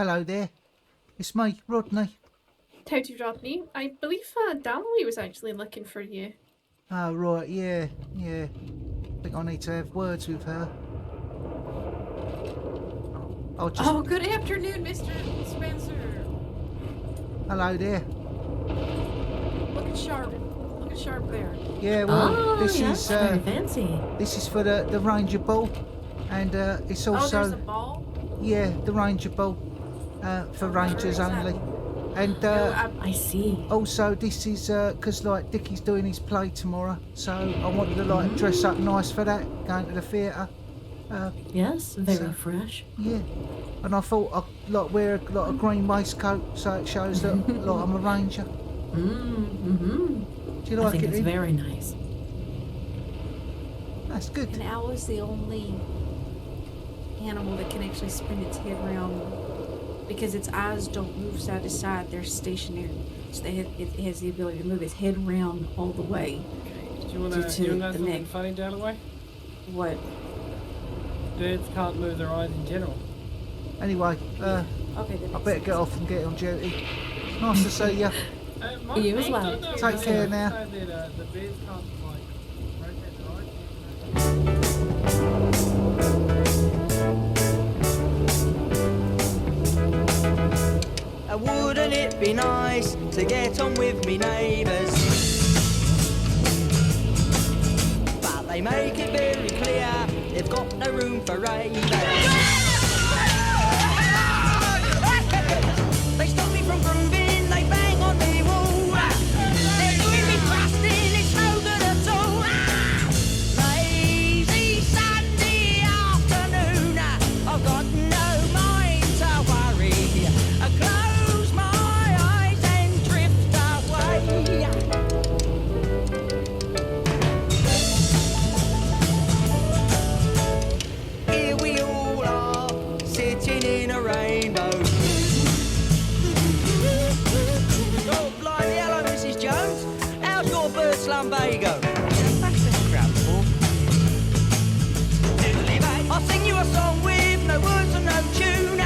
Hello there. It's me, Rodney. Howdy, Rodney. I believe Dalloway was actually looking for you. Oh, right, yeah. I think I need to have words with her. Oh, good afternoon, Mr. Spencer. Hello there. Looking sharp. Looking sharp there. Yeah, well, this yes, is very fancy. This is for the Ranger Ball, and it's also there's a ball? yeah, the Ranger Ball for Rangers only. And I see. also this is because like Dickie's doing his play tomorrow, so I wanted to like dress up nice for that, going to the theatre. Yes, very fresh. Yeah, and I thought I'd like wear a green waistcoat so it shows that like I'm a ranger. Mm-hmm. Do you like I think it? it's very nice. That's good. An owl is the only animal that can actually spin its head around because its eyes don't move side to side. They're stationary. So it has the ability to move its head around all the way. Okay. Do you want to know something funny, Dalloway? What? Birds can't move their eyes in general. Anyway, Okay, I better get off and get on duty. Nice to see you. You as well. Take care now. That, the birds can't like rotate their eyes. Wouldn't it be nice to get on with me neighbours? But they make it very clear they've got no room for ravers. They stop me from grooving, they bang on the wall. They're doing me trusting, it's no good at all. Lazy Sunday afternoon, I've got no mind to worry. I close my eyes and drift away. Here we all are, sitting in a rainbow. Oh, blimey, hello, Mrs. Jones. How's your bird slumbago? I'll sing you a song with no words and no tune.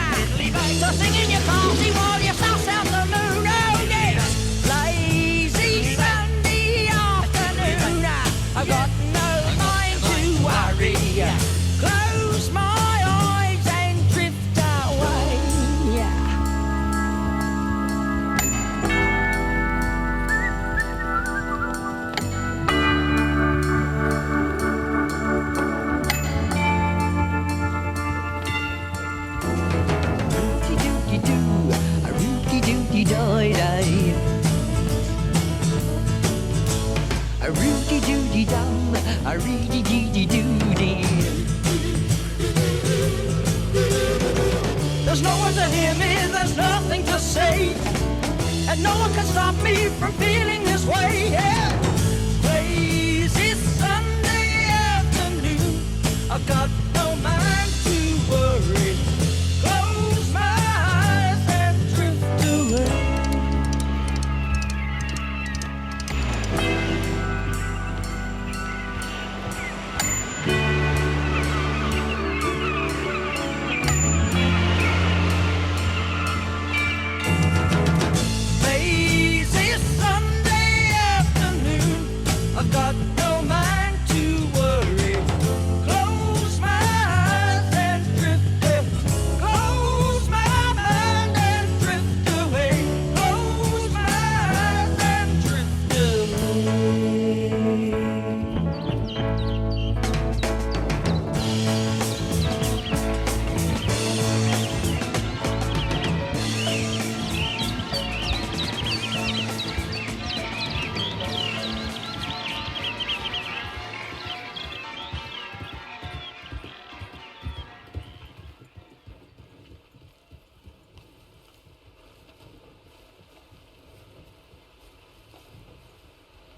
So sing in your party while you suss out the moon. Oh, yes. Lazy Sunday afternoon. I've got no mind to worry. Close my eyes and drift away. A rooty dooty doy day. A rooty dooty dum, a reedy deedy doody. There's no one to hear me, there's nothing to say, and no one can stop me from feeling this way. Yeah. Lazy Sunday afternoon, I've got no mind to worry. Close my eyes and drift away. Lazy Sunday afternoon, I've got no mind to worry. Close my eyes and drift away. Close my mind and drift away. Close my eyes and drift away.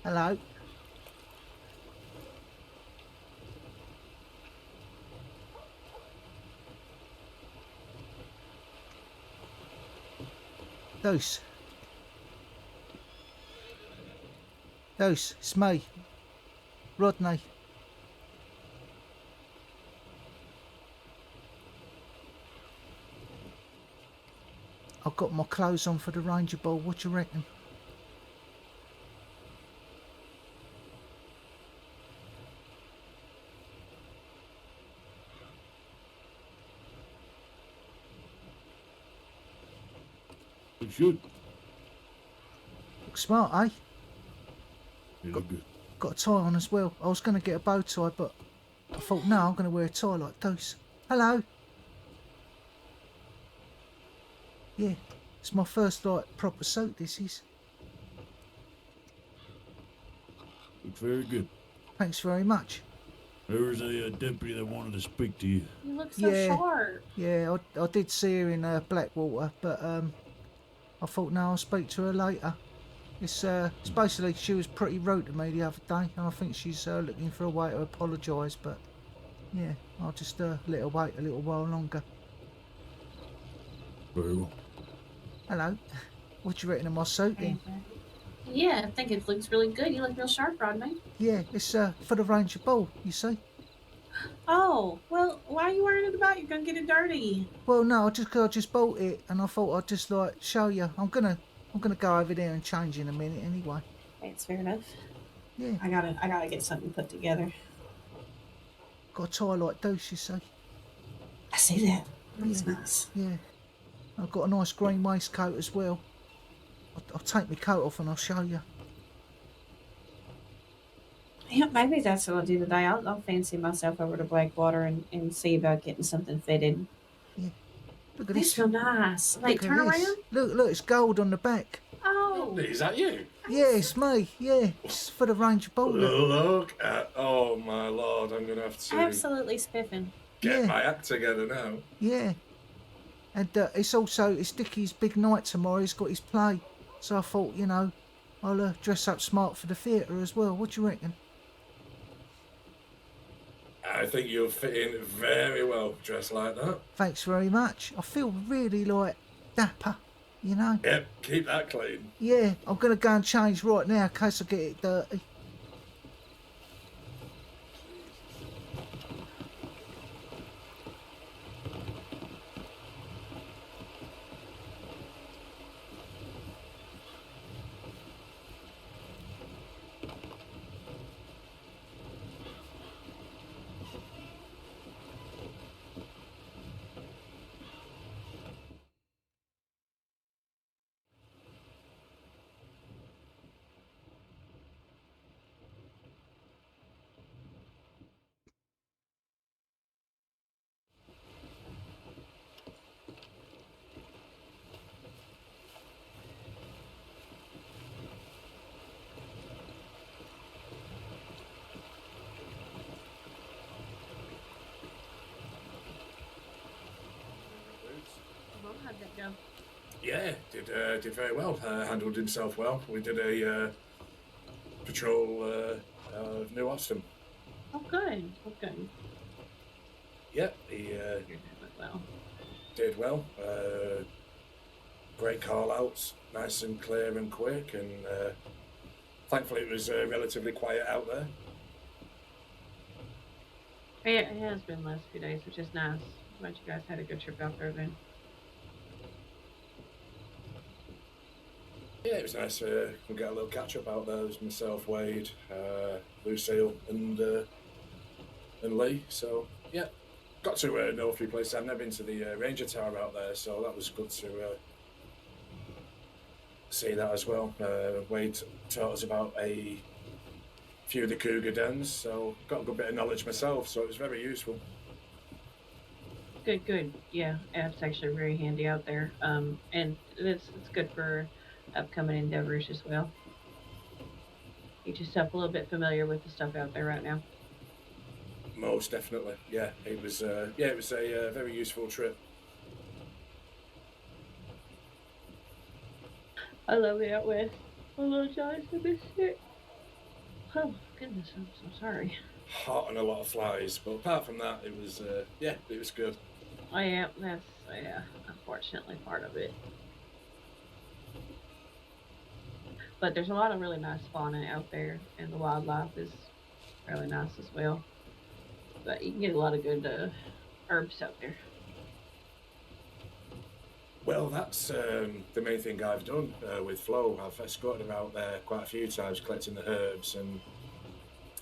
Hello. Dose, it's me, Rodney. got my clothes on for the Ranger Ball. What do you reckon? You should. Look smart, eh? You look good. Got a tie on as well. I was going to get a bow tie, but I thought, no, I'm going to wear a tie like Deuce. Hello. Yeah, it's my first, like, proper suit, this is. Look very good. Thanks very much. There was a deputy that wanted to speak to you. You look so Yeah. sharp. Yeah, I did see her in Blackwater, but I thought, no, I'll speak to her later. It's basically, she was pretty rude to me the other day, and I think she's looking for a way to apologise, but yeah, I'll just let her wait a little while longer. Very well. Hello. What do you reckon of my suit then? Yeah, I think it looks really good. You look real sharp, Rodney. Yeah, it's for the Ranger Ball, you see. Oh, well, why are you worrying about? You're gonna get it dirty. Well, no, I just bought it, and I thought I'd just like show you. I'm gonna go over there and change in a minute anyway. It's fair enough. Yeah, I gotta get something put together. got a tie like Deuce, you see. I see that. That's Yeah. nice. Yeah, I've got a nice green waistcoat as well. I'll take my coat off and I'll show you. Yeah, maybe that's what I'll do today. I'll fancy myself over to Blackwater and see about getting something fitted. Look at These this. feel nice. Wait, Look at turn this. around. Look, it's gold on the back. Oh, Is that you? Yeah, it's me. Yeah, it's for the Ranger Ball. Look. Look at, oh my lord, I'm going to have to absolutely spiffing. get Yeah. my act together now. Yeah, and it's Dickie's big night tomorrow. He's got his play, so I thought, you know, I'll dress up smart for the theatre as well. What do you reckon? I think you'll fit in very well dressed like that. Thanks very much. I feel really like dapper, you know. Yep, keep that clean. Yeah, I'm gonna go and change right now in case I get it dirty. Well, how'd that go? Yeah, did very well. Handled himself well. We did a patrol of New Austin. Oh, good. Oh, good. Yep, he You're doing it well. did well. Great call outs, nice and clear and quick, and thankfully it was relatively quiet out there. It has been the last few days, which is nice. Glad you guys had a good trip out there then. Yeah, it was nice. We got a little catch up out there. It was myself, Wade, Lucille, and Lee. So yeah, got to know a few places. I've never been to the Ranger Tower out there, so that was good to see that as well. Wade taught us about a few of the cougar dens, so got a good bit of knowledge myself. So it was very useful. Good, good. Yeah, it's actually very handy out there. And it's good for upcoming endeavors as well. Get yourself a little bit familiar with the stuff out there right now. Most definitely, yeah. It was a very useful trip. I love it out west. I love guys for this shit. Oh goodness, I'm so sorry. Hot and a lot of flies, but apart from that, it was it was good. I am. That's unfortunately part of it. But there's a lot of really nice fauna out there, and the wildlife is really nice as well. But you can get a lot of good herbs out there. Well, that's the main thing I've done with Flo. I've escorted her out there quite a few times collecting the herbs, and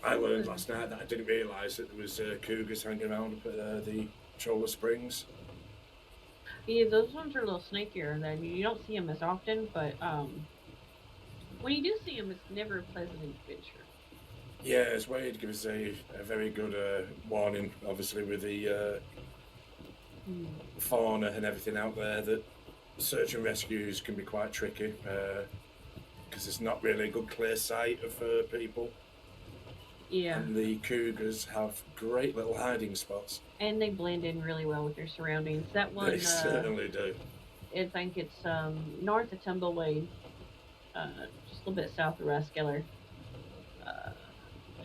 I learned last night that I didn't realise that there was cougars hanging around up at the Troller Springs. Yeah, those ones are a little snakier. Then you don't see them as often, but when you do see them, it's never a pleasant adventure. Yeah, as Wade gives a very good warning, obviously, with the fauna and everything out there, that search and rescues can be quite tricky because it's not really a good clear sight of people. Yeah. And the cougars have great little hiding spots. And they blend in really well with their surroundings. That one, They certainly do. I think it's north of Tumbleweed, just a little bit south of Raskiller.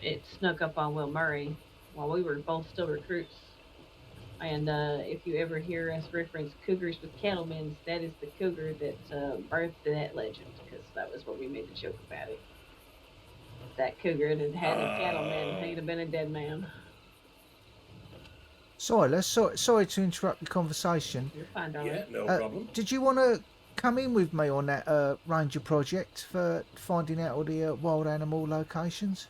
It snuck up on Will Murray while we were both still recruits. And if you ever hear us reference cougars with cattlemen, that is the cougar that birthed that legend, because that was what we made the joke about it. That cougar that had a cattleman, he'd have been a dead man. Sorry, Les. Sorry to interrupt your conversation. You're fine, darling. Yeah, no problem. Did you want to come in with me on that ranger project for finding out all the wild animal locations?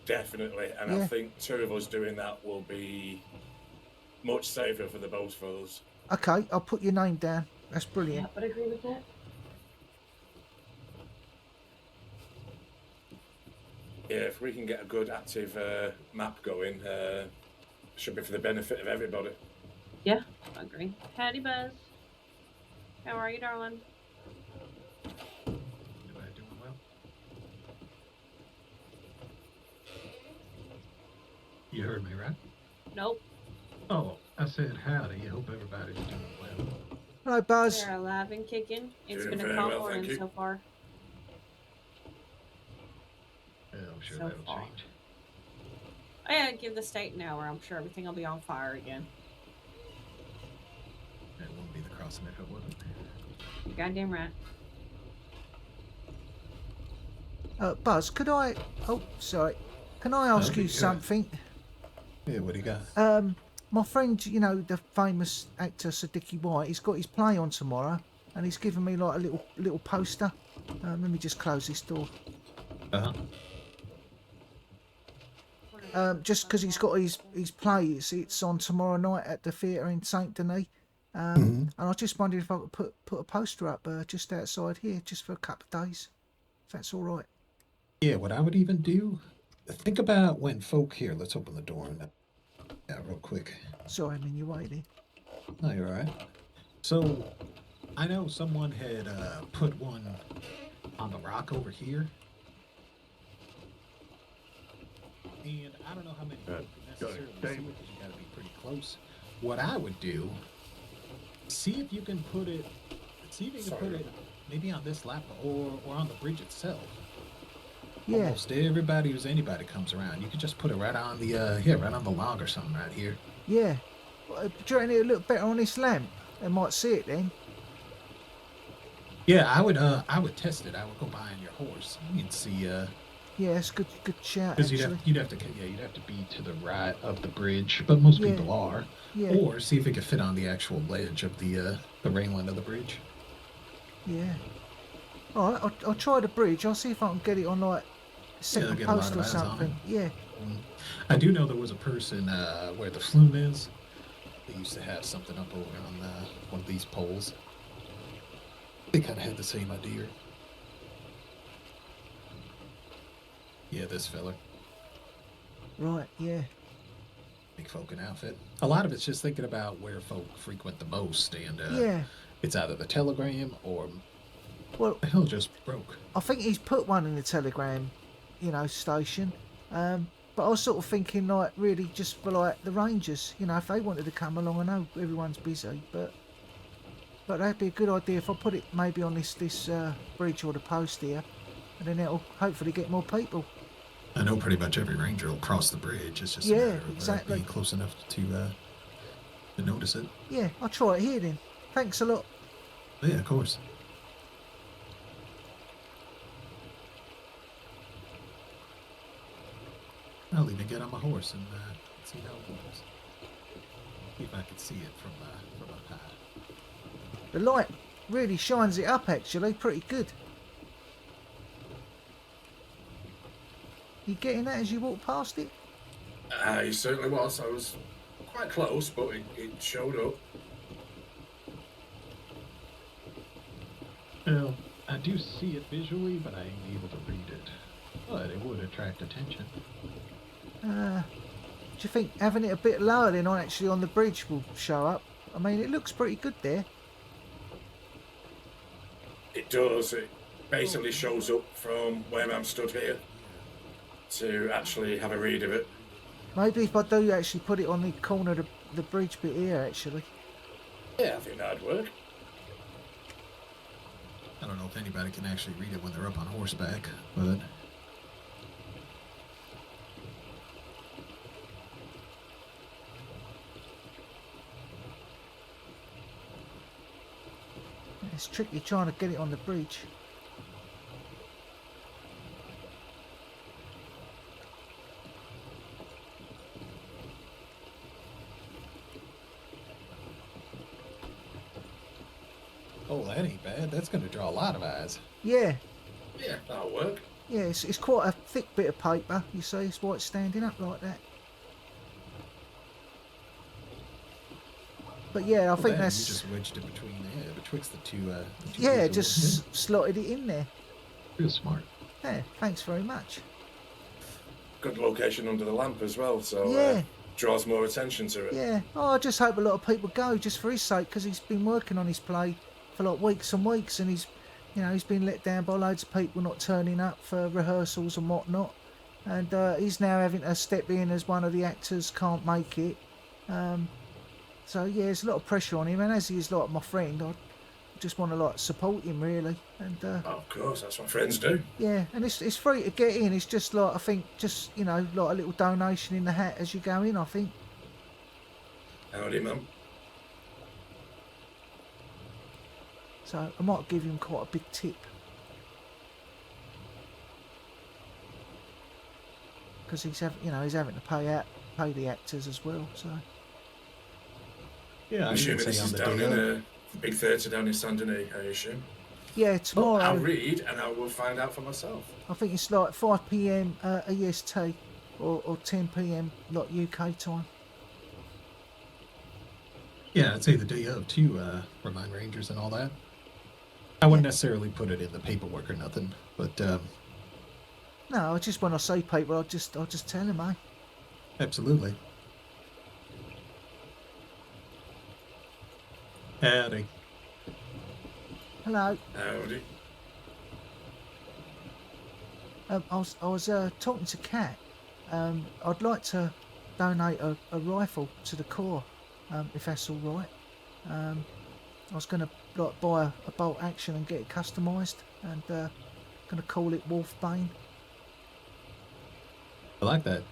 Definitely, and Yeah. I think two of us doing that will be much safer for the both of us. Okay, I'll put your name down. That's Yeah, brilliant. I would agree with that. Yeah, if we can get a good active map going, should be for the benefit of everybody. Yeah, I agree. Howdy, Buzz. How are you, darling? Doing well. You heard me, right? Nope. Oh, I said howdy. I hope everybody's doing well. Hello, Buzz. They're alive and kicking. It's Doing been a very calm well, morning thank you. so far. Yeah, I'm sure So that'll far. change. I give the state an hour. I'm sure everything will be on fire again. It won't be the crossing if it wasn't. You're goddamn right. Buzz, could I... Oh, sorry. Can I ask Okay, you go ahead. something? Yeah, what do you got? My friend, you know, the famous actor Sir Dickie White, he's got his play on tomorrow, and he's given me like a little poster. Let me just close this door. Uh-huh. Just because he's got his play, it's on tomorrow night at the theatre in Saint Denis. And I just wondered if I could put a poster up just outside here, just for a couple of days, if that's all right. Yeah, what I would even do, think about when folk here, let's open the door and real quick. Sorry, I'm in your way there. No, you're all right. So, I know someone had put one on the rock over here. And I don't know how many people could necessarily see it because you got to be pretty close. What I would do, see if you can put it maybe on this lap or on the bridge itself. Yeah. Almost everybody who's anybody comes around. You could just put it right on the right on the log or something right here. Yeah. Well, do you reckon it'll look better on this lamp? They might see it then. Yeah, I would test it. I would go by on your horse and see. Yeah, it's good shout. Because Actually. you'd have to be to the right of the bridge, but most Yeah. people are. Yeah. Or see if it could fit on the actual ledge of the railing of the bridge. Yeah. All right, I'll try the bridge. I'll see if I can get it on like a second get a lot post of or eyes on something. Yeah. I do know there was a person where the flume is. They used to have something up over on one of these poles. They kind of had the same idea. Yeah, this fella. Right. Yeah. Big folk in outfit. A lot of it's just thinking about where folk frequent the most, and Yeah. it's either the telegram or Well, the hell just broke. I think he's put one in the telegram, station. But I was sort of thinking, like, really just for like the Rangers, if they wanted to come along. I know everyone's busy, but that'd be a good idea if I put it maybe on this bridge or the post here, and then it'll hopefully get more people. I know pretty much every ranger will cross the bridge. It's just a Yeah, matter of exactly. being close enough to notice it. Yeah, I'll try it here then. Thanks a lot. Yeah, of course. I'll even get on my horse and see how it goes. See if I can see it from up high. The light really shines it up, actually, pretty good. You getting that as you walk past it? It certainly was. I was quite close, but it showed up. Well, I do see it visually, but I ain't able to read it. But it would attract attention. Do you think having it a bit lower than actually on the bridge will show up? I mean, it looks pretty good there. It does. It basically shows up from where I'm stood here to actually have a read of it. Maybe if I do actually put it on the corner of the bridge bit here, actually. Yeah, I think that'd work. I don't know if anybody can actually read it when they're up on horseback, but... It's tricky trying to get it on the bridge. Oh, that ain't bad. That's going to draw a lot of eyes. Yeah, Yeah, that'll work. yeah, it's quite a thick bit of paper, you see, it's why it's standing up like that. But yeah, I think You that's... just wedged it betwixt the two Yeah, visuals. just slotted it in there. Real smart. Yeah, thanks very much. Good location under the lamp as well, so Yeah. draws more attention to it. Yeah, oh, I just hope a lot of people go just for his sake, because he's been working on his play for like weeks and weeks, and he's been let down by loads of people not turning up for rehearsals and whatnot, and he's now having to step in as one of the actors can't make it. So yeah, there's a lot of pressure on him, and as he is like my friend, I just want to like support him really, and Of course, that's what friends do. yeah, and it's free to get in. It's just like I think just like a little donation in the hat as you go in. I think. Howdy, mum. So I might give him quite a big tip. Because he's having to pay the actors as well. So Yeah, I'm assuming this is down in a big theatre down in Saint Denis, I assume. yeah, tomorrow I'll read and I will find out for myself. I think it's like 5 p.m. EST or 10 p.m. like UK time. Yeah, I'd say the day of too, remind Rangers and all that. I wouldn't necessarily put it in the paperwork or nothing, but No, just when I see people, I'll just tell them, eh? absolutely. Howdy. Hello. Howdy. I was talking to Kat. I'd like to donate a rifle to the Corps, if that's all right. I was going to like buy a bolt action and get it customised, and going to call it Wolfbane. I like that.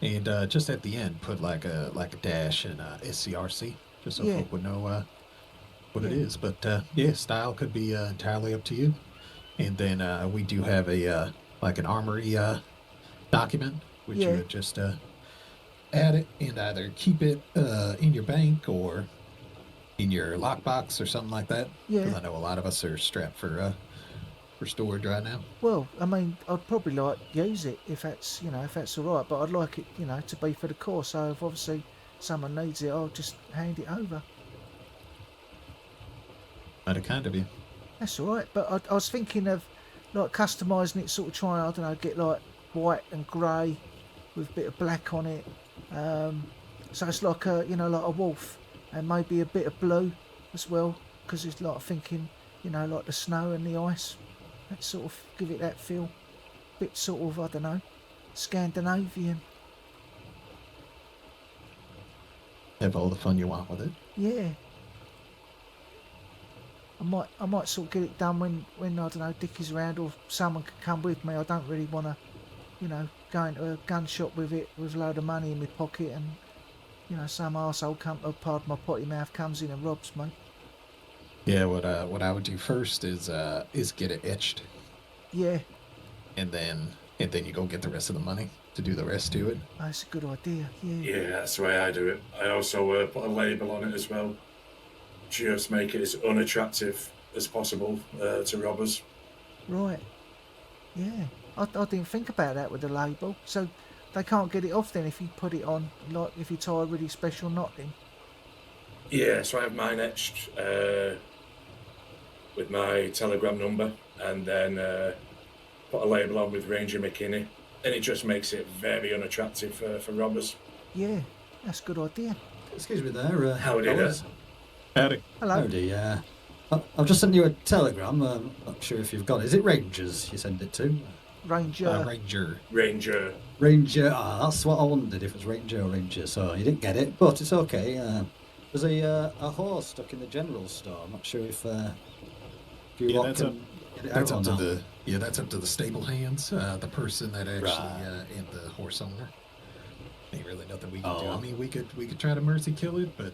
And just at the end, put like a dash and SCRC, just so Yeah. folk would know what it Yeah. is. But yeah, style could be entirely up to you. And then we do have a like an armory document, which you Yeah. would just add it and either keep it in your bank or in your lockbox or something like that. Yeah. Because I know a lot of us are strapped for storage right now. Well, I mean, I'd probably like use it if that's all right. But I'd like it to be for the Corps. So if obviously someone needs it, I'll just hand it over. Mighty kind of you. That's all right. But I was thinking of like customising it, sort of trying, I don't know, get like white and grey with a bit of black on it. So it's like a like a wolf, and maybe a bit of blue as well, because it's like thinking like the snow and the ice. That sort of give it that feel. Bit sort of, I don't know, Scandinavian. Have all the fun you want with it. Yeah. I might sort of get it done when I don't know, Dickie's around, or someone can come with me. I don't really want to, go into a gun shop with it with a load of money in my pocket, and some arsehole pardon my potty mouth, comes in and robs me. Yeah, what I would do first is get it etched, Yeah, and then you go get the rest of the money to do the rest to it. that's a good idea. Yeah. Yeah, that's the way I do it. I also put a label on it as well. just make it as unattractive as possible to robbers. Right. Yeah. I didn't think about that with the label. So they can't get it off then if you put it on, like if you tie a really special knot in. Yeah, so I have mine etched with my telegram number, and then put a label on with Ranger McKinney, and it just makes it very unattractive for robbers. Yeah, that's a good idea. Excuse me there. Howdy there. Howdy. Hello. Howdy, I've just sent you a telegram. Not sure if you've got it. Is it Rangers you send it to? Ranger. Ranger. Ranger. That's what I wondered, if it was Ranger or Ranger. So you didn't get it, but it's okay. There's a horse stuck in the general store. I'm not sure if you Yeah, lot that's can up. get it That's out up or to not. that's up to the stable hands. The person that actually Right. and the horse owner. Ain't really nothing we can do. Oh. I mean, we could try to mercy kill it, but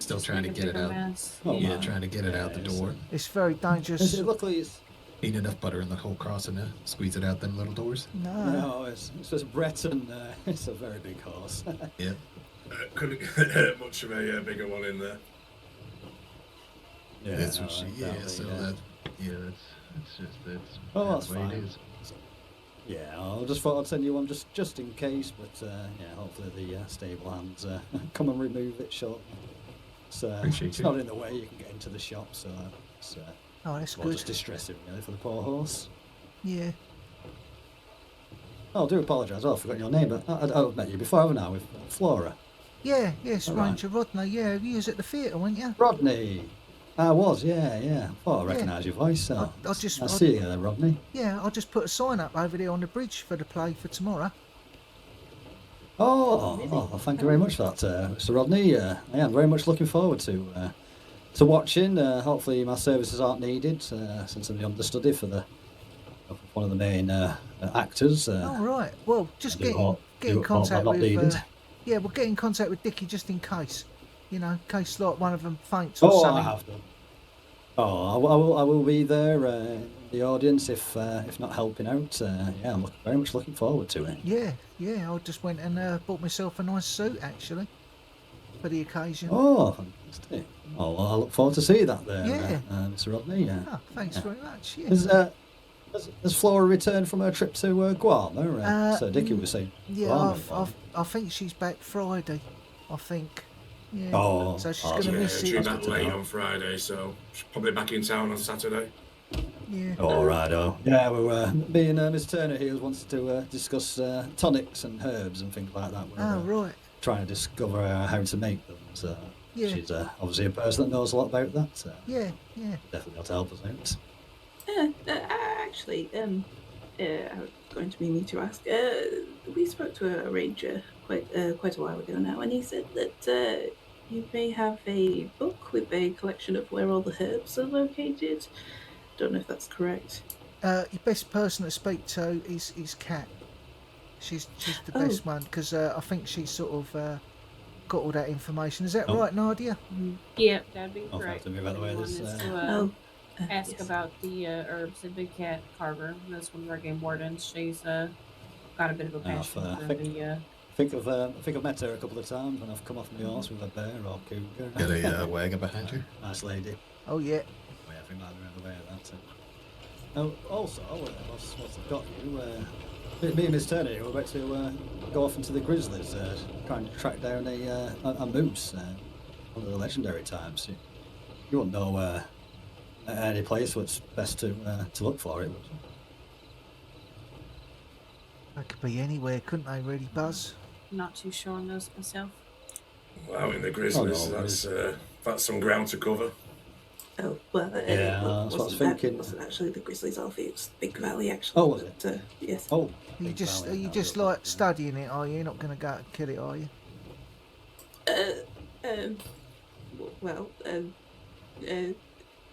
still Just trying to make a get it bigger out. mess. Oh, Yeah, man. trying to get it out the door. It's very dangerous. Luckily, it's Ain't enough butter in the whole crossing to squeeze it out them little doors. No. it's just Breton. It's a very big horse. Yep. Couldn't get much of a bigger one in there. Yeah, That's what she. no, Yeah. that'll So be, that's Oh, that's the way fine. it is. Yeah, I just thought I'd send you one just in case, but yeah, hopefully the stable hands come and remove it shortly. So Appreciate it's you. not in the way you can get into the shop, so it's Oh, that's well, good. just distressing really for the poor horse. Yeah. Oh, I do apologise. Oh, I've forgotten your name, but I've met you before, haven't I, with Flora? Yeah, yes, All right. Ranger Rodney. Yeah, you was at the theatre, weren't you? Rodney! I was, yeah. I thought I Yeah. recognised your voice, so I just- I see you there, Rodney. Yeah, I just put a sign up over there on the bridge for the play for tomorrow. Oh, thank you very much for that, Mr. Rodney. I am very much looking forward to watching. Hopefully my services aren't needed, since I'm the understudy for one of the main actors. Oh, right. Well, just I do get hope- in do hope contact I'm not with... needed. yeah, we'll get in contact with Dickie just in case. You know, in case like one of them faints or Oh, something. I have done. Oh, I will be there in the audience if not helping out. Yeah, I'm very much looking forward to it. Yeah, I just went and bought myself a nice suit, actually, for the occasion. Oh, fantastic. Oh, well, I look forward to seeing that there, Yeah. Mr. Rodney. Yeah. Oh, thanks very much. Yeah. Has Flora returned from her trip to Guam? So Dickie was saying. Yeah, Guam, I think she's back Friday. I think. Yeah. Oh, so she's oh, going to Yeah, miss due it. back late on Friday, so she's probably back in town on Saturday. Yeah. All right, yeah, well, me and Miss Turner here wants to discuss tonics and herbs and things like that. We're Oh, right. trying to discover how to make them. So Yeah. she's obviously a person that knows a lot about that. So Yeah. definitely able to help us out. Actually, I was going to be me to ask. We spoke to a ranger quite a while ago now, and he said that you may have a book with a collection of where all the herbs are located. Don't know if that's correct. Your best person to speak to is Kat. She's the Oh. best one because I think she's sort of got all that information. Is that Oh. right, Nadia? Yep, that'd be I'll correct. have to move out of the way of this, One is to, Oh, ask yes. about the herbs at Big Cat Carver. That's one of our game wardens. She's got a bit of a passion I for think- the. I think I've met her a couple of times when I've come off my horse with a bear or cougar. Got a wagon behind you. Nice lady. Oh yeah. Oh, yeah, I think I'm aware of that. Now, also, what's I've got you? Me and Miss Turner here, we're about to go off into the Grizzlies, trying to track down a moose, one of the legendary times. You wouldn't know any place what's best to look for it. Would you? They could be anywhere, couldn't they? Really, Buzz. Not too sure on those myself. Wow, in the Grizzlies, Oh, no, that's some ground to cover. Oh, well, Yeah, that's what I was wasn't thinking. wasn't actually the Grizzlies Alfie, it was Big Valley, actually. Oh, was it? But, yes. Oh, You Big just Valley, are you no, just no, like no. studying it, are you? You're not going to go out and kill it, are you?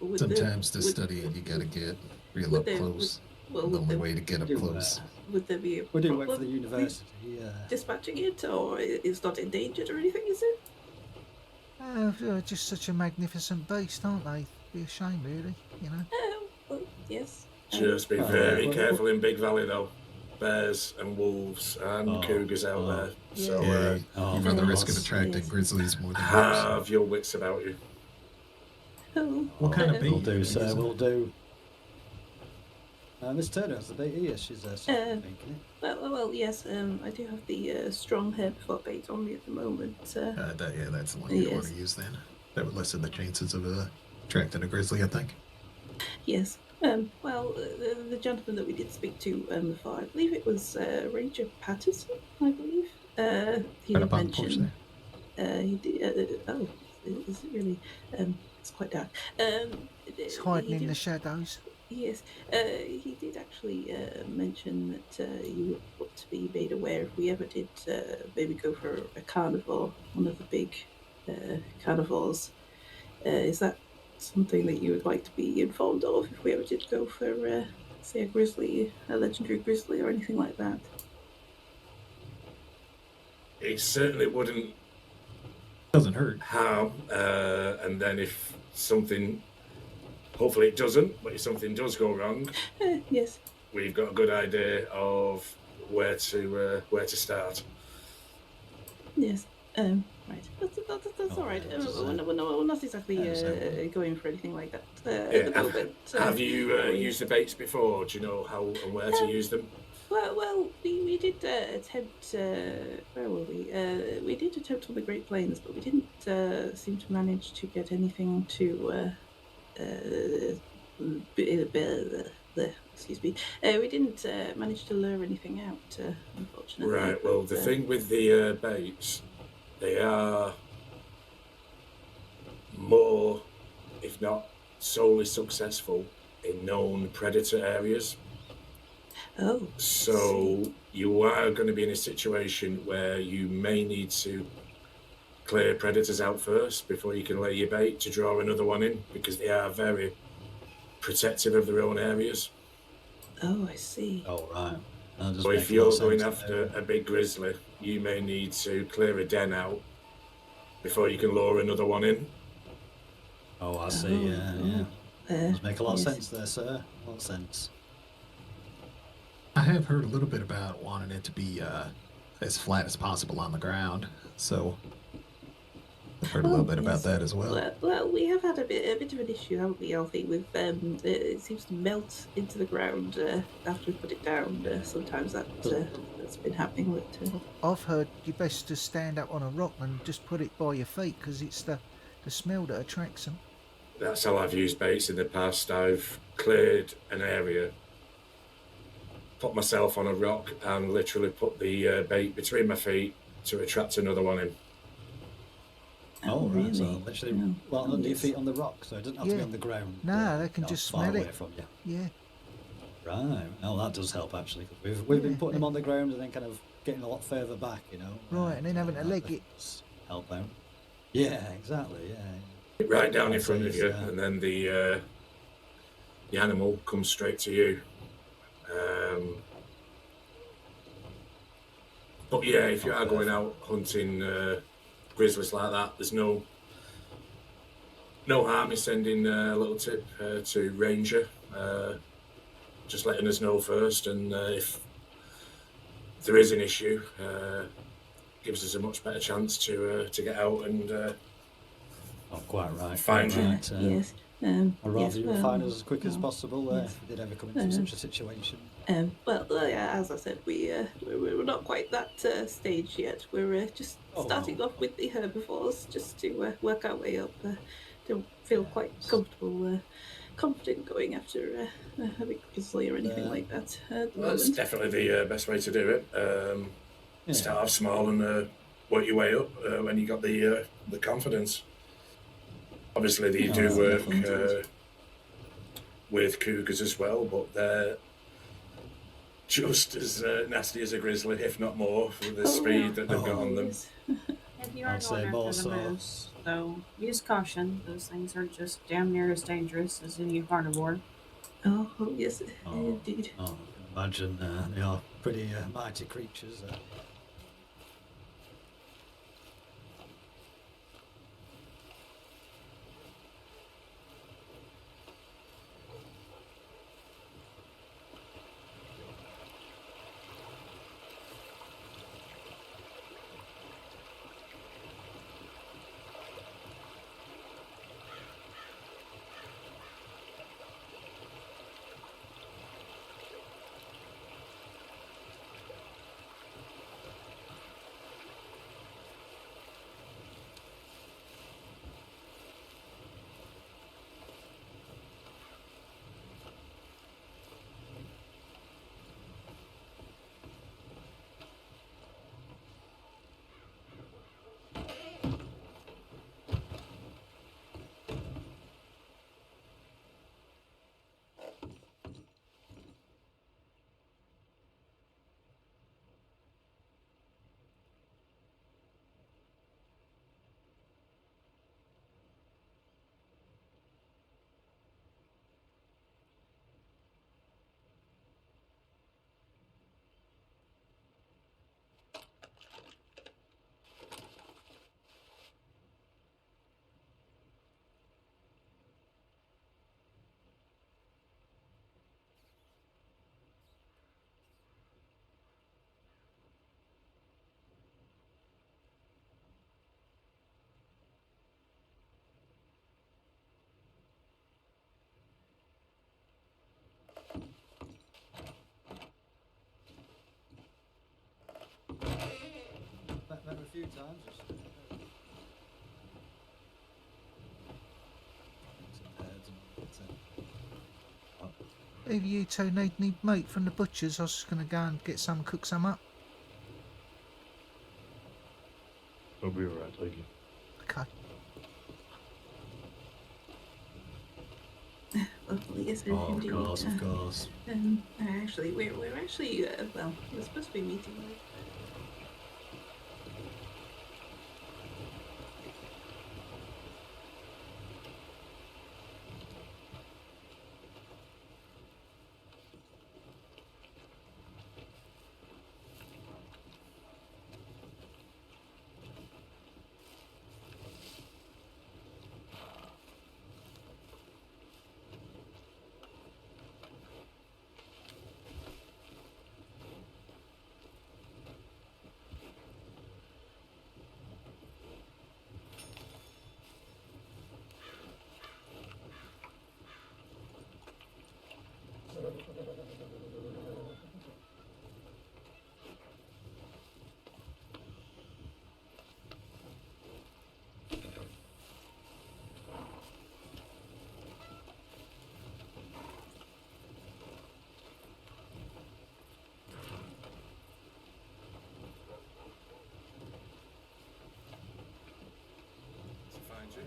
Would Sometimes to would- study it, you gotta get real would up there- close. Well, The would only there, way to get up do, close. would there be a We're doing work for problem the with university. dispatching it, or it's not endangered or anything, is it? They're just such a magnificent beast, aren't they? Be a shame, really. You know. Well, yes. Just be Oh, very well, careful in Big Valley, though. bears and wolves and cougars out there. So Yeah, you run the risk of yes, attracting yes. grizzlies more than have your wits about you. Oh, What kind of bait We'll are do, you sir. using? We'll do. Miss Turner has the bait here. She's making it. well, yes. I do have the strong herbivore bait on me at the moment. That's the one you want Yes. to use then. That would lessen the chances of attracting a grizzly, I think. Yes. The gentleman that we did speak to before, I believe it was Ranger Patterson. I believe he Right did up on the porch mention. He did. Oh, is it really? It's quite dark. It's hiding in the shadows. Yes, he did actually mention that you ought to be made aware if we ever did maybe go for a carnivore, one of the big carnivores. Is that something that you would like to be informed of if we ever did go for, say, a grizzly, a legendary grizzly, or anything like that? It certainly wouldn't Doesn't hurt. harm. And then if something, hopefully it doesn't, but if something does go wrong, Yes. we've got a good idea of where to start. Yes. Right. That's all right. We're not exactly going for anything like that at the moment. Have you used the baits before? Do you know how and where to use them? Well, we did attempt. Where were we? We did attempt on the Great Plains, but we didn't seem to manage to get anything to. Excuse me. We didn't manage to lure anything out, unfortunately. Right. Well, the thing with the baits, they are more, if not solely successful, in known predator areas. Oh. So you are going to be in a situation where you may need to clear predators out first before you can lay your bait to draw another one in, because they are very protective of their own areas. Oh, I see. Oh, right. So if you're going after a big grizzly, you may need to clear a den out before you can lure another one in. Oh, I see. Yeah. Does make a lot of sense there, sir. A lot of sense. I have heard a little bit about wanting it to be as flat as possible on the ground, so I've heard a little bit about that as well. Well, we have had a bit of an issue, haven't we, Alfie? With it seems to melt into the ground after we put it down. Sometimes that's been happening. But, I've heard you're best to stand up on a rock and just put it by your feet because it's the smell that attracts them. That's how I've used baits in the past. I've cleared an area, put myself on a rock and literally put the bait between my feet to attract another one in. Oh, right. really? So literally, well, under your feet on the rock, so it doesn't have to be Yeah. on the ground. No, they can just far smell away it. from you. Yeah. Right. Oh, that does help actually. 'Cause we've been putting them on the ground and then kind of getting a lot further back, you know. Right, and then having to that leg it. does help out. Yeah, exactly. Yeah. Right down in I'd front say of you, it's, and then the animal comes straight to you. But yeah, if you are going out hunting grizzlies like that, there's no harm in sending a little tip to Ranger, just letting us know first, and if there is an issue, gives us a much better chance to get out and quite right. find you. Right, yes. I'd rather yes, you well, find us as quick as well, possible yes. if we did ever come into such a situation. As I said, we're not quite that stage yet. We're just starting off with the herbivores, just to work our way up. Don't feel quite confident going after a big grizzly or anything like that. That's definitely the best way to do it. Start off small and work your way up when you got the confidence. Obviously, they do work with cougars as well, but they're just as nasty as a grizzly, if not more, for the speed that they've got on them. If you are I'd say going more after the so. moose, though, use caution. Those things are just damn near as dangerous as any carnivore. Oh, yes, indeed. Oh, imagine they are pretty mighty creatures. few times. Just, some heads and that's it. If you two need any meat from the butchers, I was just going to go and get some, cook some up. I'll be alright, thank you. Okay. Lovely, yes, Oh, indeed. of course, of course. Actually, we're actually well, we're supposed to be meeting with.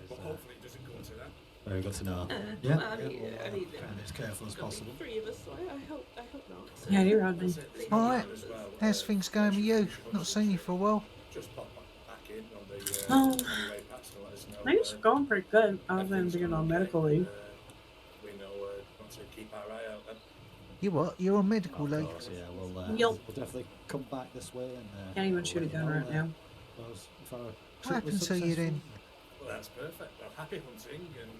But hopefully it doesn't come to that. Very good to know. Well, Yeah, I mean, we'll be as careful as possible. Three of us, so I hope not. So. Yeah, you're Rodney. Alright, how's things going with you? Not seen you for a while. Just pop back in on the Oh. on your way past to let us know. Things are going pretty good. I've been being on medical leave. We know not to keep our eye out then. You what? You're on medical Of leave? course, yeah, we'll Yup. definitely come back this way and Can't even shoot a gun right now. If our What trip was happened to you then? successful- Well, that's perfect. Well, happy hunting and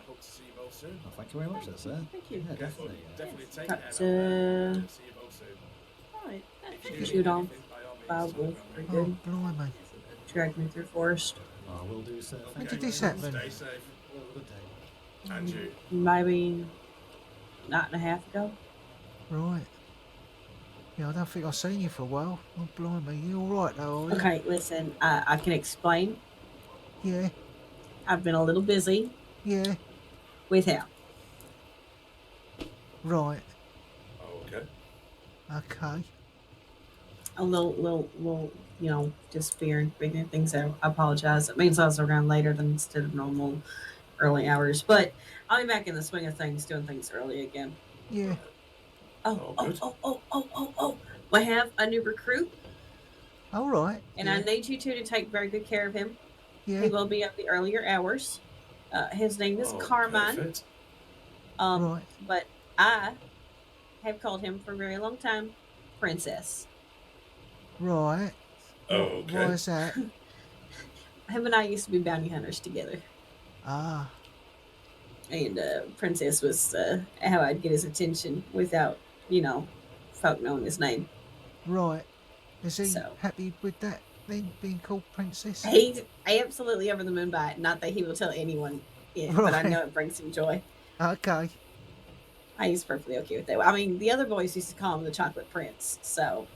hope to see you both soon. Oh, thank you very much, sir. Thank you. Yeah, definitely. Definitely take That's, care. See you both soon. Alright, If thank you you. need Shoot off. anything, by all means, Wild tell wolf, me. pretty Oh, good. blimey. Dragged me through forest. Oh, we'll do, sir. When Thank did you this very much. happen? Stay safe. Well, have a good day. And you. Maybe a night and a half ago. Right. Yeah, I don't think I've seen you for a while. Oh, blimey. You alright though, are you? Okay, listen, I can explain. Yeah, I've been a little busy yeah. with him. Right. Okay. Okay. A little, you know, just fearing figuring things out. I apologize. It means I was around later than instead of normal early hours. But I'll be back in the swing of things, doing things early again. Yeah. Oh. We have a new recruit, Alright. and yeah. I need you two to take very good care of him. He Yeah. will be at the earlier hours. His name is Carmine. Perfect. Right. But I have called him for a very long time Princess. Right. Okay. Why is that? Him and I used to be bounty hunters together. Ah. And Princess was how I'd get his attention without, you know, folk knowing his name. Right. Is he So. happy with that then, being called Princess? He's absolutely over the moon by it. Not that he will tell anyone, but I Right. know it brings him joy. Okay. He's perfectly okay with that. I mean, the other boys used to call him the Chocolate Prince, so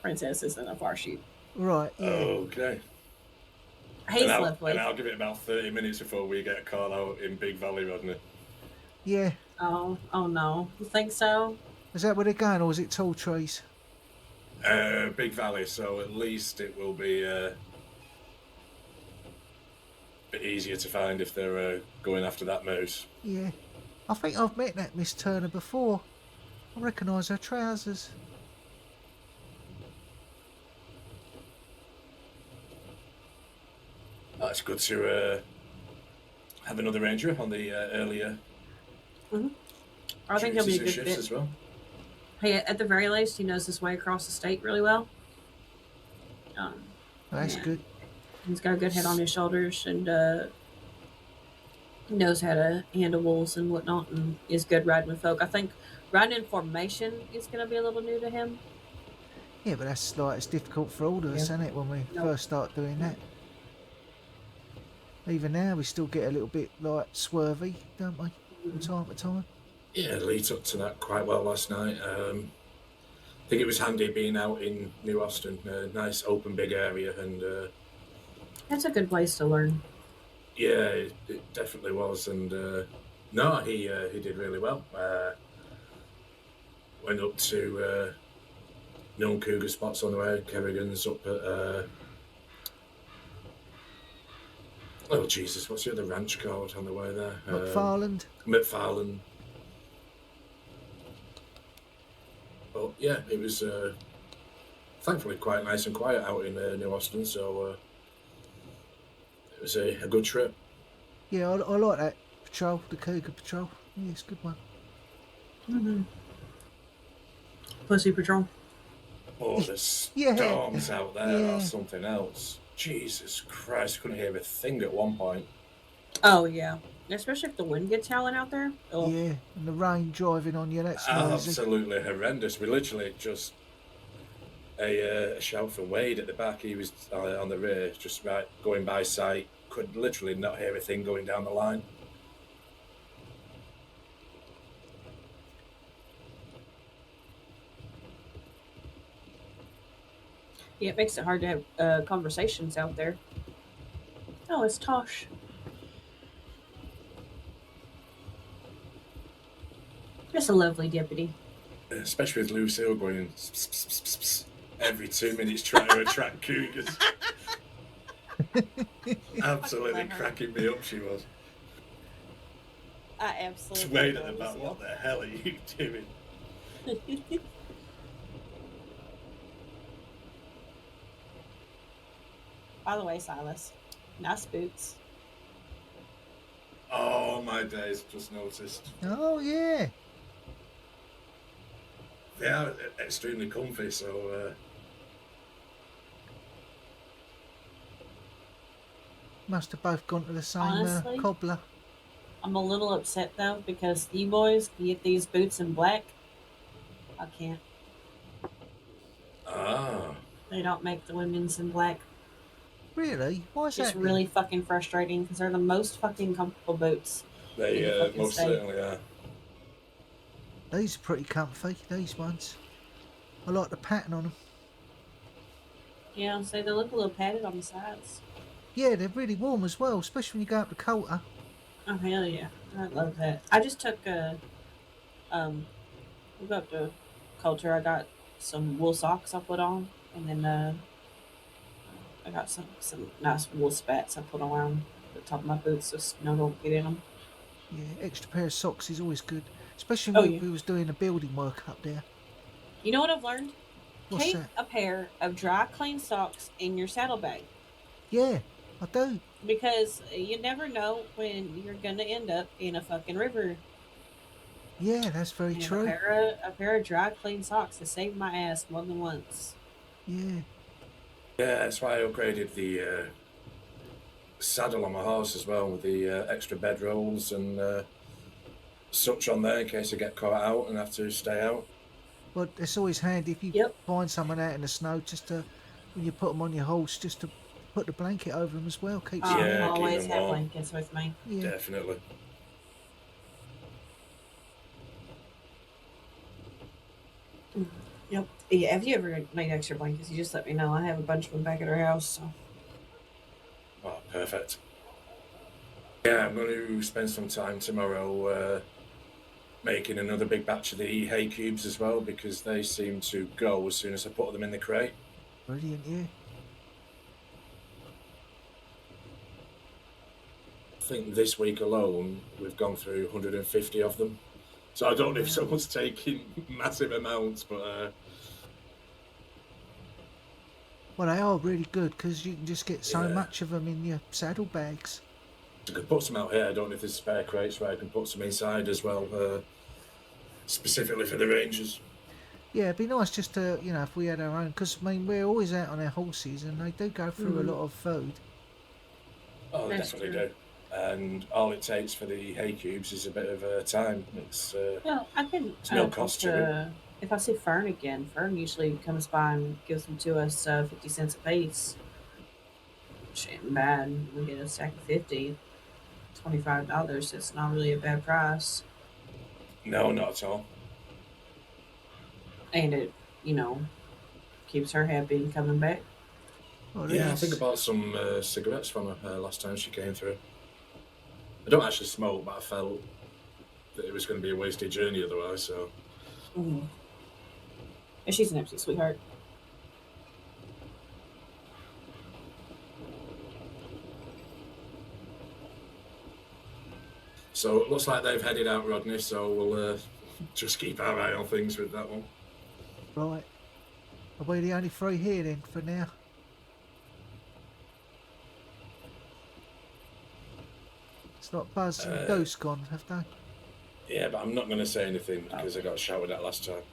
Princess isn't a far shoot. Right. Yeah. Okay. He's lovely. And I'll give it about 30 minutes before we get a call out in Big Valley, Rodney. Yeah. Oh no. You think so? Is that where they're going, or is it Tall Trees? Big Valley, so at least it will be a bit easier to find if they're going after that moose. Yeah. I think I've met that Miss Turner before. I recognise her trousers. That's good to have another ranger on the earlier I think he'll be a duties good and shifts fit. as well. Hey, at the very least, he knows his way across the state really well. That's Yeah. good. He's got a good head on his shoulders and knows how to handle wolves and whatnot, and is good riding with folk. I think riding in formation is going to be a little new to him. Yeah, but that's like, it's difficult for all of us, Yeah. isn't it, when we Nope. first start doing that? Even now, we still get a little bit like swervy, don't we, from time to time? Yeah, lead up to that quite well last night. I think it was handy being out in New Austin, a nice open big area, and That's a good place to learn. Yeah, it definitely was, and no, he did really well. Went up to known cougar spots on the way. Kerrigan's up at oh Jesus, what's the other ranch called on the way there? McFarland. McFarland. But yeah, it was thankfully quite nice and quiet out in New Austin, so it was a good trip. Yeah, I like that patrol, the cougar patrol. Yeah, it's a good one. Mm-hmm. Pussy Patrol. Oh, the storms out there are something else. Jesus Christ, I couldn't hear a thing at one point. Oh, yeah. Especially if the wind gets howling out there. Oh. Yeah, and the rain driving on you, that's noisy. Absolutely horrendous. We literally just a shout from Wade at the back. He was on the rear, just right going by sight. Could literally not hear a thing going down the line. Yeah, it makes it hard to have conversations out there. Oh, it's Tosh. Just a lovely deputy. Especially with Lucille going every 2 minutes trying to attract cougars. Absolutely cracking me up, she was. I absolutely. Just wait at the back. What the hell are you doing? By the way, Silas, nice boots. Oh my days! Just noticed. Oh yeah. They are extremely comfy, so. Must have both gone to the same Honestly, cobbler. I'm a little upset though because you boys can get these boots in black. I can't. Ah. They don't make the women's in black. Really? Why is that? It's really fucking frustrating because they're the most fucking comfortable boots. They most certainly are. These are pretty comfy, these ones. I like the pattern on them. Yeah, so they look a little padded on the sides. Yeah, they're really warm as well, especially when you go up to Coulter. Oh, hell yeah. I love that. I just took we go up to Coulter. I got some wool socks I put on, and then I got some nice wool spats I put around the top of my boots so snow don't get in them. Yeah, extra pair of socks is always good, especially when we was doing the building work up there. You know what I've learned? What's Keep that? a pair of dry, clean socks in your saddlebag. Yeah, I do. Because you never know when you're gonna end up in a fucking river. Yeah, that's very And true. A pair of dry, clean socks has saved my ass more than once. Yeah. Yeah, that's why I upgraded the saddle on my horse as well with the extra bedrolls and such on there in case I get caught out and have to stay out. But it's always handy if you find someone out in the snow, just to, when you put them on your horse, just to put the blanket over them as well. Keeps I Yeah, keep always them have warm. blankets with me. Yeah. Definitely. Yep. Yeah, if you ever need extra blankets, you just let me know. I have a bunch of them back at our house. So. Oh, perfect. Yeah, I'm going to spend some time tomorrow making another big batch of the hay cubes as well because they seem to go as soon as I put them in the crate. Brilliant, yeah. I think this week alone we've gone through 150 of them. So I don't know if someone's taking massive amounts, but... Well, they are really good because you can just get so Yeah. much of them in your saddlebags. I could put some out here. I don't know if there's spare crates where I can put some inside as well, specifically for the Rangers. Yeah, it'd be nice just to, you know, if we had our own, because, I mean, we're always out on our horses and they do go through a lot of food. Oh, they That's definitely true. do. And all it takes for the hay cubes is a bit of time. It's Well, I can. It's no cost to it. If I see Fern again, Fern usually comes by and gives them to us 50 cents a piece. Which ain't bad. We get a stack of 50, $25. It's not really a bad price. no, not at all. And it, keeps her happy and coming back. Well, Yeah, I yes. think I bought some cigarettes from her last time she came through. I don't actually smoke, but I felt that it was going to be a wasted journey otherwise, so... And she's an absolute sweetheart. So it looks like they've headed out, Rodney, so we'll just keep our eye on things with that one. Right. Are we the only three here then for now? It's not Buzz and Dose gone, have they? Yeah, but I'm not going to say anything because I got shouted at last time.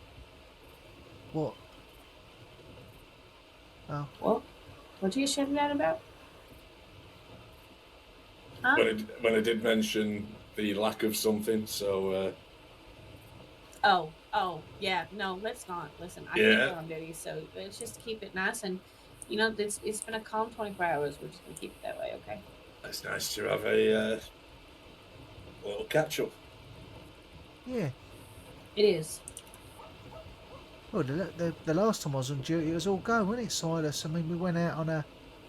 What? Oh. What? What are you shouting at about? Huh? When I did mention the lack of something, so... Oh, yeah. No, let's not. Listen, I Yeah. can't go on duty, so let's just keep it nice. And, you know, it's been a calm 24 hours. We're just going to keep it that way, okay? It's nice to have a little catch-up. Yeah. It is. Well, the last time I was on duty, it was all go, wasn't it, Silas? I mean, we went out on a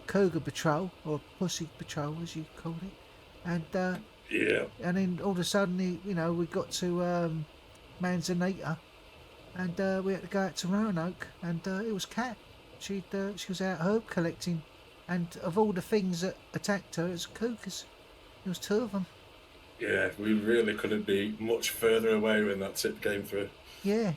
cougar patrol, or pussy patrol, as you called it. And, Yeah. and then all of a sudden, you know, we got to Manzanita, and we had to go out to Roanoke, and it was Kat. She was out herb collecting, and of all the things that attacked her, it was cougars. There was 2 of them. Yeah, we really couldn't be much further away when that tip came through. Yeah.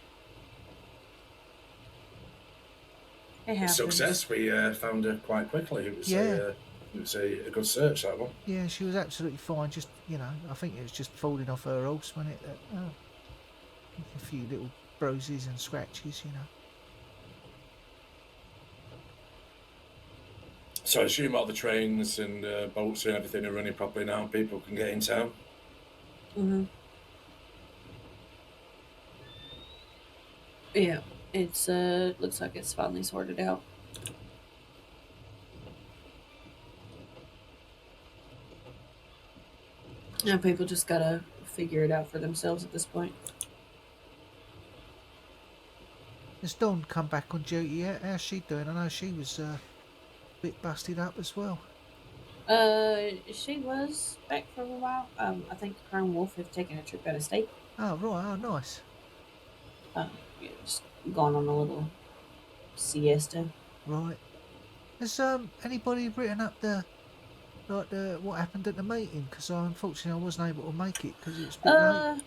It happens. Success, we found her quite quickly. It was a good search, that one. Yeah, she was absolutely fine. Just, you know, I think it was just falling off her horse, wasn't it? A few little bruises and scratches, you know. So I assume all the trains and boats and everything are running properly now. People can get in town. Yeah, it's looks like it's finally sorted out. Now people just gotta figure it out for themselves at this point. Has Dawn come back on duty yet? How's she doing? I know she was a bit busted up as well. She was back for a while. I think Crown Wolf had taken a trip out of state. Oh, right. Oh, nice. Yeah, just gone on a little siesta. Right. Has anybody written up what happened at the meeting? Because unfortunately I wasn't able to make it because it was a bit late.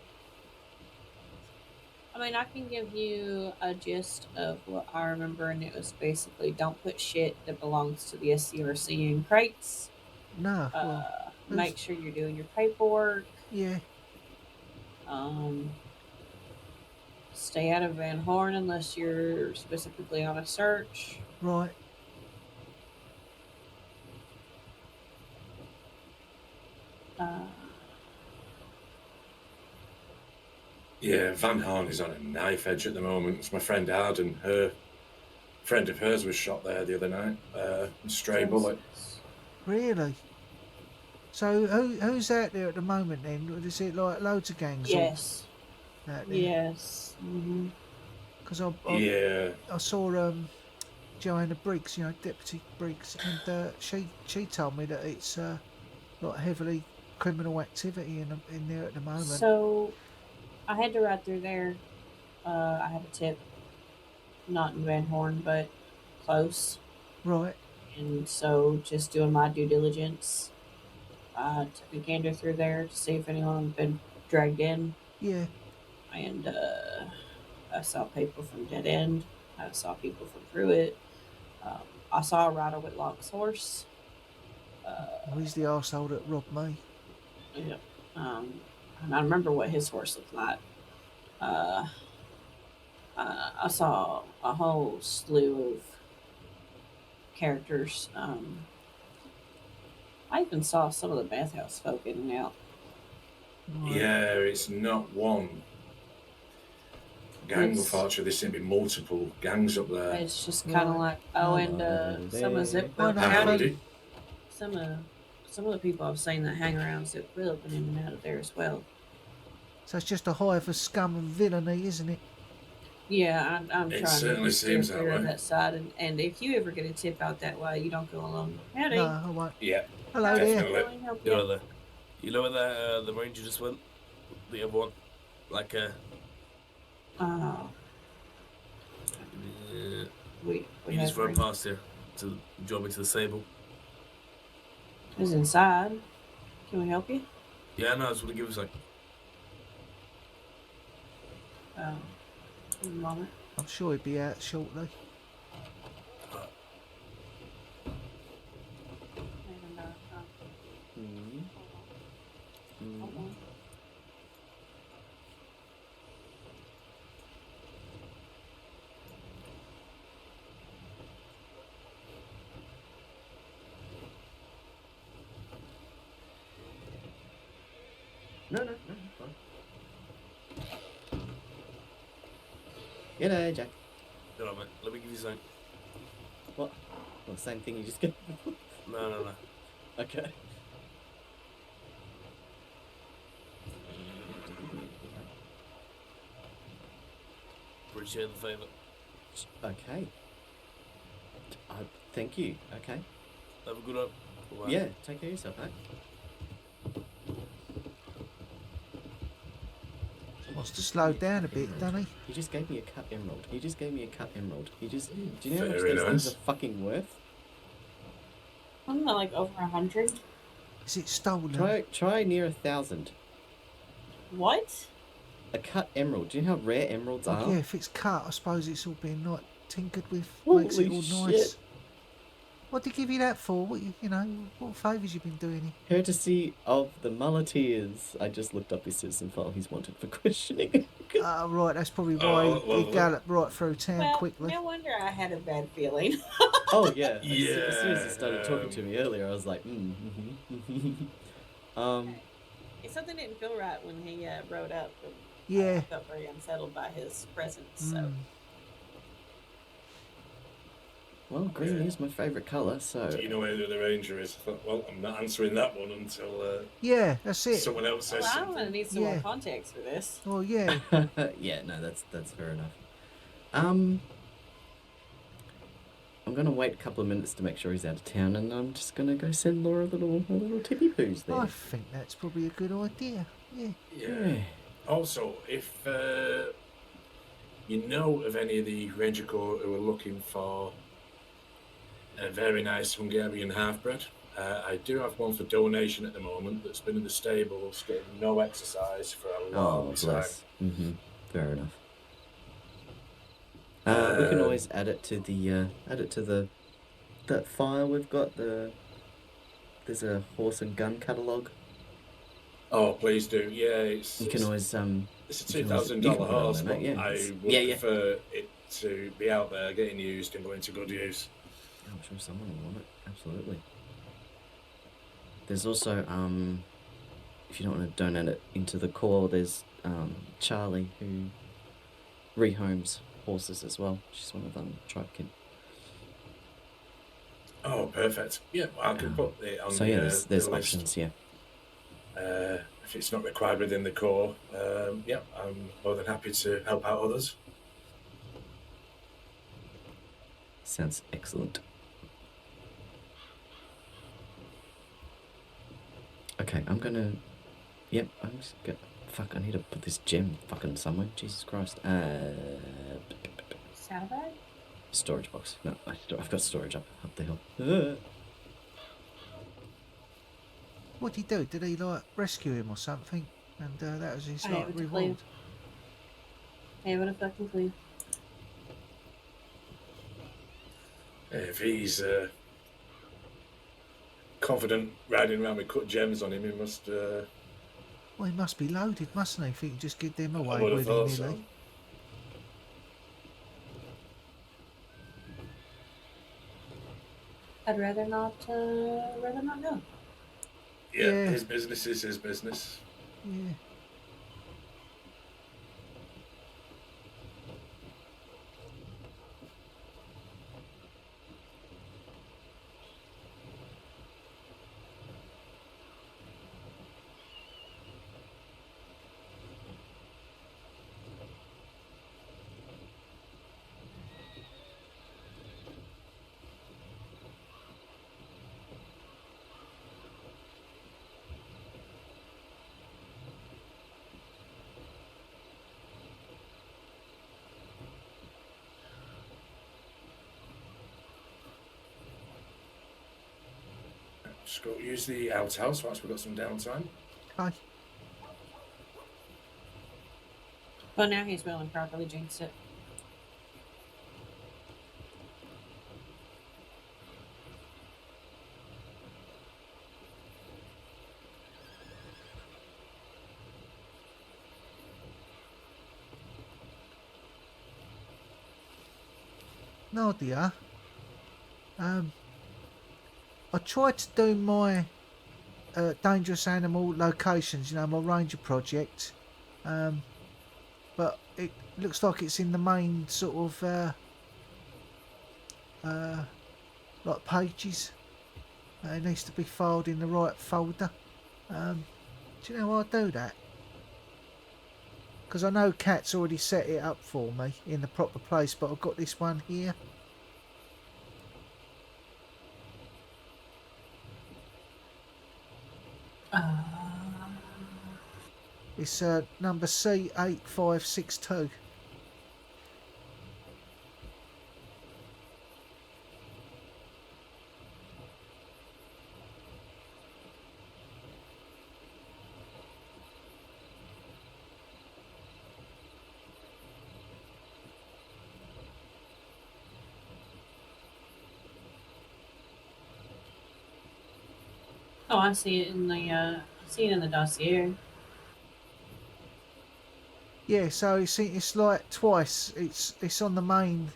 I mean, I can give you a gist of what I remember, and it was basically don't put shit that belongs to the SCRC in crates. No. Make sure you're doing your paperwork. Yeah. Stay out of Van Horn unless you're specifically on a search. Right. Yeah, Van Horn is on a knife edge at the moment. It's my friend Arden. Her friend of hers was shot there the other night. A stray bullet. Really? So who's out there at the moment then? Is it like loads of gangs? Yes. Out there? Yes. Because I saw Joanna Briggs, you know, Deputy Briggs, and she told me that it's like heavily criminal activity in there at the moment. So I had to ride through there. I have a tip, not in Van Horn, but close. Right. And so just doing my due diligence. Took a gander through there to see if anyone had been dragged in. Yeah. And I saw people from Dead End. I saw people from Pruitt. I saw a rider with Whitlock's horse. He's the arsehole that robbed me. Yeah. And I remember what his horse looked like. I saw a whole slew of characters. I even saw some of the bathhouse folk in and out. Yeah, it's not one gang, unfortunately. There seem to be multiple gangs up there. It's just kind of like, and some of Zipville County. Some of the people I've seen that hang around Zipville have been in and out of there as well. So it's just a hive of scum and villainy, isn't it? Yeah, I'm It trying certainly to steer seems that clear of way. that side, and if you ever get a tip out that way, you don't go alone. Howdy. No, I won't. Yeah. Hello there. Definitely. Help You you. know where the ranger just went? The other one? Like, We you just have run rain. past here to join me to the stable. He's inside. Can we help you? Yeah, no, I just want to give us like. A moment. I'm sure he'll be out shortly. Hold on. No, fine. G'day, Jack. Hold on, mate. Let me give you something. What? Well, the same thing you just gave me. No. Okay. Appreciate the favour. Okay. Thank you. Okay. Have a good one. Bye-bye. Yeah, take care of yourself, mate. Wants to slow down a bit, doesn't he? He just gave me a cut emerald. Do you know how much Very these things nice. are fucking worth? I don't know, like over 100. Is it stolen? Try near 1,000. What? A cut emerald. Do you know how rare emeralds are? Yeah, if it's cut, I suppose it's all been like tinkered with, Holy makes it all shit. nice. What did he give you that for? What you know? What favours you been doing him? Courtesy of the muleteers. I just looked up his citizen file. He's wanted for questioning. Right, that's probably why he galloped right through town quickly. No wonder I had a bad feeling. Oh yeah. Yeah. As soon as he started talking to me earlier, I was like, Something didn't feel right when he rode up. And Yeah. I felt very unsettled by his presence. So. Mm. Well, green is my favourite colour, so... Do you know where the other ranger is? I thought, well, I'm not answering that one until Yeah, that's it. someone else says Well, I'm something. going to need some more Yeah. context for this. Well, yeah. Yeah, no, that's fair enough. I'm gonna wait a couple of minutes to make sure he's out of town, and I'm just gonna go send Laura a little tippy poos there. I think that's probably a good idea. Yeah. Yeah. Also, if you know of any of the Ranger Corps who are looking for a very nice Hungarian half-bred, I do have one for donation at the moment that's been in the stables getting no exercise for a long time. Bless. Fair enough. We can always add it to the that file we've got. There's a horse and gun catalogue. Oh, please do. Yeah, it's You can always it's a you can always- $2,000 you can put it on horse, there, but mate, yeah. I would Yeah. prefer it to be out there getting used and going to good use. I'm sure someone will want it. Absolutely. There's also if you don't want to donate it into the core, there's Charlie who rehomes horses as well. She's one of Tribekin. Oh, perfect. Yeah, I can put it on So the, yeah, the there's list. options. Yeah. If it's not required within the core, yeah, I'm more than happy to help out others. Sounds excellent. Okay, I'm gonna. Yep, I'm just gonna. Fuck, I need to put this gem fucking somewhere. Jesus Christ. Saddlebag? Storage box. No, I've got storage up the hill. What did he do? Did he like rescue him or something? And that was his I like have to reward. Having a fucking clue. If he's confident riding around with cut gems on him, he must. Well, he must be loaded, mustn't he? If he can just give them I away would have thought willy-nilly. so. I'd rather not know. Yeah, his business is his business. Yeah. just go use the outhouse once we've got some downtime. Okay. Well, now he's well and properly jinxed it. Nadia, I tried to do my dangerous animal locations, my ranger project, but it looks like it's in the main sort of like pages. It needs to be filed in the right folder. Do you know how I do that? Because I know Kat's already set it up for me in the proper place, but I've got this one here. It's number C8562. Oh, I see it in the dossier. Yeah, so it's like twice. It's on the main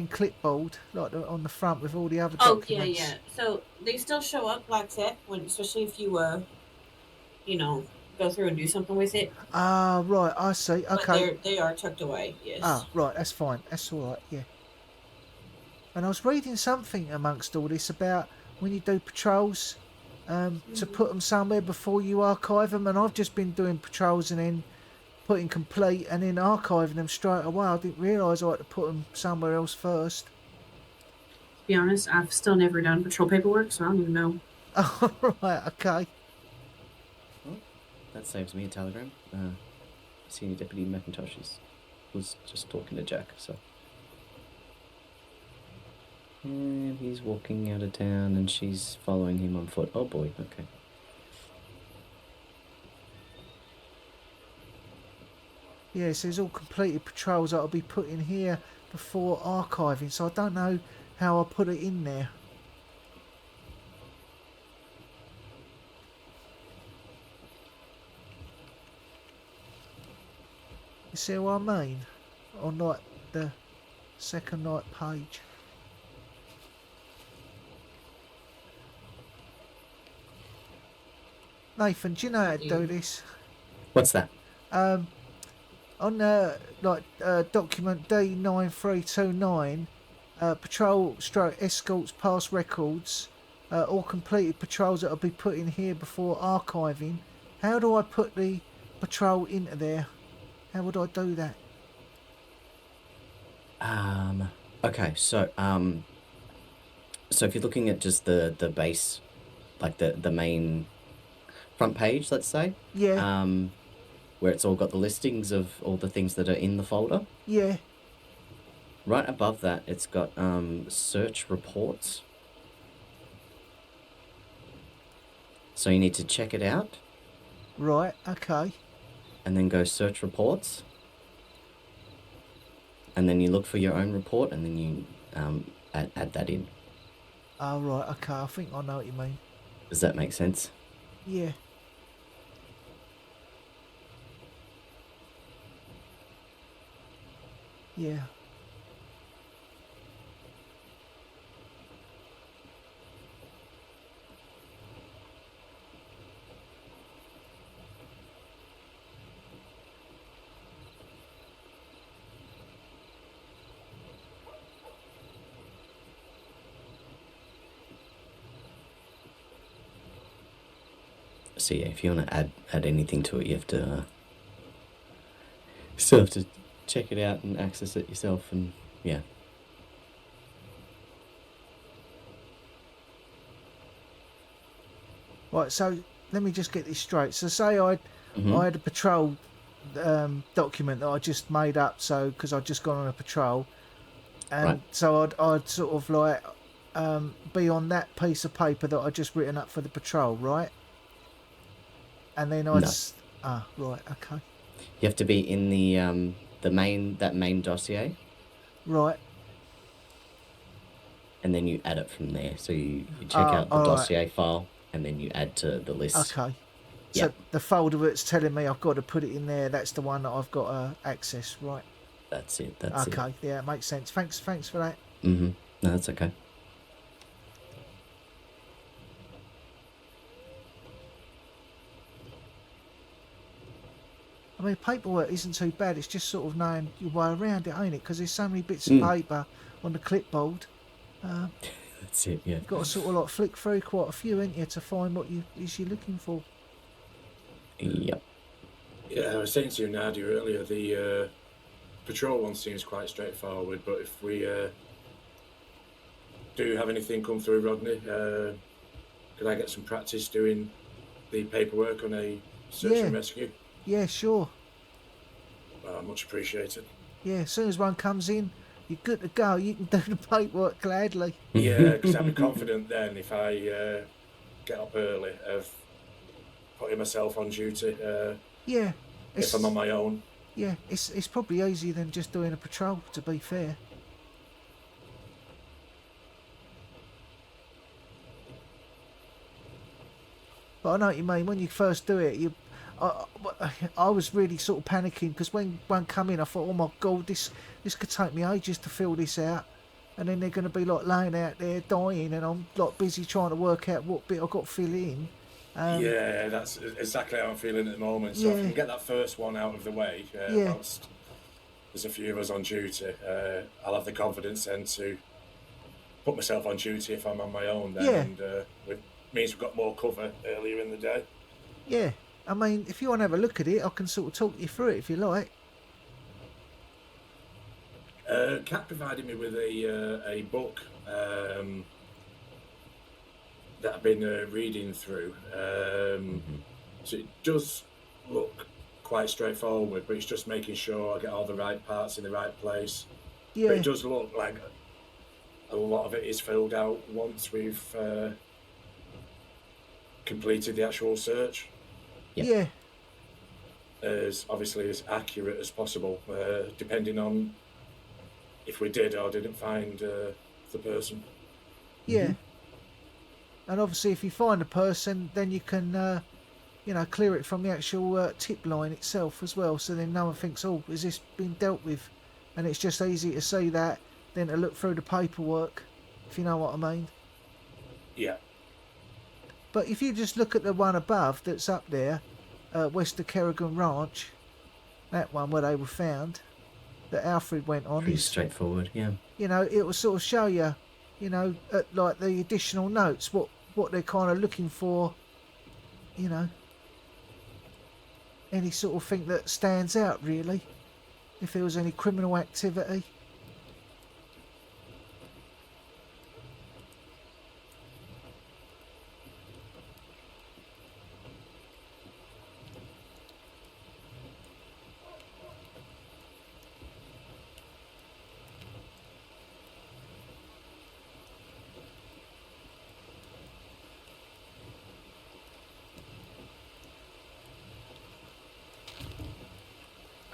clipboard, like on the front with all the other documents. Yeah. So they still show up like that, especially if you go through and do something with it. Ah, right, I see. Okay. But they are tucked away. Yes. Ah, right, that's fine. That's all right. Yeah. And I was reading something amongst all this about when you do patrols, to put them somewhere before you archive them. And I've just been doing patrols and then putting complete and then archiving them straight away. I didn't realise I had to put them somewhere else first. To be honest, I've still never done patrol paperwork, so I don't even know. Oh, right, okay. Well, that saves me a telegram. Senior Deputy McIntosh was just talking to Jack, so. And he's walking out of town and she's following him on foot. Oh boy, okay. Yeah, it says all completed patrols that I'll be put in here before archiving, so I don't know how I'll put it in there. You see what I mean? On like the second page. Nathan, do you know how to do this? What's that? On document D9329, patrol / escorts past records, all completed patrols that will be put in here before archiving. How do I put the patrol into there? How would I do that? Okay, so if you're looking at just the base, like the main front page, let's say. Yeah. Where it's all got the listings of all the things that are in the folder. Yeah. Right above that, it's got search reports. So you need to check it out. Right, okay. And then go search reports. And then you look for your own report and then you add that in. Oh, right, okay, I think I know what you mean. Does that make sense? Yeah. Yeah. So yeah, if you want to add anything to it, you have to still have to check it out and access it yourself, and yeah. Right, so let me just get this straight. So say I had a patrol document that I just made up, so because I'd just gone on a patrol, and right. so I'd sort of like be on that piece of paper that I just written up for the patrol, right? And then I'd... No. Right, okay. You have to be in the main dossier, Right. and then you add it from there. So you check out the dossier file, and then you add to the list. Okay. Yeah. So the folder that's telling me I've got to put it in there, that's the one that I've got to access, right? That's it. That's it. Okay, yeah, it makes sense. Thanks for that. No, that's okay. I mean, paperwork isn't too bad. It's just sort of knowing your way around it, ain't it? Because there's so many bits of paper on the clipboard. That's it. Yeah. You've got to sort of like flick through quite a few, ain't you, to find what you're looking for. Yep. Yeah, I was saying to you, Nadia, earlier, the patrol one seems quite straightforward, but if we do have anything come through, Rodney, could I get some practice doing the paperwork on a search and rescue? Yeah, sure. Much appreciated. Yeah, as soon as one comes in, you're good to go. You can do the paperwork gladly. Yeah, because I'd be confident then if I get up early of putting myself on duty. Yeah. If I'm on my own. Yeah, it's probably easier than just doing a patrol, to be fair. But I know what you mean. When you first do it, I was really sort of panicking because when one come in, I thought, oh my God, this could take me ages to fill this out, and then they're going to be like laying out there dying, and I'm like busy trying to work out what bit I've got to fill in. Yeah, that's exactly how I'm feeling at the moment. So if I can get that first one out of the way, whilst there's a few of us on duty, I'll have the confidence then to put myself on duty if I'm on my own then, and it means we've got more cover earlier in the day. Yeah. I mean, if you want to have a look at it, I can sort of talk you through it if you like. Kat provided me with a book that I've been reading through. So it does look quite straightforward, but it's just making sure I get all the right parts in the right place. Yeah. But it does look like a lot of it is filled out once we've completed the actual search. Yeah. As obviously as accurate as possible, depending on if we did or didn't find the person. Yeah. And obviously, if you find a person, then you can, clear it from the actual tip line itself as well. So then no one thinks, oh, has this been dealt with? And it's just easy to see that than to look through the paperwork, if you know what I mean. Yeah. But if you just look at the one above that's up there, West of Kerrigan Ranch, that one where they were found, that Alfred went on. Pretty straightforward, yeah. You know, it will sort of show you, like the additional notes, what they're kind of looking for, any sort of thing that stands out, really. If there was any criminal activity.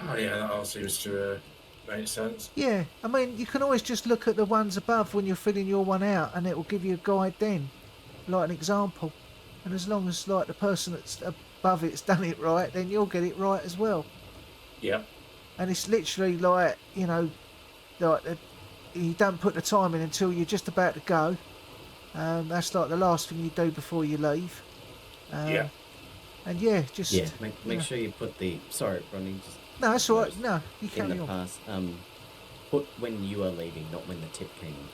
Oh yeah, that all seems to make sense. Yeah, I mean, you can always just look at the ones above when you're filling your one out, and it will give you a guide then, like an example. And as long as like the person that's above it's done it right, then you'll get it right as well. Yeah. And it's literally like, you don't put the time in until you're just about to go. That's like the last thing you do before you leave. Yeah. And yeah, just make sure you put the Rodney. No, that's all right. No, you carry in the on. past, put when you are leaving, not when the tip came in.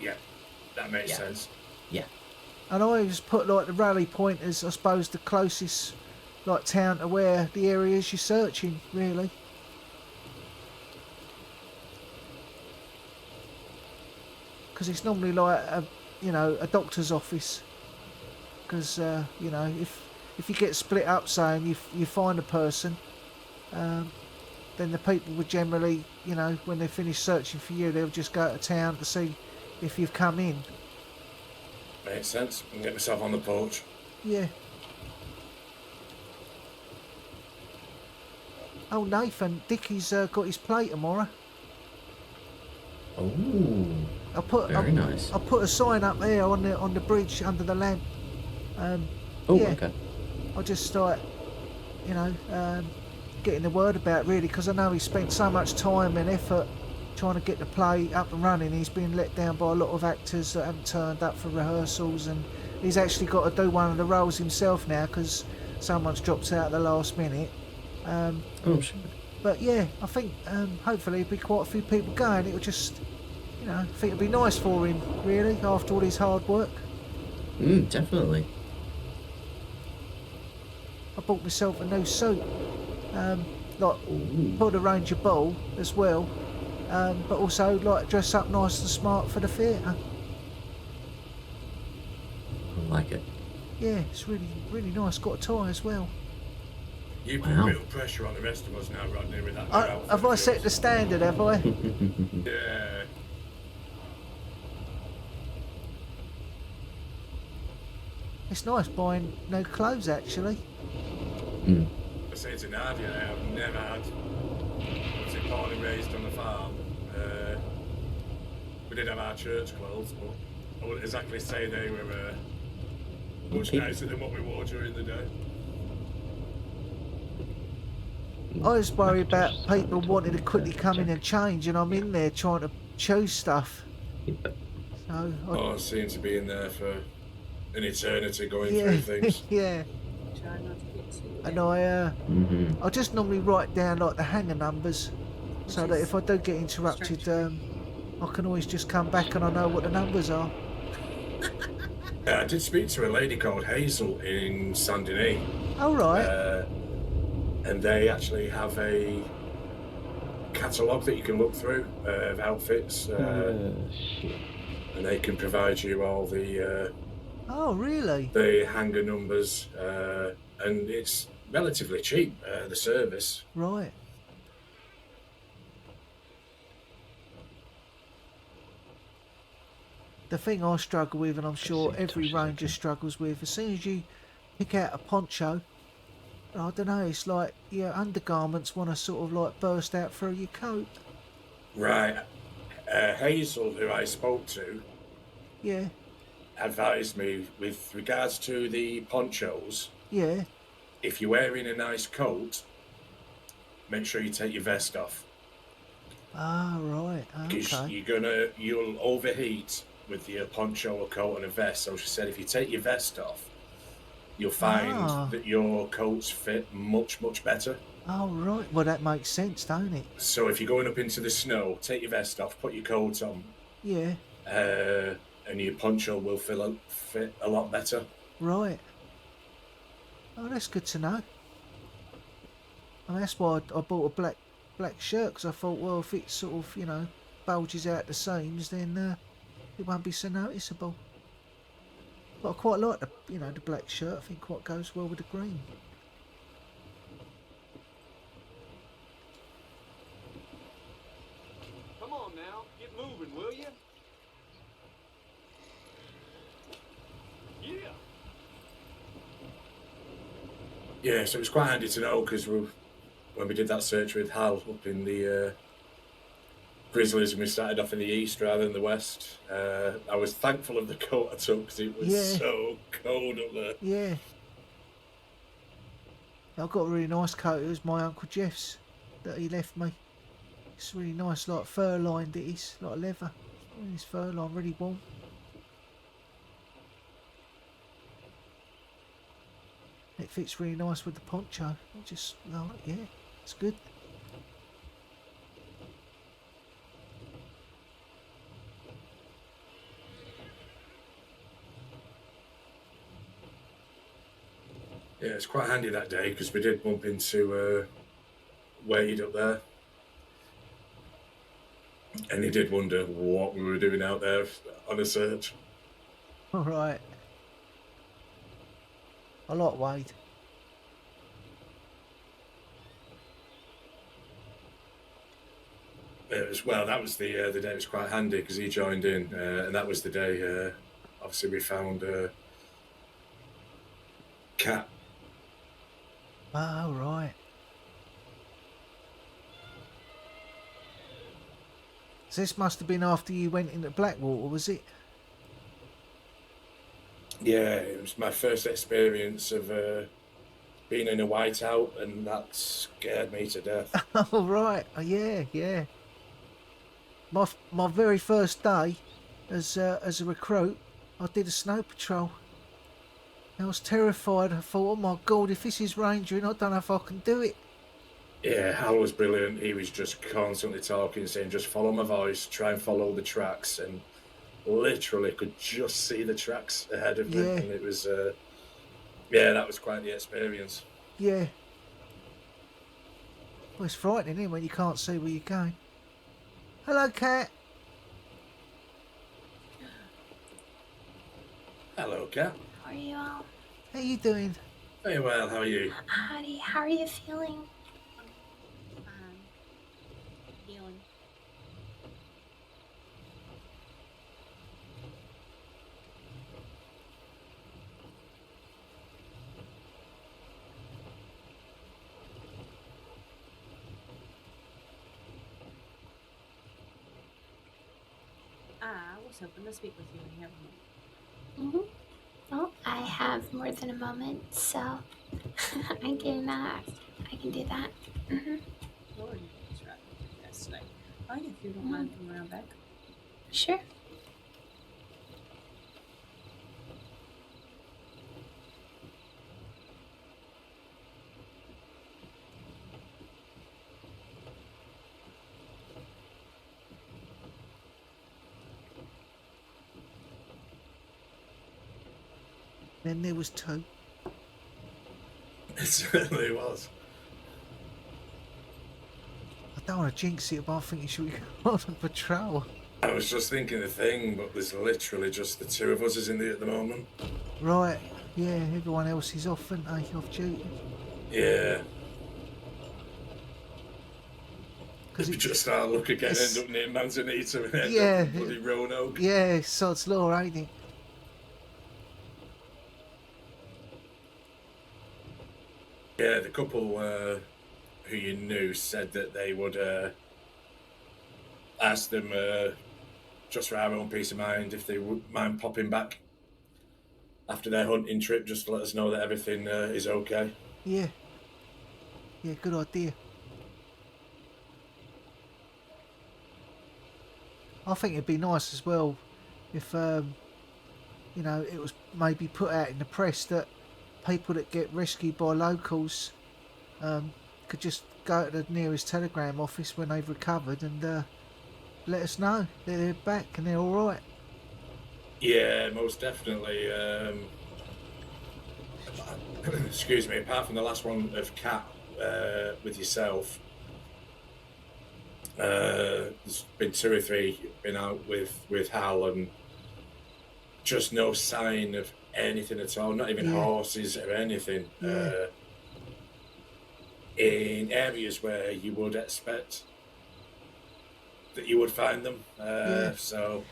Yeah, that makes sense. Yeah. And I always put like the rally point as, I suppose, the closest like town to where the area is you're searching, really. Because it's normally like a doctor's office. Because if you get split up, saying you find a person, then the people would generally, you know, when they finish searching for you, they'll just go to town to see if you've come in. Makes sense. I can get myself on the porch. Yeah. Oh, Nathan, Dickie's got his play tomorrow. Oh, very nice. I'll put a sign up there on the bridge under the lamp. Oh, yeah, okay. I'll just start, you know, getting the word about really, because I know he spent so much time and effort trying to get the play up and running. He's been let down by a lot of actors that haven't turned up for rehearsals, and he's actually got to do one of the roles himself now because someone's dropped out at the last minute. Oh, sure. But yeah, I think hopefully there'll be quite a few people going. It'll just, you know, I think it'll be nice for him really after all his hard work. Definitely. I bought myself a new suit, like for the Ranger Ball as well, but also like dress up nice and smart for the theatre. I like it. Yeah, it's really, really nice. Got a tie as well. You put real pressure on the rest of us now, Rodney, with that new outfit. Have I set the standard, have I? Yeah. It's nice buying new clothes actually. I say to Nadia, I've never had. I was born and raised on a farm. We did have our church clothes, but I wouldn't exactly say they were much nicer than what we wore during the day. I was worried about people wanting to quickly come in and change, and I'm in there trying to choose stuff. So I seem to be in there for an eternity going yeah, through things. yeah. And I just normally write down like the hanger numbers, so that if I do get interrupted, I can always just come back and I know what the numbers are. I did speak to a lady called Hazel in Saint Denis. Oh right. And they actually have a catalogue that you can look through of outfits, and they can provide you all the oh really? The hanger numbers, and it's relatively cheap, the service. Right. The thing I struggle with, and I'm sure every ranger struggles with, as soon as you pick out a poncho, I don't know, it's like your undergarments want to sort of like burst out through your coat. Right. Hazel, who I spoke to, Yeah. advised me with regards to the ponchos. Yeah. If you're wearing a nice coat, make sure you take your vest off. Ah, right. Because Okay. you'll overheat with your poncho or coat and a vest. So she said if you take your vest off, you'll find that your coats fit much, much better. Oh, right. Well, that makes sense, don't it? So if you're going up into the snow, take your vest off, put your coat on. Yeah. And your poncho will fit a lot better. Right. Oh, that's good to know. And that's why I bought a black shirt, because I thought, well, if it sort of, you know, bulges out the seams, then it won't be so noticeable. But I quite like the black shirt. I think quite goes well with the green. Come on now, get moving, will you? Yeah. Yeah, so it was quite handy to know, because when we did that search with Hal up in the Grizzlies, and we started off in the east rather than the west, I was thankful of the coat I took, because it was so cold up there. Yeah. I got a really nice coat. It was my Uncle Jeff's that he left me. It's really nice, like fur lined it is, like leather. It's fur lined, really warm. It fits really nice with the poncho. Yeah, it's good. Yeah, it's quite handy that day, because we did bump into Wade up there. And he did wonder what we were doing out there on a search. All right. I like Wade. It was, well, that was the day. It was quite handy because he joined in, and that was the day. Obviously, we found Cat. Oh, right. So this must have been after you went into Blackwater, was it? Yeah, it was my first experience of being in a whiteout, and that scared me to death. Oh, right. Oh, yeah, yeah. My very first day as a recruit, I did a snow patrol. I was terrified. I thought, oh my God, if this is rangering, I don't know if I can do it. Yeah, Hal was brilliant. He was just constantly talking, saying, just follow my voice, try and follow the tracks, and literally could just see the tracks ahead of me. Yeah. And it was, yeah, that was quite the experience. Yeah. Well, it's frightening, isn't it, when you can't see where you're going. Hello, Cat. Hello, Cat. How are you all? How you doing? Very well, how are you? Howdy, how are you feeling? Healing. I was hoping to speak with you when you have a moment. Well, I have more than a moment, so I can do that. Lord, it's right with us today. Fine, if you don't mind coming around back. Sure. Then there was two. It certainly was. I don't want to jinx it, but I think you should go on a patrol. I was just thinking the thing, but there's literally just the two of us is in there at the moment. Right. Yeah, everyone else is off, aren't they? Off duty. Yeah. If we just start look again, end up near Manzanita and end Yeah. up in bloody Roanoke. Yeah, sod's law, ain't it? Yeah, the couple who you knew said that they would ask them just for our own peace of mind if they would mind popping back after their hunting trip, just to let us know that everything is okay. Yeah. Yeah, good idea. I think it'd be nice as well if, you know, it was maybe put out in the press that people that get rescued by locals could just go to the nearest telegram office when they've recovered and let us know that they're back and they're all right. Yeah, most definitely. Excuse me, apart from the last one of Cat with yourself, there's been 2 or 3 been out with Hal and just no sign of anything at all, not even horses or anything. In areas where you would expect that you would find them. So,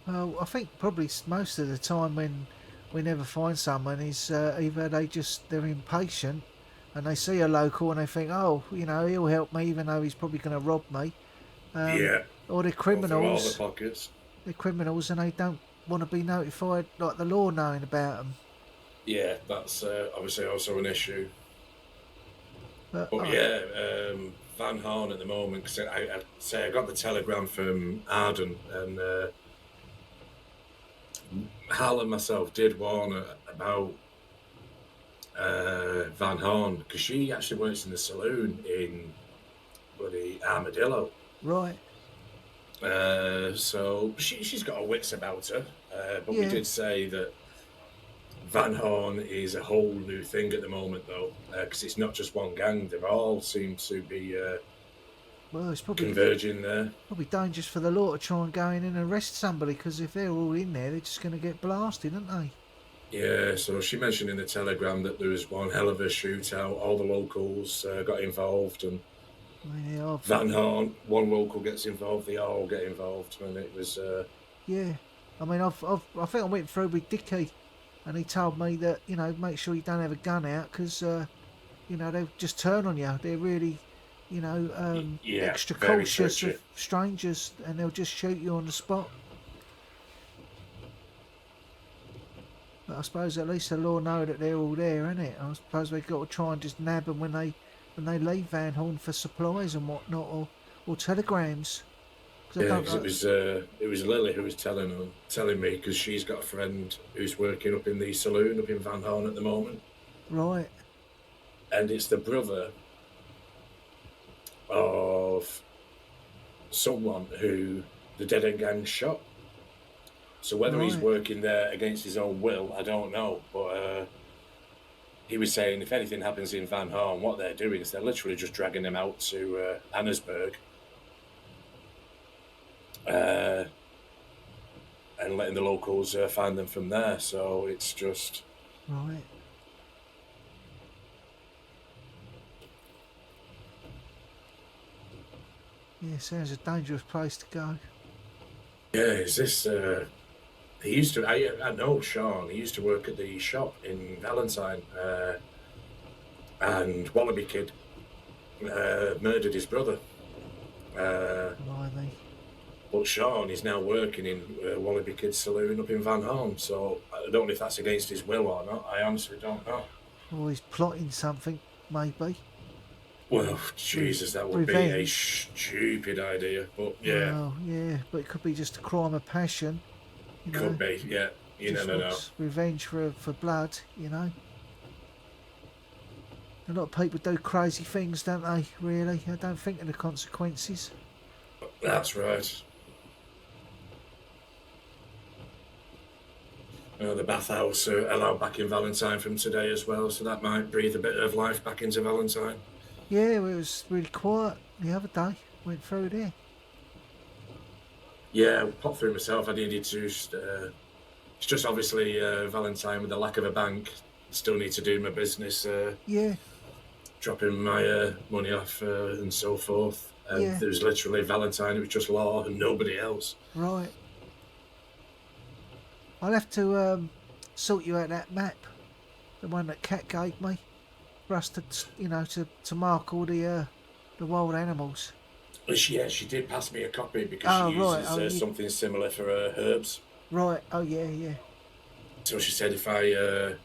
well, I think probably most of the time when we never find someone is either they're impatient and they see a local and they think, oh, you know, he'll help me even though he's probably going to rob me. Or they're criminals. All the pockets. They're criminals and they don't want to be notified, like the law knowing about them. Yeah, that's obviously also an issue. But oh. yeah, Van Horn at the moment, because I got the telegram from Arden, and Hal and myself did warn her about Van Horn, because she actually works in the saloon in bloody Armadillo. Right. So she's got her wits about her, but we did say that Van Horn is a whole new thing at the moment, though, because it's not just one gang. They all seem to be well, it's probably converging there. Probably dangerous for the law to try and go in and arrest somebody, because if they're all in there, they're just going to get blasted, aren't they? Yeah, so she mentioned in the telegram that there was one hell of a shootout. All the locals got involved, and I mean, yeah, Van Horn, one local gets involved, they all get involved, and it was. Yeah, I mean, I think I went through with Dickie, and he told me that, you know, make sure you don't have a gun out because, you know, they'll just turn on you. They're really, you know, Yeah, extra very cautious touchy. of strangers, and they'll just shoot you on the spot. But I suppose at least the law know that they're all there, innit? I suppose they've got to try and just nab them when they leave Van Horn for supplies and whatnot, or telegrams. Yeah, because it was Lily who was telling me, because she's got a friend who's working up in the saloon up in Van Horn at the moment. Right. And it's the brother of someone who the Dead End Gang shot. So whether he's Right. working there against his own will, I don't know. But he was saying if anything happens in Van Horn, what they're doing is they're literally just dragging them out to Annesburg. And letting the locals find them from there. So it's just... Right. Yeah, sounds a dangerous place to go. Yeah, is this... he used to... I know Sean. He used to work at the shop in Valentine. And Wallaby Kid murdered his brother. Blimey. But Sean is now working in Wallaby Kid's saloon up in Van Horn. So I don't know if that's against his will or not. I honestly don't know. Or he's plotting something, maybe. Well, Jesus, that would be a stupid idea. But yeah, Well, yeah, but it could be just a crime of passion. You know? could be. Yeah, you Just never know. wants revenge for blood, you know. A lot of people do crazy things, don't they? Really, I don't think of the consequences. That's right. The bathhouse allowed back in Valentine from today as well, so that might breathe a bit of life back into Valentine. Yeah, it was really quiet the other day. Went through there. Yeah, popped through myself. I needed to. It's just obviously Valentine with the lack of a bank. Still need to do my business. Yeah. Dropping my money off and so forth. And Yeah. there was literally Valentine. It was just law and nobody else. Right. I'll have to sort you out that map, the one that Kat gave me, for us to, you know, to mark all the wild animals. She did pass me a copy because she uses something similar for herbs. Right. Oh yeah, yeah. So she said if I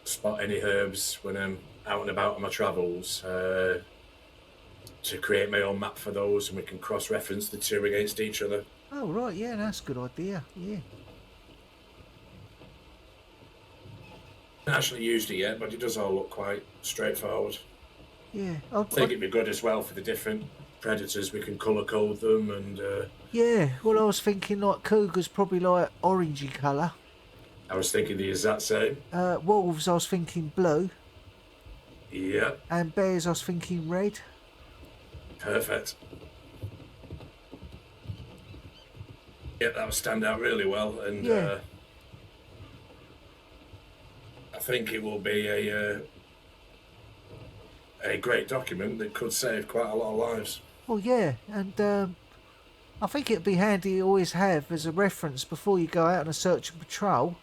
spot any herbs when I'm out and about on my travels, to create my own map for those, and we can cross-reference the two against each other. Oh right, yeah, that's a good idea. Yeah. I haven't actually used it yet, but it does all look quite straightforward. Yeah. I think it'd be good as well for the different predators. We can colour code them and. Yeah. Well, I was thinking like cougars probably like orangey colour. I was thinking the exact same. Wolves, I was thinking blue. Yeah. And bears, I was thinking red. Perfect. Yeah, that would stand out really well, and Yeah. I think it will be a great document that could save quite a lot of lives. Well, yeah, and I think it'd be handy to always have as a reference before you go out on a search and patrol,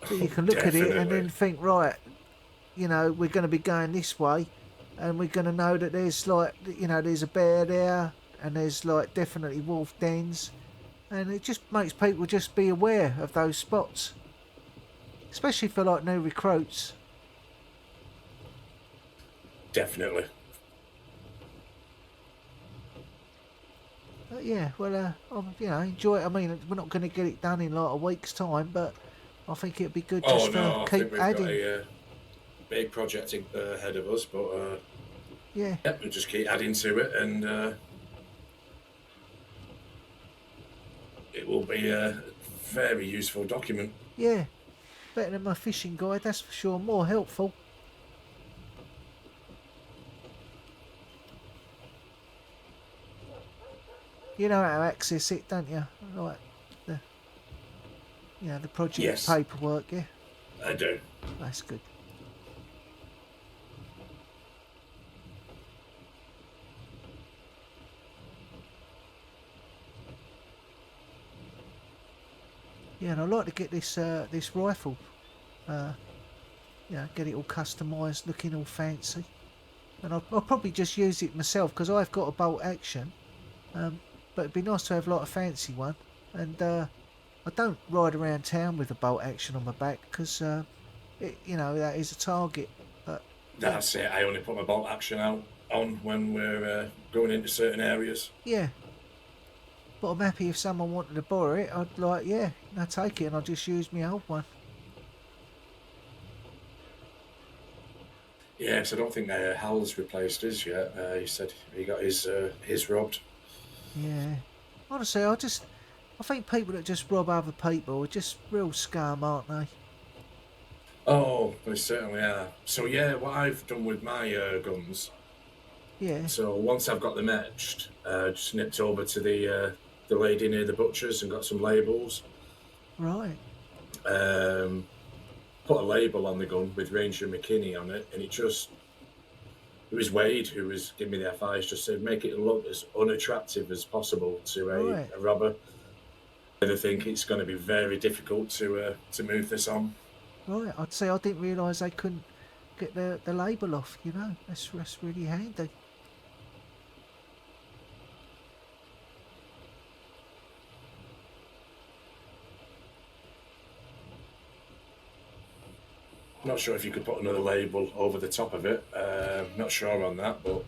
that you can look at it and Definitely. then think, right, you know, we're going to be going this way, and we're going to know that there's like, you know, there's a bear there, and there's like definitely wolf dens, and it just makes people just be aware of those spots, especially for like new recruits. Definitely. But yeah, well, you know, enjoy it. I mean, we're not going to get it done in like a week's time, but I think it'd be good just Oh no, I to think keep we've adding. got a big project ahead of us, but Yeah. yep, we'll just keep adding to it, and it will be a very useful document. Yeah, better than my fishing guide, that's for sure. More helpful. You know how to access it, don't you? Like the, you know, the project Yes. paperwork. Yeah, I do. that's good. Yeah, and I'd like to get this this rifle. Get it all customised, looking all fancy. And I'll probably just use it myself because I've got a bolt action. But it'd be nice to have like a fancy one. And I don't ride around town with a bolt action on my back because that is a target. But That's it. I only put my bolt action out on when we're going into certain areas. yeah. But I'm happy if someone wanted to borrow it. I'd like, take it and I'll just use my old one. Yes, I don't think Hal's replaced his yet. He said he got his robbed. Yeah. Honestly, I think people that just rob other people are just real scum, aren't they? Oh, they certainly are. So yeah, what I've done with my guns. Yeah. So once I've got them etched, just nipped over to the lady near the butcher's and got some labels. Right. Put a label on the gun with Ranger McKinney on it, and it was Wade who was giving me the advice, just said make it look as unattractive as possible to a robber. And I think it's going to be very difficult to move this on. Right, I'd say I didn't realise they couldn't get the label off, That's really handy. Not sure if you could put another label over the top of it. Not sure on that, but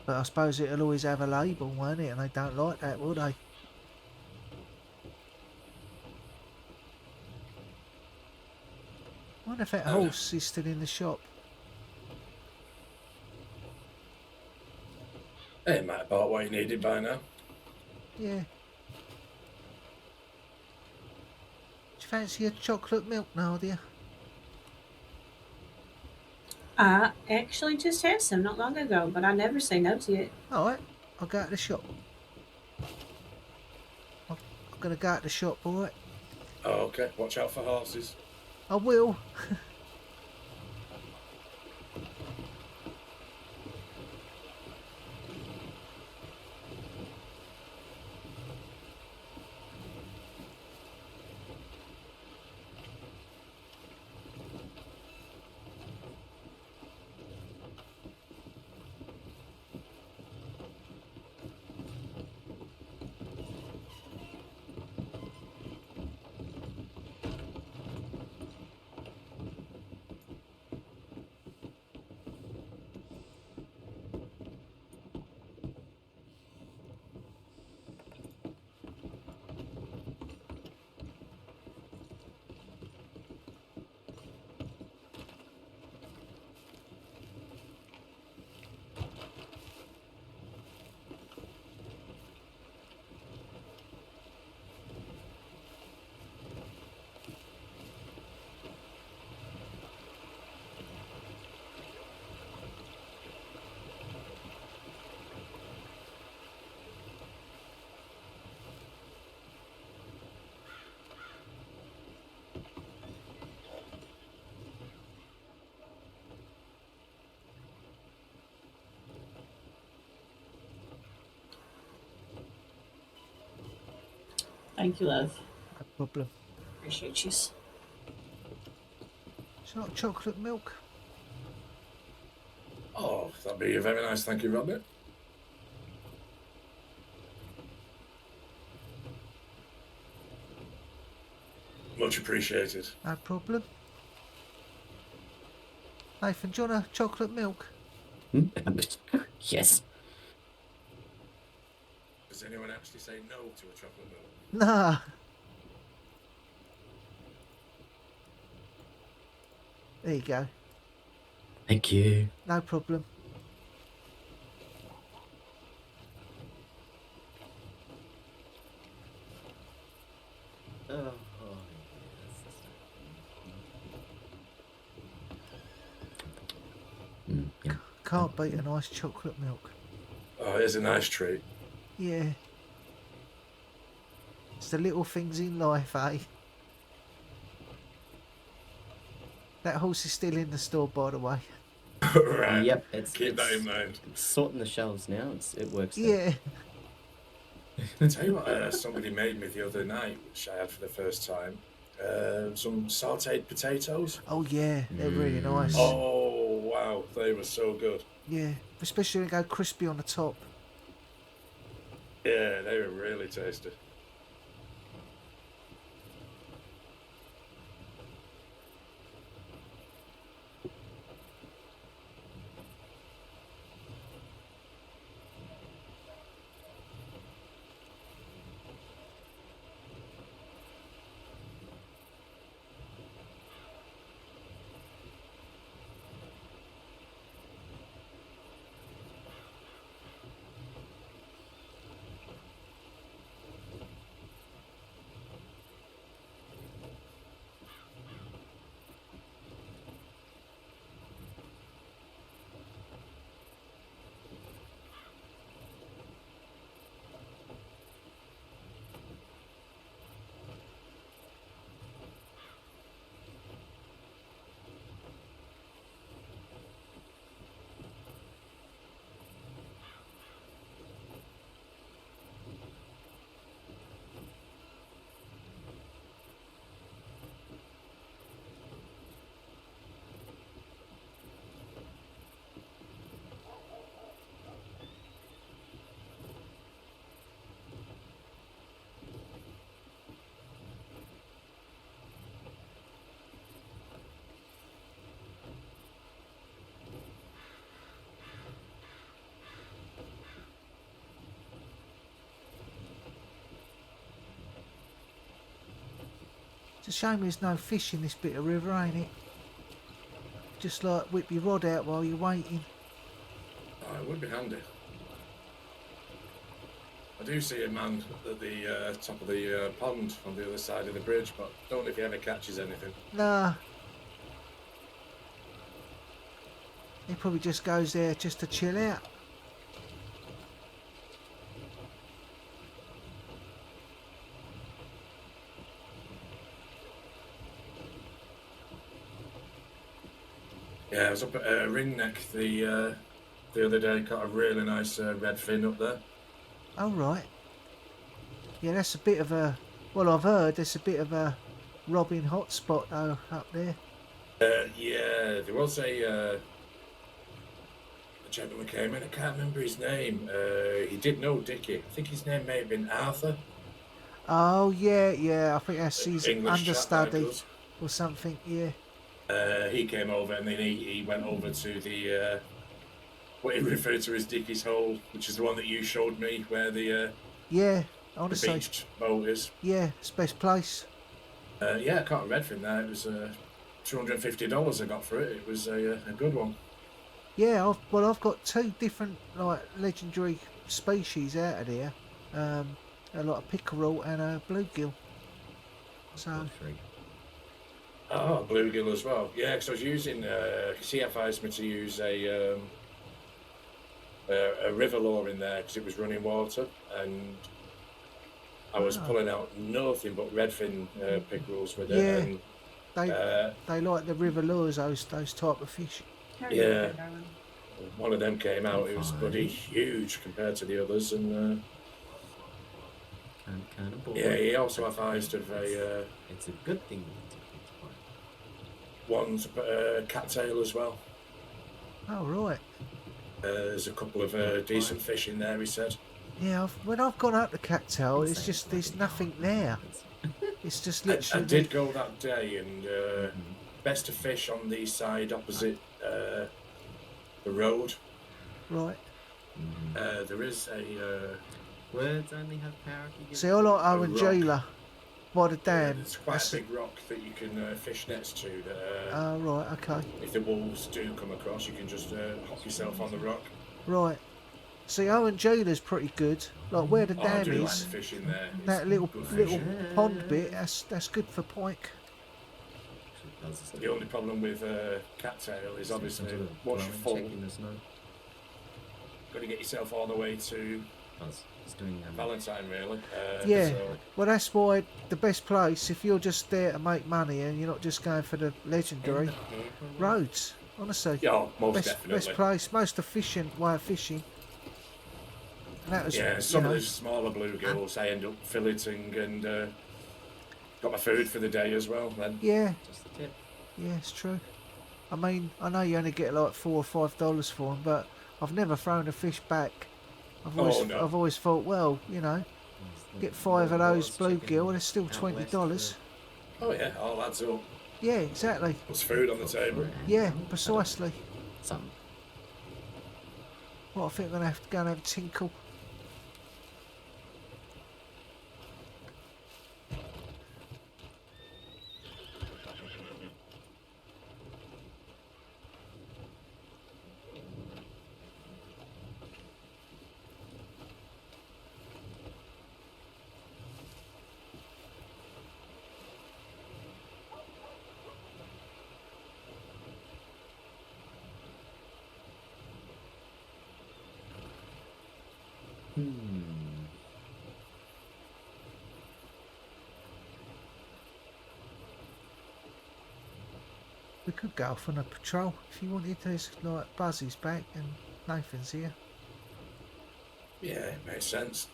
I suppose it'll always have a label, won't it? And they don't like that, will they? I wonder if that horse is still in the shop. he might have bought what he needed by now. Yeah. Do you fancy a chocolate milk now, dear? I actually just had some not long ago, but I never say no to it. Alright, I'll go to the shop. I'm going to go to the shop, alright? Oh, okay. Watch out for horses. I will. Thank you, love. No problem. Appreciate you. It's not chocolate milk. Oh, that'd be very nice. Thank you, Rodney. Much appreciated. No problem. Nathan, do you want a chocolate milk? Yes. Does anyone actually say no to a chocolate milk? Nah. There you go. Thank you. No problem. Can't beat a nice chocolate milk. Oh, it's a nice treat. Yeah. It's the little things in life, eh? That horse is still in the store, by the way. Right. Yep. Keep that in mind. It's sorting the shelves now. It works. There. Yeah. I tell you what, somebody made me the other night, which I had for the first time. Some sautéed potatoes. Oh yeah, they're really nice. Oh wow, they were so good. Yeah, especially when they go crispy on the top. Yeah, they were really tasty. It's a shame there's no fish in this bit of river, ain't it? Just like whip your rod out while you're waiting. Oh, it would be handy. I do see a man at the top of the pond on the other side of the bridge, but don't know if he ever catches anything. Nah. He probably just goes there just to chill out. Yeah, I was up at Ringneck the other day. Caught a really nice redfin up there. Oh right. Yeah, that's a bit of a. Well, I've heard there's a bit of a robbing hotspot though up there. Yeah, there was a gentleman came in. I can't remember his name. He did know Dickie. I think his name may have been Arthur. Oh yeah. I think that's his English chap, understudy like us. or something. Yeah. He came over and then he went over to the what he referred to as Dickie's Hole, which is the one that you showed me, where the Yeah. I want to the say. beach boat is. Yeah, it's the best place. Yeah, I caught a redfin there. It was $250 I got for it. It was a good one. Yeah, I've got two different like legendary species out of there. A lot of pickerel and a bluegill. So. Oh, bluegill as well. Yeah, because I was using. He advised me to use a river lure in there because it was running water, and I was pulling out nothing but redfin pickerels with it. Yeah, they like the river lures, those type of fish. Yeah, one of them came out. It was bloody huge compared to the others, and kind of boring. yeah, he also advised of It's a good thing. one's cattail as well. Oh right. There's a couple of decent fish in there, he said. Yeah, when I've gone up the cattail, it's just there's nothing there. It's just literally. I did go that day, and best to fish on the side opposite the road. Right. There is a. Words only have power if you give See, I like Owen rock. Jailer by the dam. It's quite a big rock that you can fish next to. That, Oh right, okay. if the wolves do come across, you can just hop yourself on the rock. Right. See, Owen Jailer's pretty good. Like where the Oh, I dam do like is, the fish in there. that It's little good little fishing. pond bit. That's good for pike. The only problem with cattail is obviously once you're full, got to get yourself all the way to Valentine, really. Yeah. So, Well, that's why the best place, if you're just there to make money and you're not just going for the legendary roads. Honestly. Yeah, most best definitely. place, most efficient way of fishing. And that was, Yeah, you some know, of the smaller bluegills I end up filleting and got my food for the day as well. Then yeah, Just the tip. yeah, it's true. I mean, I know you only get like $4 or $5 for them, but I've never thrown a fish back. I've always thought, well, you know, get 5 of those bluegill, and it's still $20. Oh yeah, all adds up. Yeah, exactly. Puts food on the table. Yeah, precisely. Something. Well, I think I'm gonna have to go and have a tinkle. We could go off on a patrol if you wanted. There's like Buzzy's back and Nathan's here. Yeah, it makes sense.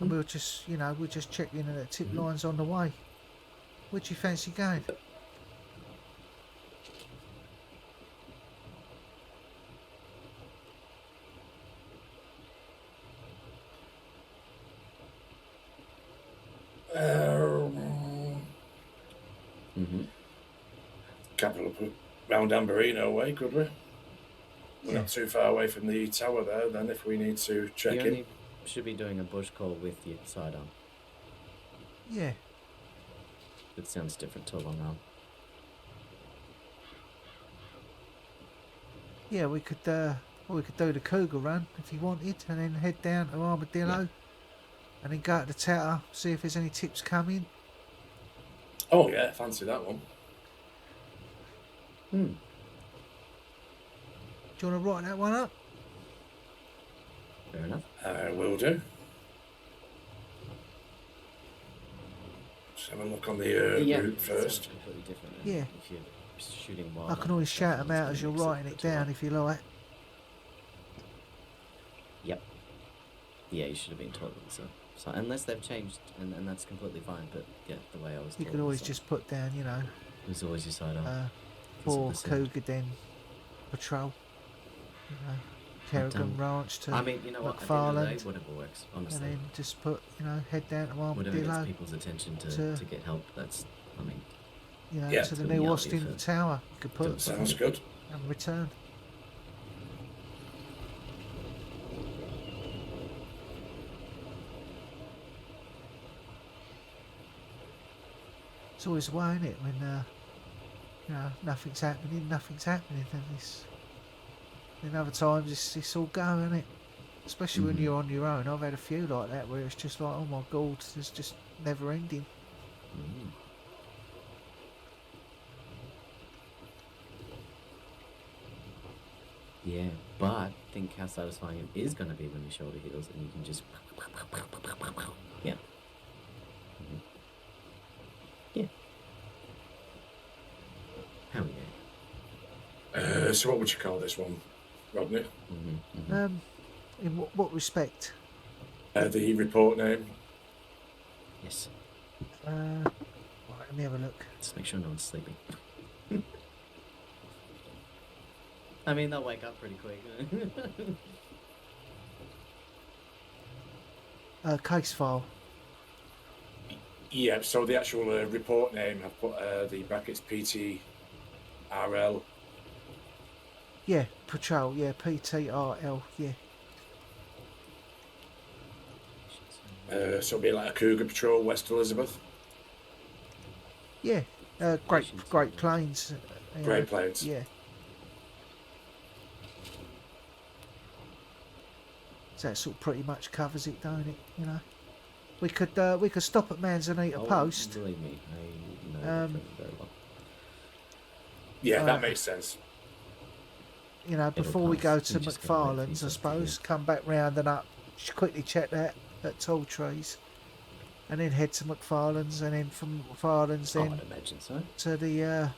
And we'll just, you know, we'll just check in at the tip lines on the way. Where'd you fancy going? Couple of round Amberino way, could we? We're not too far away from the tower there. Then, if we need to check You in. only should be doing a bush call with your sidearm. Yeah. It sounds different to a long arm. Yeah, we could do the Cougar run if you wanted, and then head down to Armadillo, and then go to the tower, see if there's any tips coming. Oh yeah, fancy that one. Do you want to write that one up? Fair enough. Will do. Just have a look on the route first. Completely different. Yeah. If you're shooting wild. I can always shout them out as you're writing it down if you like. Yep. Yeah, you should have been told it. So unless they've changed, and that's completely fine. But yeah, the way I was. You told could always was, just put down, you know, it was always your sidearm. for Cougar den patrol. You know, Kerrigan Ranch to I mean, you know what? At the end McFarland. of the day, whatever works, honestly. And then just put, you know, head down to Whatever Armadillo. gets people's attention to get help, that's, I mean... You know, Yeah. to the It's new gonna be Austin out there for- Tower. You could put. Sounds good. And return. It's always the way, isn't it? When, you know, nothing's happening. And then other times it's all go, isn't it? Especially when you're on your own. I've had a few like that where it's just like, oh my god, it's just never ending. Yeah, but think how satisfying it is going to be when your shoulder heals and you can just... Yeah. Yeah. Hell yeah. So what would you call this one, Rodney? In what respect? The report name. Yes. Right, let me have a look. Just make sure no one's sleeping. I mean, they'll wake up pretty quick. Case file. Yeah, so the actual report name, I've put the brackets PTRL. Yeah, patrol. Yeah, PTRL. Yeah. So it'll be like a Cougar Patrol, West Elizabeth. Yeah. Great Plains. Great Plains. Yeah. So that sort of pretty much covers it, don't it? You know, we could stop at Manzanita Post. Believe me, I know very well. Yeah, that makes sense. You know, before we go to McFarland's, I suppose, come back round and up, just quickly check that at Tall Trees, and then head to McFarland's, and then from McFarland's then I'd imagine so. to the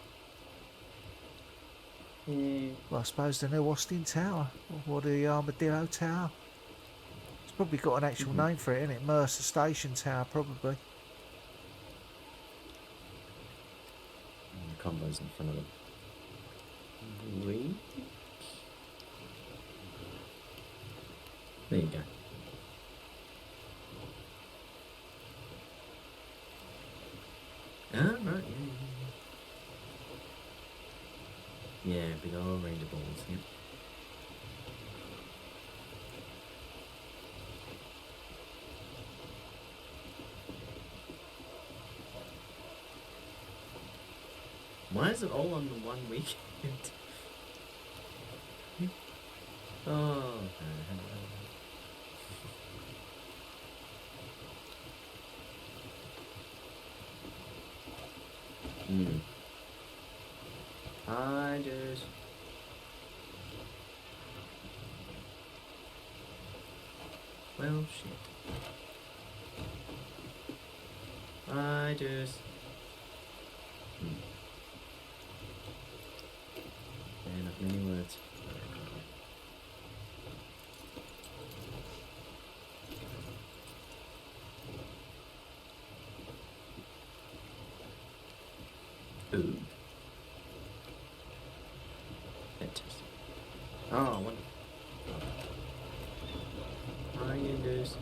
well, I suppose the new Austin Tower or the Armadillo Tower. Probably got an actual name for it, innit? Mercer Station Tower, probably. Combos in front of them. There you go. Ah, right, yeah, big old range of balls, yeah. Why is it all on the one weekend? Oh, I just... Well, shit. I just... Man of many words. Ooh. Fantastic. Oh, wonderful. Hi, Indus.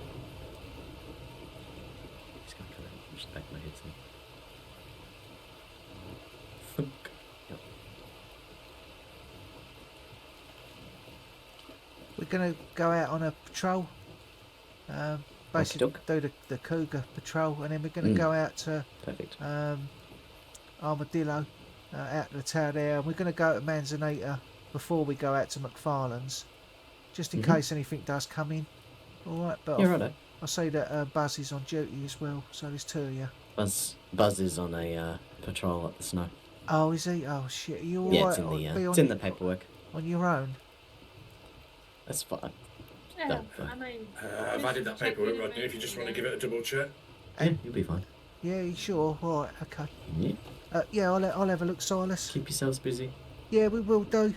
He's gonna come and push back my head to me. Yep. We're going to go out on a patrol. Basically do the Cougar patrol, and then we're going to go out to Perfect. Armadillo, out to the town there, and we're going to go to Manzanita before we go out to McFarlane's, just in case anything does come in. Alright, but I'll say that Buzz is on duty as well, so there's two of you. Buzz is on a patrol at the snow. Oh, is he? Oh shit, are you alright? Yeah, it's in the paperwork. On your own? That's fine. Yeah, I mean... I've added that paperwork, Rodney, if you just want to give it a double check. Yeah, you'll be fine. Yeah, you sure? Alright, okay. Yeah. Yeah, I'll have a look, Silas. Keep yourselves busy. Yeah, we will do.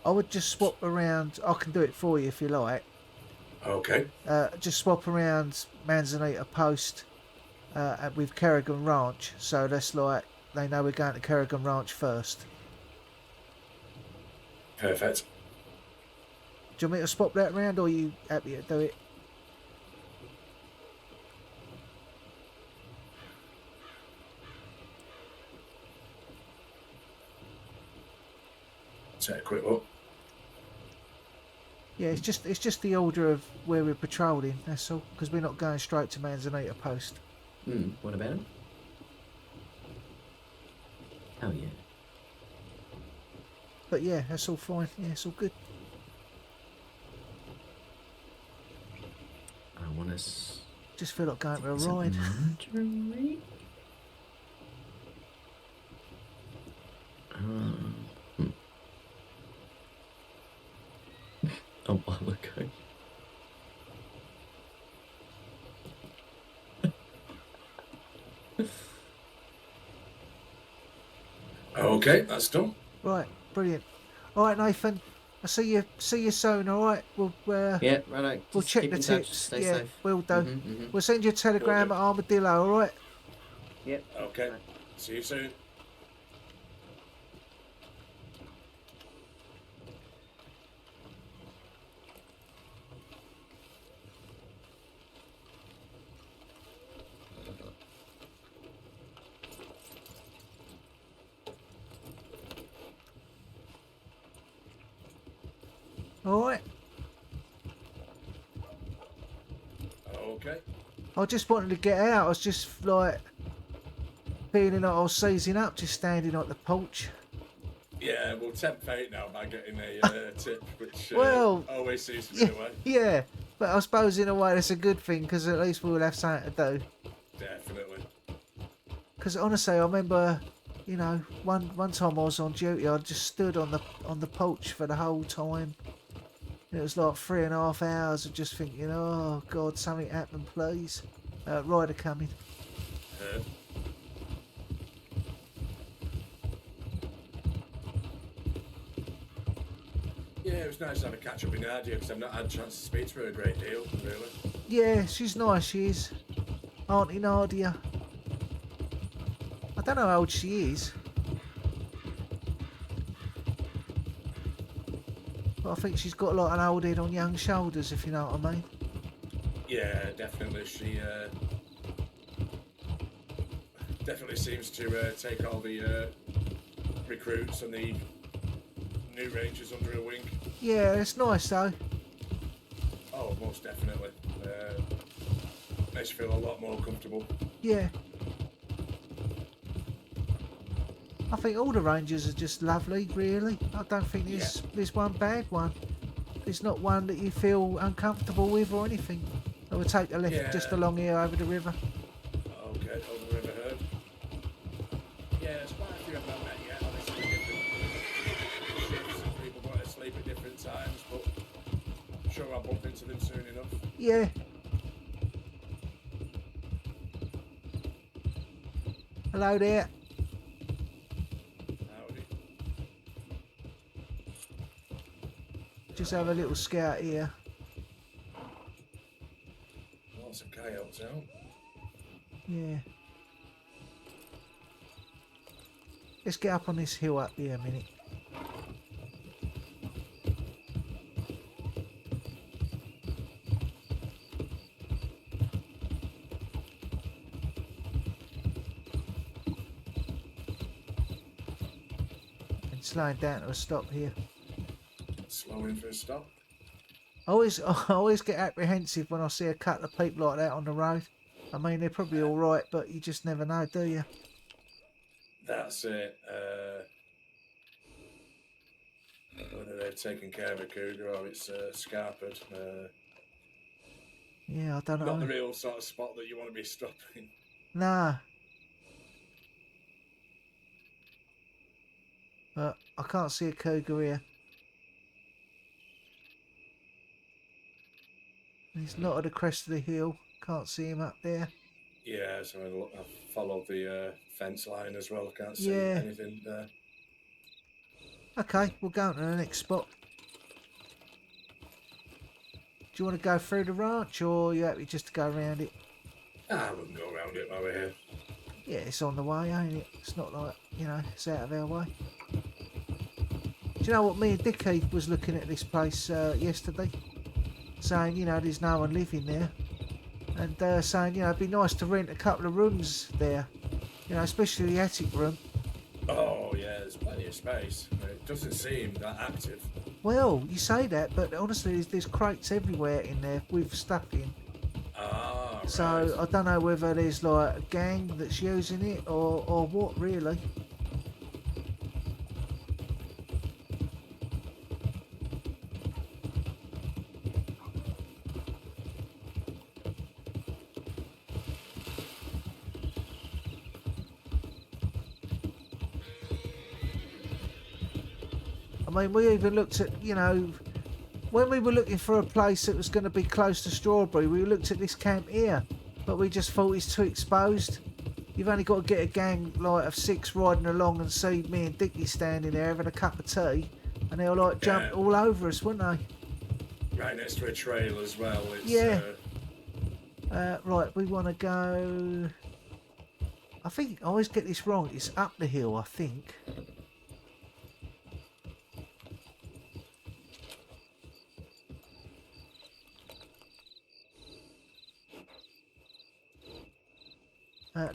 I would just swap around. I can do it for you if you like. Okay. Just swap around Manzanita Post with Kerrigan Ranch. So that's like, they know we're going to Kerrigan Ranch first. Perfect. Do you want me to swap that around, or are you happy to do it? Take a quick look. Yeah, it's just the order of where we're patrolling, that's all, because we're not going straight to Manzanita Post. What about him? Hell yeah. But yeah, that's all fine. Yeah, it's all good. I want to... Just feel like going for a ride. A while ago. Okay, that's done. Right, brilliant. All right, Nathan. I'll see you soon. All right, we'll yeah, right. We'll check the tips. Stay yeah, safe. we'll do. We'll send you a telegram at Armadillo. All right. Yep. Okay. See you soon. All right. Okay. I just wanted to get out. I was just like feeling like I was seizing up, just standing at the porch. Yeah, we'll tempt fate now by getting a tip, which well, always seems to be the way. Yeah, But I suppose in a way that's a good thing because at least we'll have something to do. Definitely. Because honestly, I remember, you know, one time I was on duty, I just stood on the porch for the whole time. And it was like 3.5 hours of just thinking, oh God, something happen, please. Rider coming. Yeah, it was nice to have a catch up with Nadia because I've not had a chance to speak to her a great deal, really. Yeah, she's nice, she is. Auntie Nadia. I don't know how old she is. But I think she's got like an old head on young shoulders, if you know what I mean. Yeah, definitely. She definitely seems to take all the recruits and the new rangers under her wing. Yeah, it's nice though. Oh, most definitely. Makes you feel a lot more comfortable. Yeah. I think all the rangers are just lovely, really. I don't think there's one bad one. There's not one that you feel uncomfortable with or anything. I would take a left just along here over the river. Okay, over the river heard. Yeah, there's quite a few I've not met yet. Obviously, different shifts and people going to sleep at different times, but I'm sure I'll bump into them soon enough. Yeah. Hello there. Just have a little scout here. Lots of coyotes out. Yeah. Let's get up on this hill up here a minute. And slowing down to a stop here. Slowing for a stop. I always get apprehensive when I see a couple of people like that on the road. I mean, they're probably all right, but you just never know, do you? That's it. Whether they've taken care of a cougar or it's scarpered. Yeah, I don't know. Not the real sort of spot that you want to be stopping. Nah. But I can't see a cougar here. He's not at the crest of the hill. Can't see him up there. Yeah, so I've followed the fence line as well. I can't see Yeah. anything there. Okay, we'll go on to the next spot. Do you want to go through the ranch or are you happy just to go around it? I wouldn't go around it while we're here. Yeah, it's on the way, ain't it? It's not like, you know, it's out of our way. Do you know what, me and Dickie was looking at this place yesterday? Saying, you know, there's no one living there. And saying, you know, it'd be nice to rent a couple of rooms there. You know, especially the attic room. Oh, yeah, there's plenty of space. It doesn't seem that active. Well, you say that, but honestly, there's crates everywhere in there with stuff in. Ah, right. So I don't know whether there's like a gang that's using it or what, really. I mean, we even looked at, you know, when we were looking for a place that was going to be close to Strawberry, we looked at this camp here, but we just thought it's too exposed. You've only got to get a gang like of 6 riding along and see me and Dickie standing there having a cup of tea, and they'll like jump all over us, wouldn't they? Right next to a trail as well. It's, yeah. Right, we want to go. I think I always get this wrong. It's up the hill, I think.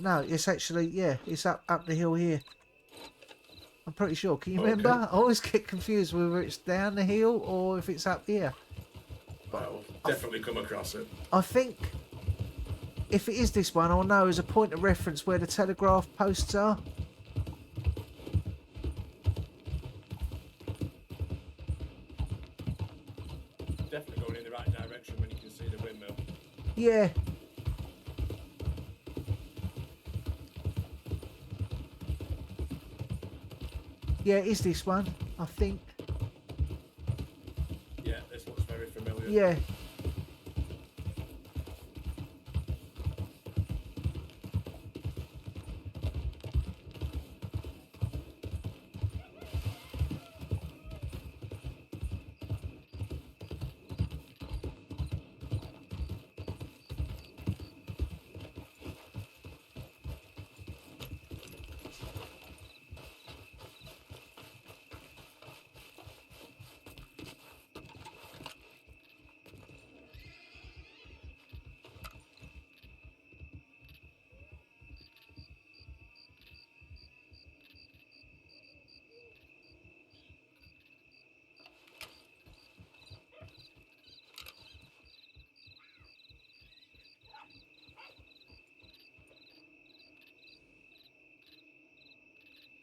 No, it's actually, yeah, it's up the hill here. I'm pretty sure. Can you remember? I always get confused whether it's down the hill or if it's up here. Well, definitely come across it. I think if it is this one, I'll know as a point of reference where the telegraph posts are. Definitely going in the right direction when you can Yeah. Yeah, it is this one, I think. Yeah, this looks very familiar. Yeah.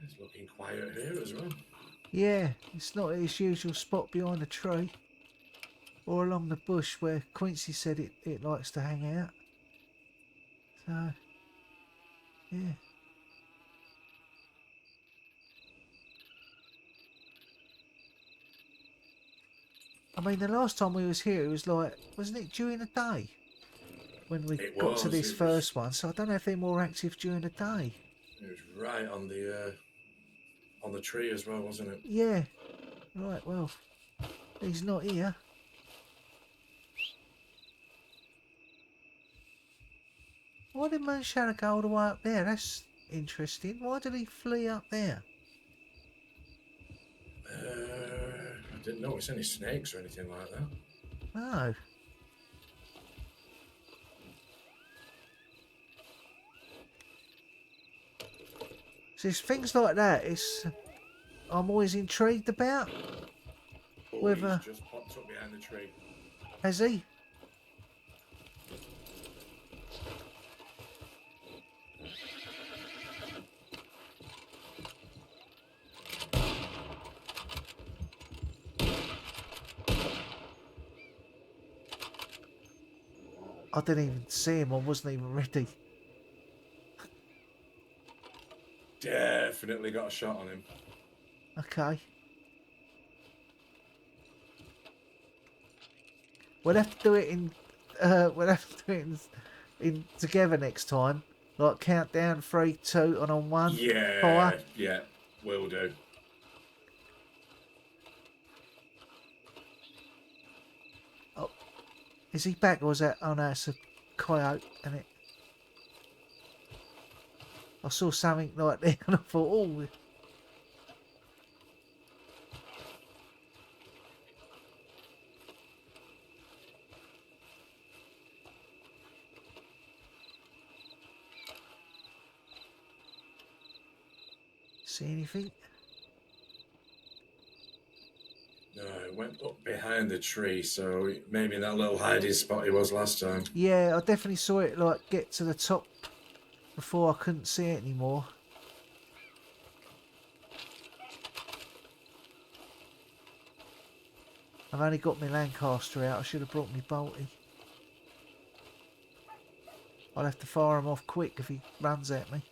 It's looking quiet here as well. Yeah, it's not its usual spot behind a tree or along the bush where Quincy said it likes to hang out. So, yeah. I mean, the last time we was here, it was like, wasn't it during the day when we got to this first one? So I don't know if they're more active during the day. It was right on the tree as well, wasn't it? Yeah. Right, well, he's not here. Why did Moonshadow go all the way up there? That's interesting. Why did he flee up there? I didn't notice any snakes or anything like that. No. So it's things like that. I'm always intrigued about. Oh, Whether he's just popped up behind the tree. has he? I didn't even see him. I wasn't even ready. Definitely got a shot on him. Okay. We'll have to do it in. We'll have to do it in together next time. Like count down 3, 2, and on 1. Yeah, fire. yeah, will do. Oh, is he back or is that? Oh no, it's a coyote, isn't it? I saw something like there and I thought, oh. See anything? No, it went up behind the tree, so maybe that little hiding spot he was last time. Yeah, I definitely saw it like get to the top before I couldn't see it anymore. I've only got my Lancaster out. I should have brought me bolty. I'll have to fire him off quick if he runs at me.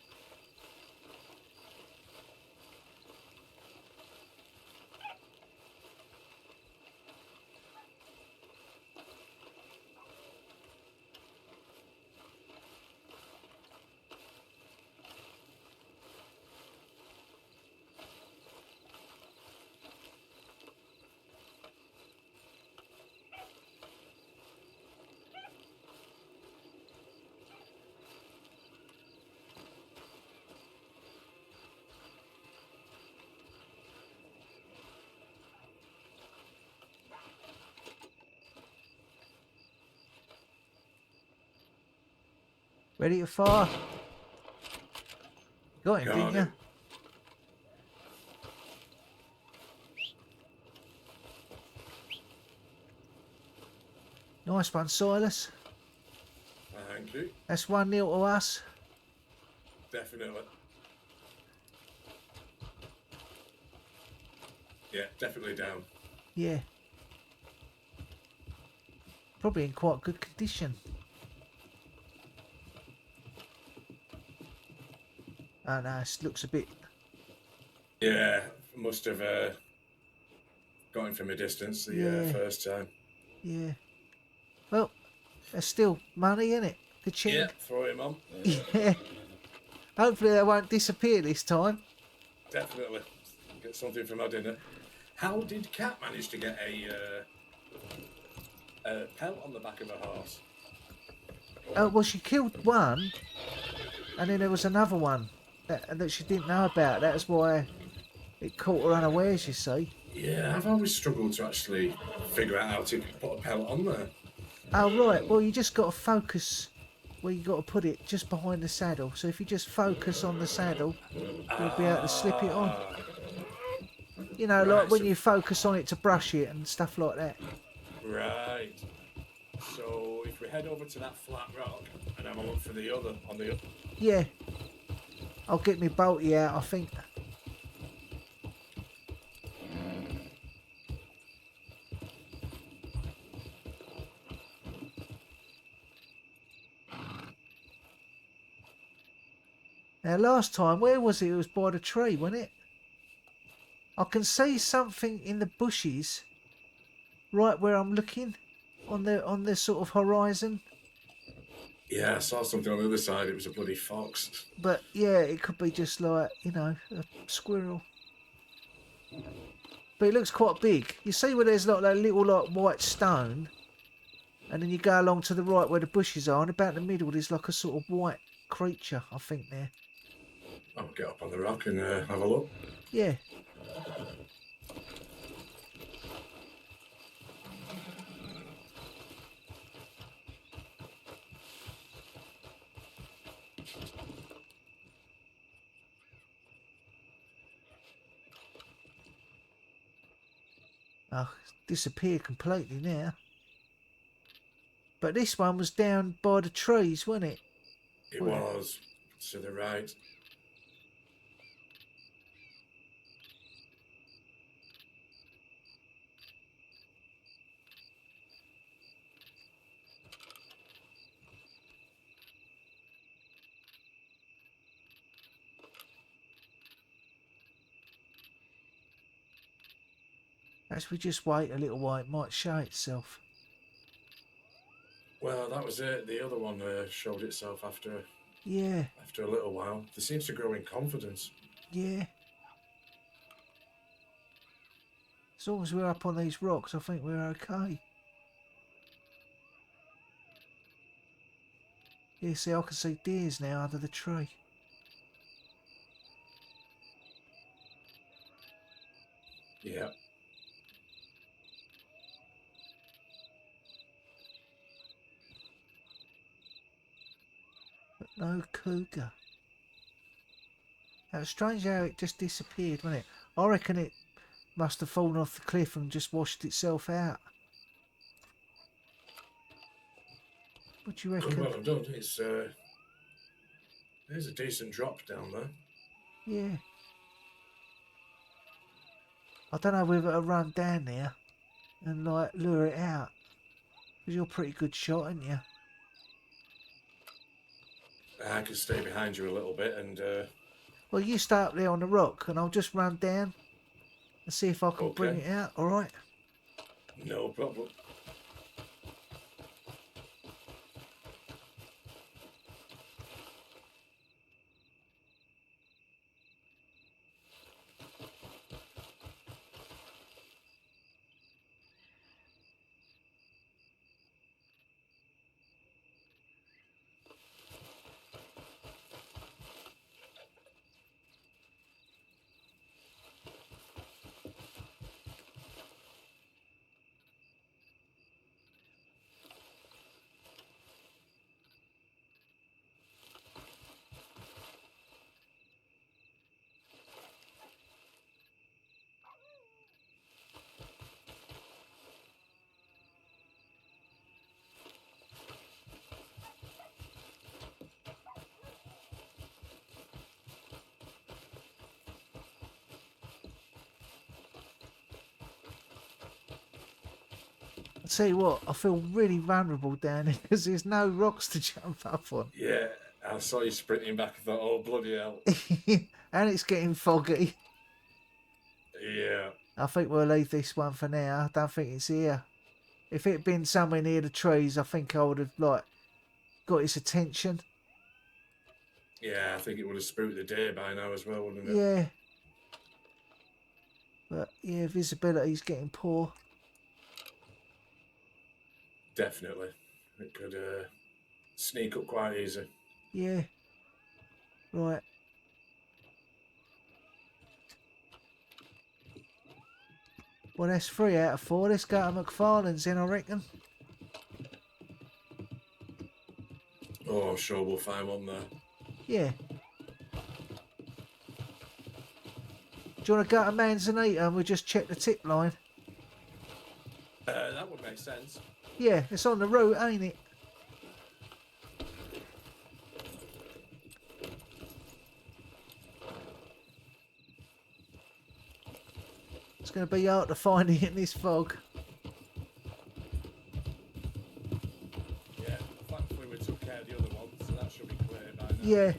Ready to fire? Got him, didn't you? Nice one, Silas. Thank you. That's 1-0 to us. Definitely. Yeah, definitely down. Yeah. Probably in quite good condition. Oh no, it looks a bit. Yeah, must have got him from a distance the Yeah. first time. Yeah. Well, there's still money in it. Ka-ching. Yeah, throw him on. Yeah. Hopefully they won't disappear this time. Definitely. Get something for my dinner. How did Kat manage to get a pelt on the back of a horse? Well, she killed one, and then there was another one that she didn't know about. That's why it caught her unawares, you see. Yeah, I've always struggled to actually figure out how to put a pelt on there. Oh, right. Well, you just got to focus where you got to put it, just behind the saddle. So if you just focus on the saddle, you'll be able to slip it on. You know, like when you focus on it to brush it and stuff like that. Right. So if we head over to that flat rock and have a look for the other on the. Yeah. I'll get my bolty out, I think. Now, last time, where was it? It was by the tree, wasn't it? I can see something in the bushes, right where I'm looking, on the sort of horizon. Yeah, I saw something on the other side. It was a bloody fox. But yeah, it could be just like, you know, a squirrel. But it looks quite big. You see where there's like that little like white stone, and then you go along to the right where the bushes are, and about the middle there's like a sort of white creature, I think there. I'll get up on the rock and have a look. Yeah. Oh, it's disappeared completely now. But this one was down by the trees, wasn't it? It was to the right. As we just wait a little while, it might show itself. Well, that was it. The other one showed itself after Yeah. after a little while. It seems to grow in confidence. Yeah. As long as we're up on these rocks, I think we're okay. Yeah, see, I can see deers now under the tree. Yeah. But no cougar. It was strange how it just disappeared, wasn't it? I reckon it must have fallen off the cliff and just washed itself out. What do you reckon? Well done. It's there's a decent drop down there. Yeah. I don't know whether to run down there and like lure it out. Because you're a pretty good shot, aren't you? I could stay behind you a little bit and. Well, you stay up there on the rock and I'll just run down and see if I can bring it out, alright? No problem. I'll tell you what, I feel really vulnerable down here because there's no rocks to jump up on. Yeah, I saw you sprinting back. I thought, oh bloody hell! And it's getting foggy. Yeah. I think we'll leave this one for now. I don't think it's here. If it had been somewhere near the trees, I think I would have got his attention. Yeah, I think it would have spooked the deer by now as well, wouldn't it? Yeah. But yeah, visibility's getting poor. Definitely. It could sneak up quite easy. Yeah. Right. Well, that's 3 out of 4. Let's go to McFarlane's then, I reckon. Oh, I'm sure we'll find one there. Yeah. Do you want to go to Manzanita and we'll just check the tip line? That would make sense. Yeah, it's on the route, ain't it? It's going to be hard to find it in this fog. Yeah, thankfully we took care of the other one, so that should be clear by now. Yeah.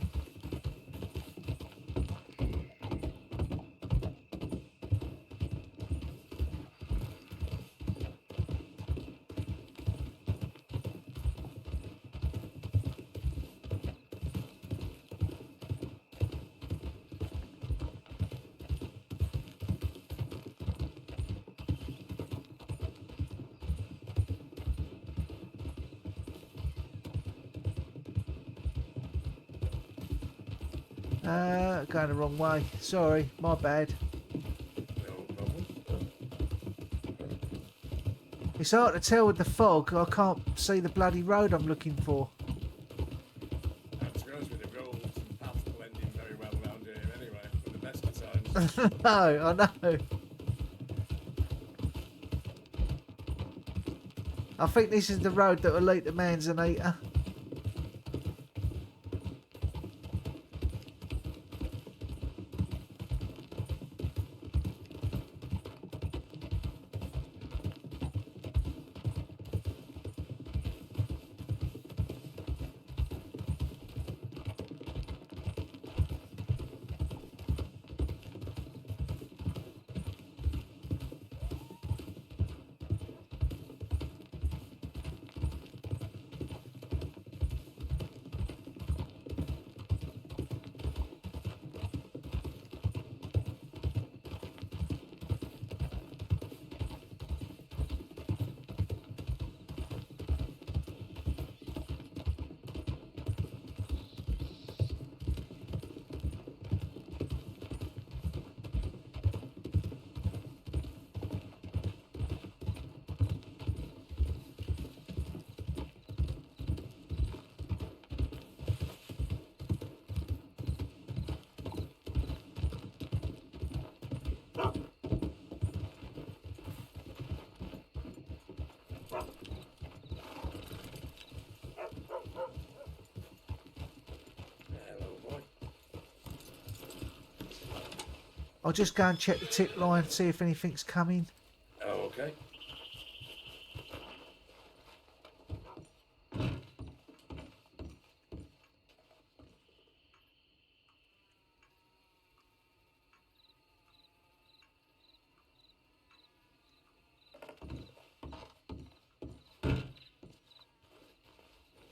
Going the wrong way. Sorry, my bad. No problem. It's hard to tell with the fog. I can't see the bloody road I'm looking for. To be honest with you, roads and paths blend in very well around here anyway, for the best of times. No, I know. I think this is the road that will lead to Manzanita. I'll just go and check the tip line, see if anything's coming. Oh, okay.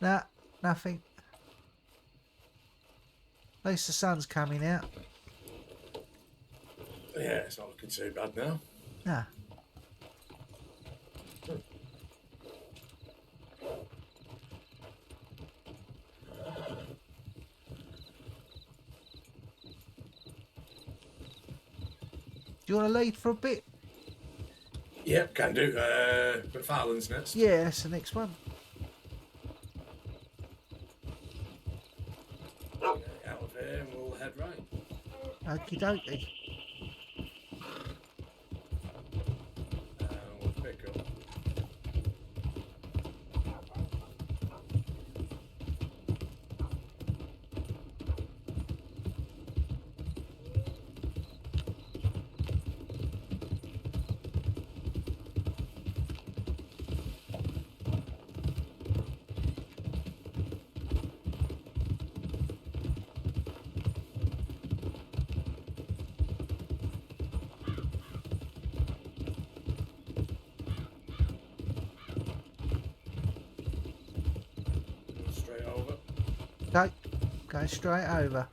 Nah, nothing. At least the sun's coming out. Yeah, it's not looking too bad now. Nah. Do you want to lead for a bit? Yep, can do. McFarlane's next. Yeah, that's the next one. Out of here and we'll head right. Okie dokie. We'll pick up. Go straight over.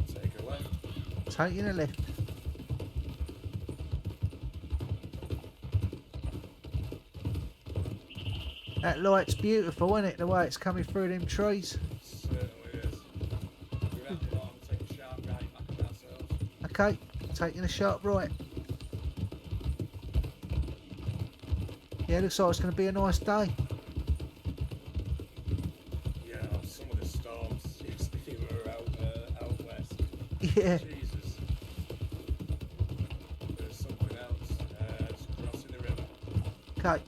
Take a left. Taking a left. That light's beautiful, isn't it? The way it's coming through them trees. Certainly is. We're at the bottom, take a sharp right back at ourselves. Okay, taking a sharp right. Yeah, looks like it's going to be a nice day. Yeah, some of the storms seems to be out west. Yeah. Jesus. There's something else. It's crossing the river. Okay.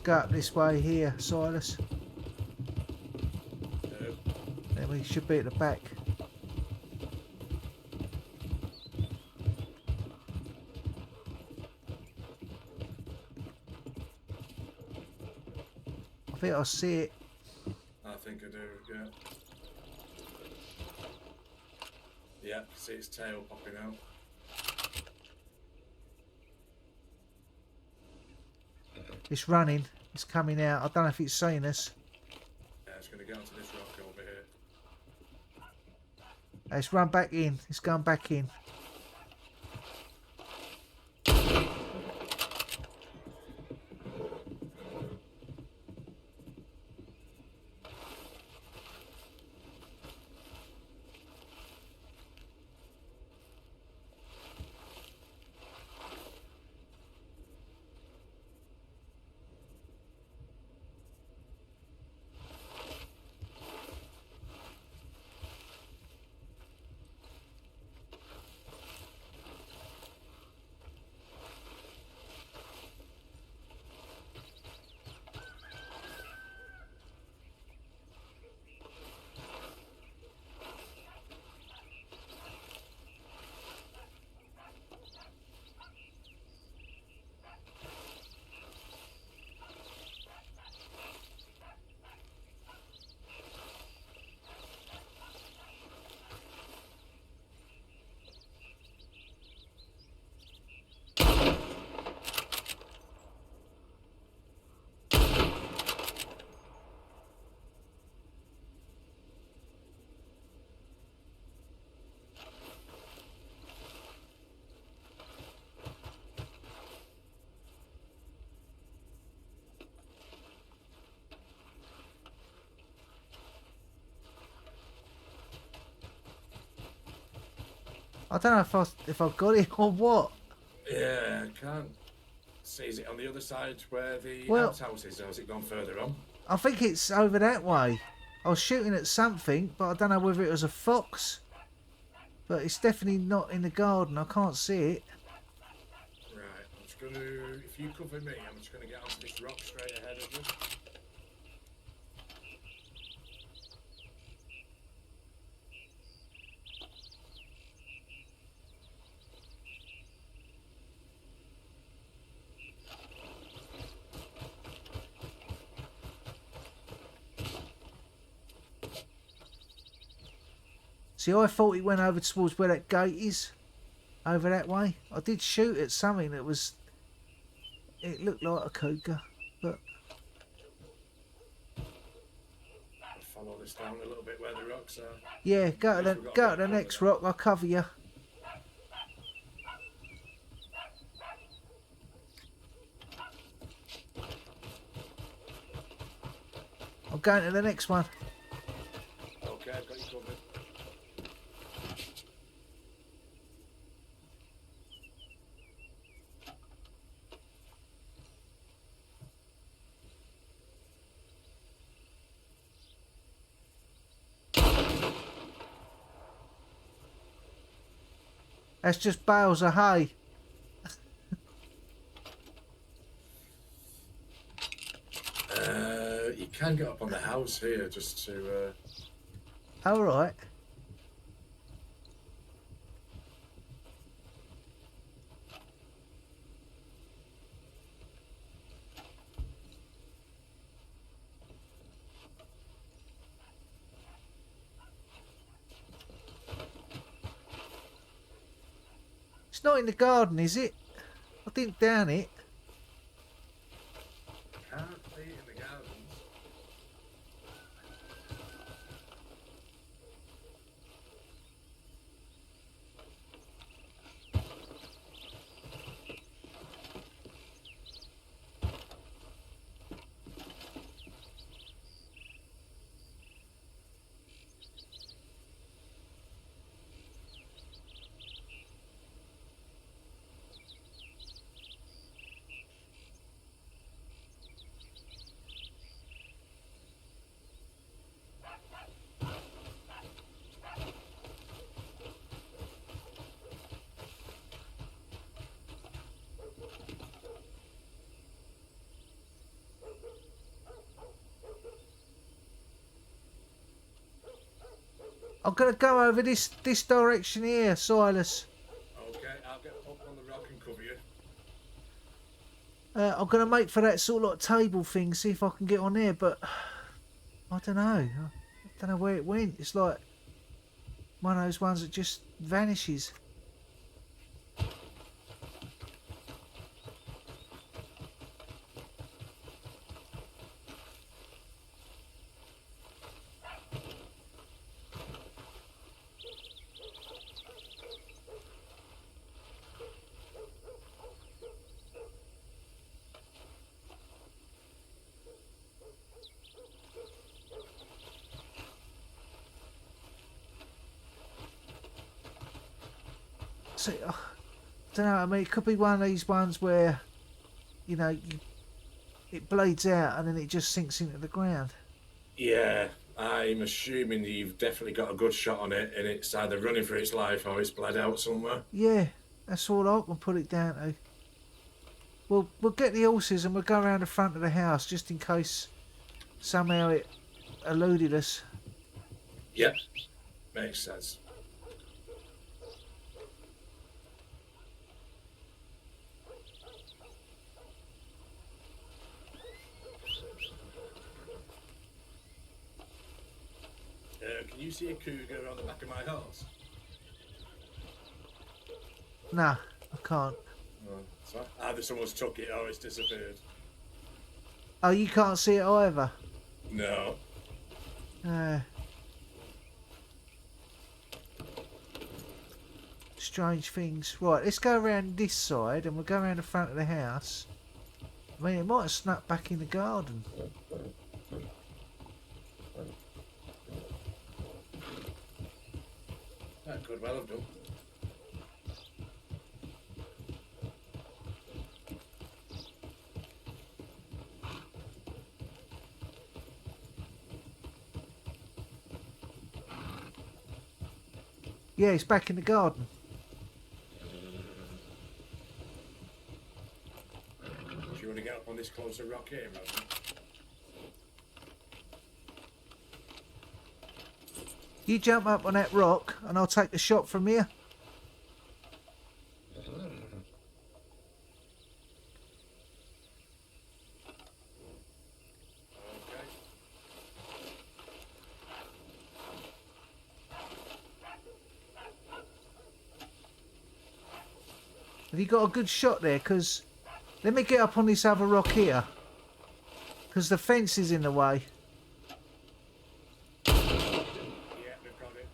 Go up this way here, Silas. Then we should be at the back. I think I see it. I think I do, yeah. Yeah, see its tail popping out. It's running. It's coming out. I don't know if it's seen us. Yeah, it's going to get onto this rock over here. It's run back in. It's gone back in. I don't know if I've got it or what. Yeah, I can't see. Is it on the other side where the Well- outhouse is, or has it gone further on? I think it's over that way. I was shooting at something, but I don't know whether it was a fox. But it's definitely not in the garden. I can't see it. Right, I'm just going to... If you cover me, I'm just going to get onto this rock straight ahead of us. See, I thought it went over towards where that gate is. Over that way. I did shoot at something that was... It looked like a cougar, but... I'll follow this down a little bit where the rocks are. Yeah, go to the next rock. I'll cover you. I'm going to the next one. Okay, I've got you covered. That's just bales of hay. You can get up on the house here just to. All right. It's not in the garden, is it? I didn't down it. Can't see it in the gardens. I'm gonna go over this direction here, Silas. Okay, I'll get up on the rock and cover you. I'm gonna make for that sort of like table thing, see if I can get on there, but I don't know. I don't know where it went. It's like one of those ones that just vanishes. So, I don't know. I mean, it could be one of these ones where, you know, it bleeds out and then it just sinks into the ground. Yeah, I'm assuming you've definitely got a good shot on it, and it's either running for its life or it's bled out somewhere. Yeah, that's all I can put it down to. We'll get the horses and we'll go around the front of the house just in case somehow it eluded us. Yep, makes sense. Can you see a cougar on the back of my horse? Nah, I can't. Oh, so either someone's took it or it's disappeared. Oh, you can't see it either? No. Strange things. Right, let's go around this side and we'll go around the front of the house. I mean, it might have snuck back in the garden. That could well have done. Yeah, it's back in the garden. Do you want to get up on this closer rock here, Rodney? You jump up on that rock and I'll take the shot from here. Have you got a good shot there? Because let me get up on this other rock here. Because the fence is in the way. Yeah, we've got it.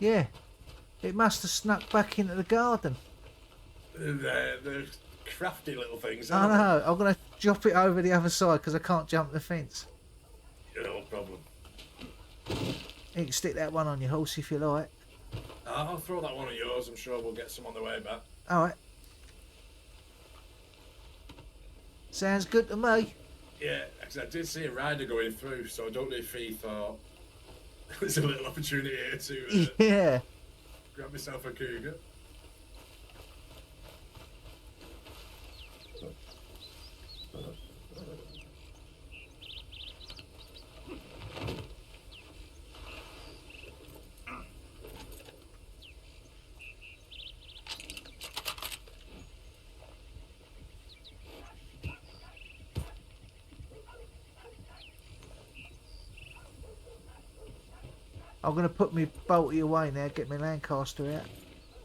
Yeah, it must have snuck back into the garden. They're crafty little things, I aren't they? know. I'm gonna drop it over the other side because I can't jump the fence. No problem. You can stick that one on your horse if you like. I'll throw that one at yours. I'm sure we'll get some on the way back. All right. Sounds good to me. Yeah, because I did see a rider going through, so I don't know if he thought there's a little opportunity here to Yeah. grab myself a cougar. I'm going to put my bolty away now, get my Lancaster out.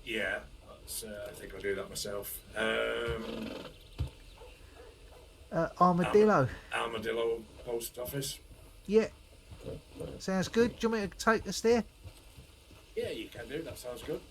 Yeah, that's, I think I'll do that myself. Armadillo. Armadillo post office. Yeah. Sounds good. Do you want me to take us there? Yeah, you can do. That sounds good.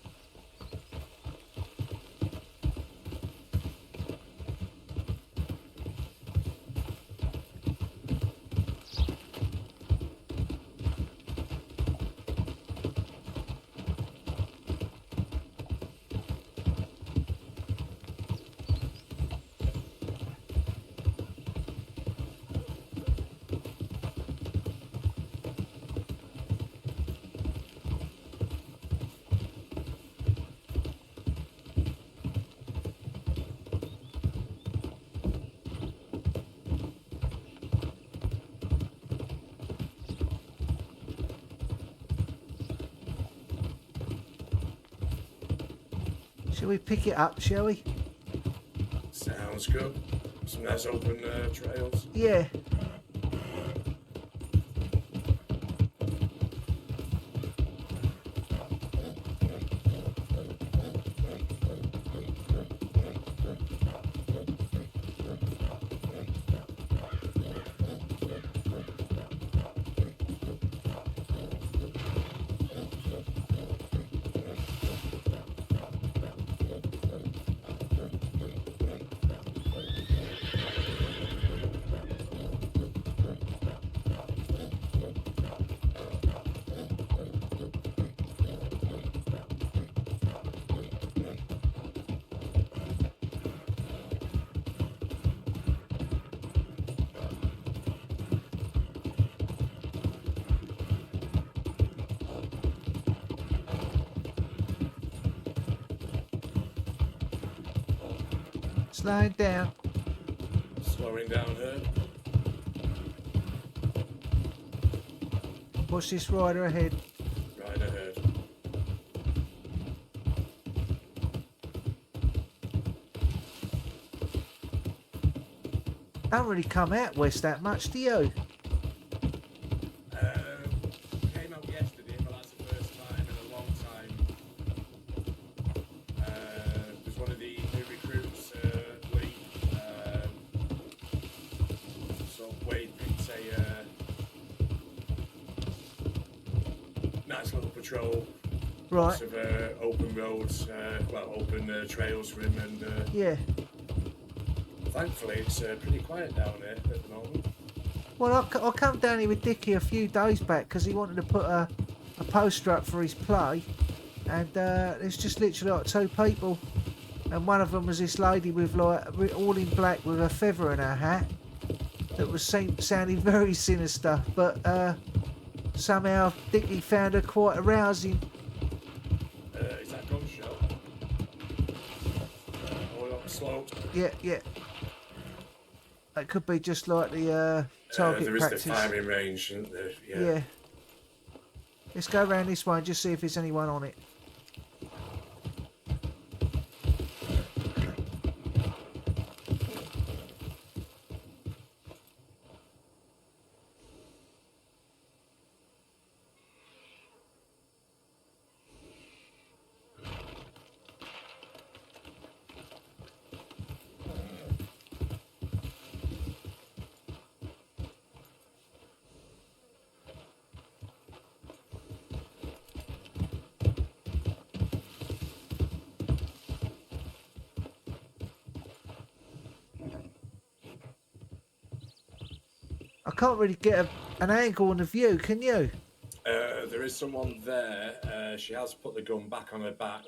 Shall we pick it up, shall we? Sounds good. Some nice open trails. Yeah. Slowing down. Slowing down here. What's this rider ahead? Right ahead. Don't really come out west that much, do you? Came out yesterday, but that's the first time in a long time. There's one of the new recruits, Lee. So Wade picked a nice little patrol. Right. Lots of open roads, open trails for him, and Yeah. thankfully it's pretty quiet down here at the moment. Well, I come down here with Dickie a few days back because he wanted to put a poster up for his play, and it's just literally like two people, and one of them was this lady with like all in black with a feather in her hat that was sounding very sinister, but somehow Dickie found her quite arousing. Is that gunshot? Hold on, slow. Yeah. It could be just like the target there is practice. the firing range, isn't there? Yeah. Let's go around this way and just see if there's anyone on it. can't really get an angle on the view, can you? There is someone there. She has put the gun back on her back.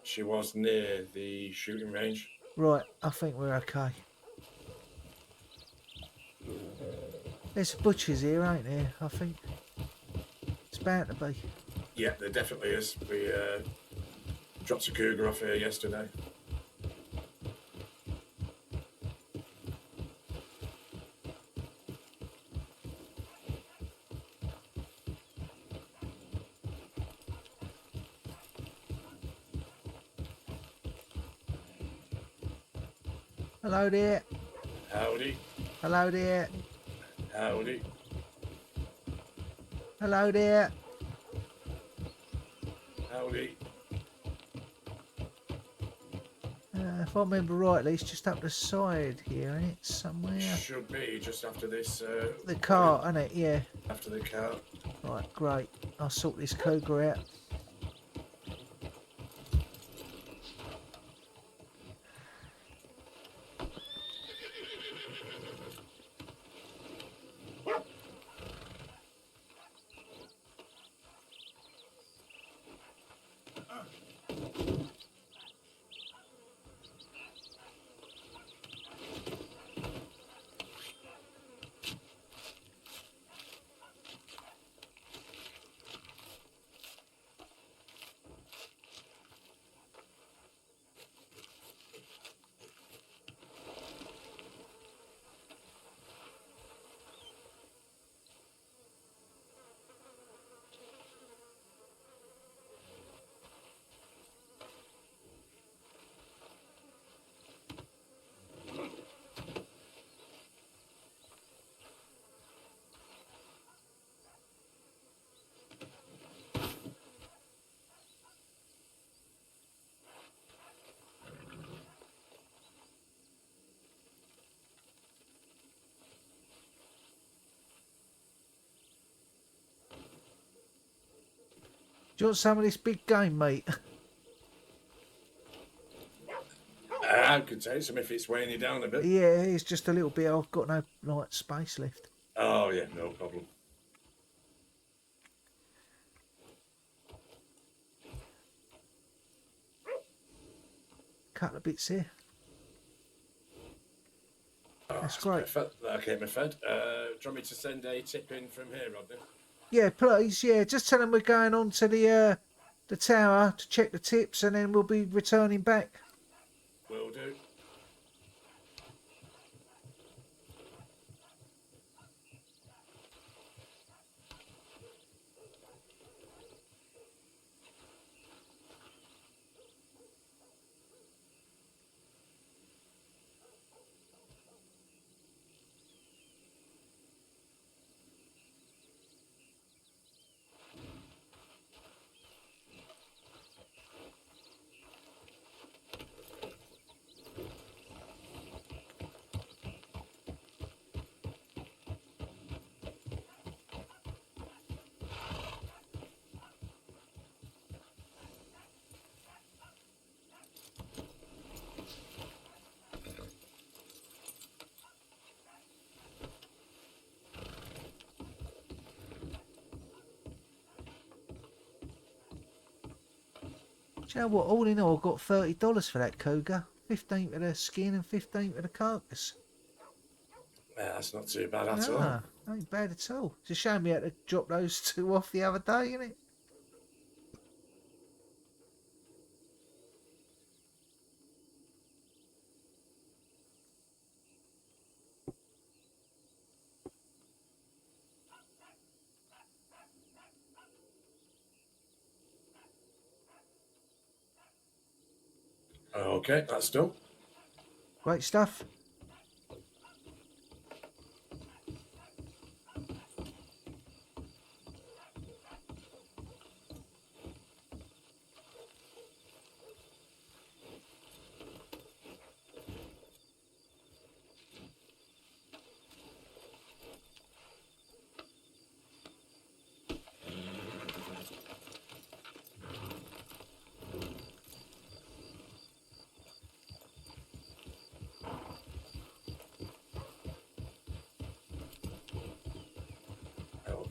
She was near the shooting range. Right, I think we're okay. There's butchers here, ain't there? I think. It's bound to be. Yeah, there definitely is. We dropped a cougar off here yesterday. Hello there. Howdy. Hello there. Howdy. Hello there. Howdy. If I remember rightly, it's just up the side here, ain't it? Somewhere. Should be just after this. The car, isn't it? Yeah. After the car. Right, great. I'll sort this cougar out. Do you want some of this big game, mate? I could take some if it's weighing you down a bit. Yeah, it's just a little bit. I've got no space left. Oh, yeah, no problem. Couple of bits here. Oh, That's great. Perfect. That'll keep me fed. Do you want me to send a tip in from here, Rodney? Yeah, please. Yeah, just tell them we're going on to the tower to check the tips, and then we'll be returning back. Will do. Do you know what? All in all, I got $30 for that cougar. 15 for the skin and 15 for the carcass. Yeah, that's not too bad at all. No, ain't bad at all. It's a shame we had to drop those two off the other day, isn't it? Okay, that's done. Great stuff.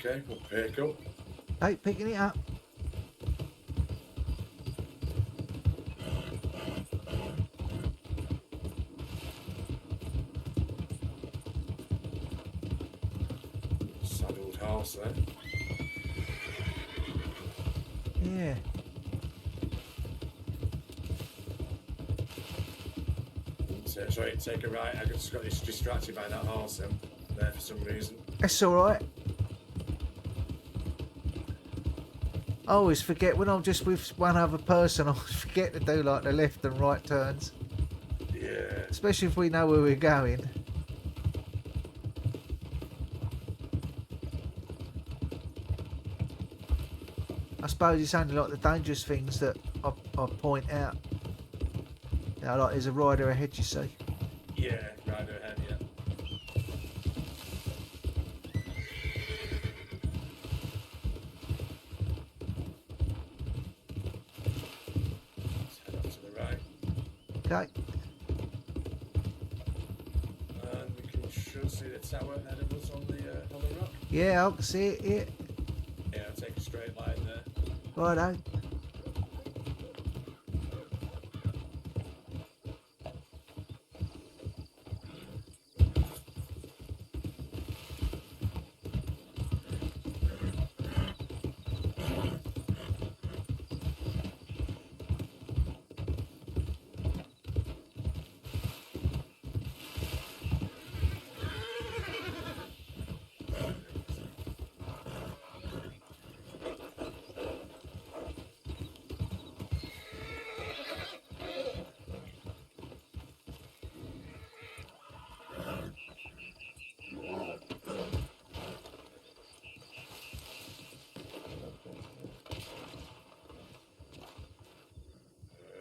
Okay, we'll pick up. Hey, picking it up. Saddled horse there. Yeah. So, sorry, take a right. I just got distracted by that horse there for some reason. That's all right. I always forget when I'm just with one other person. I always forget to do like the left and right turns. Yeah. Especially if we know where we're going. I suppose it's only like the dangerous things that I point out. You know, like there's a rider ahead, you see. Yeah, rider ahead, yeah. Let's head off to the right. Okay. And we should see the tower ahead of us on the rock. Yeah, I can see it, yeah. Yeah, I'll take a straight line there. Righto.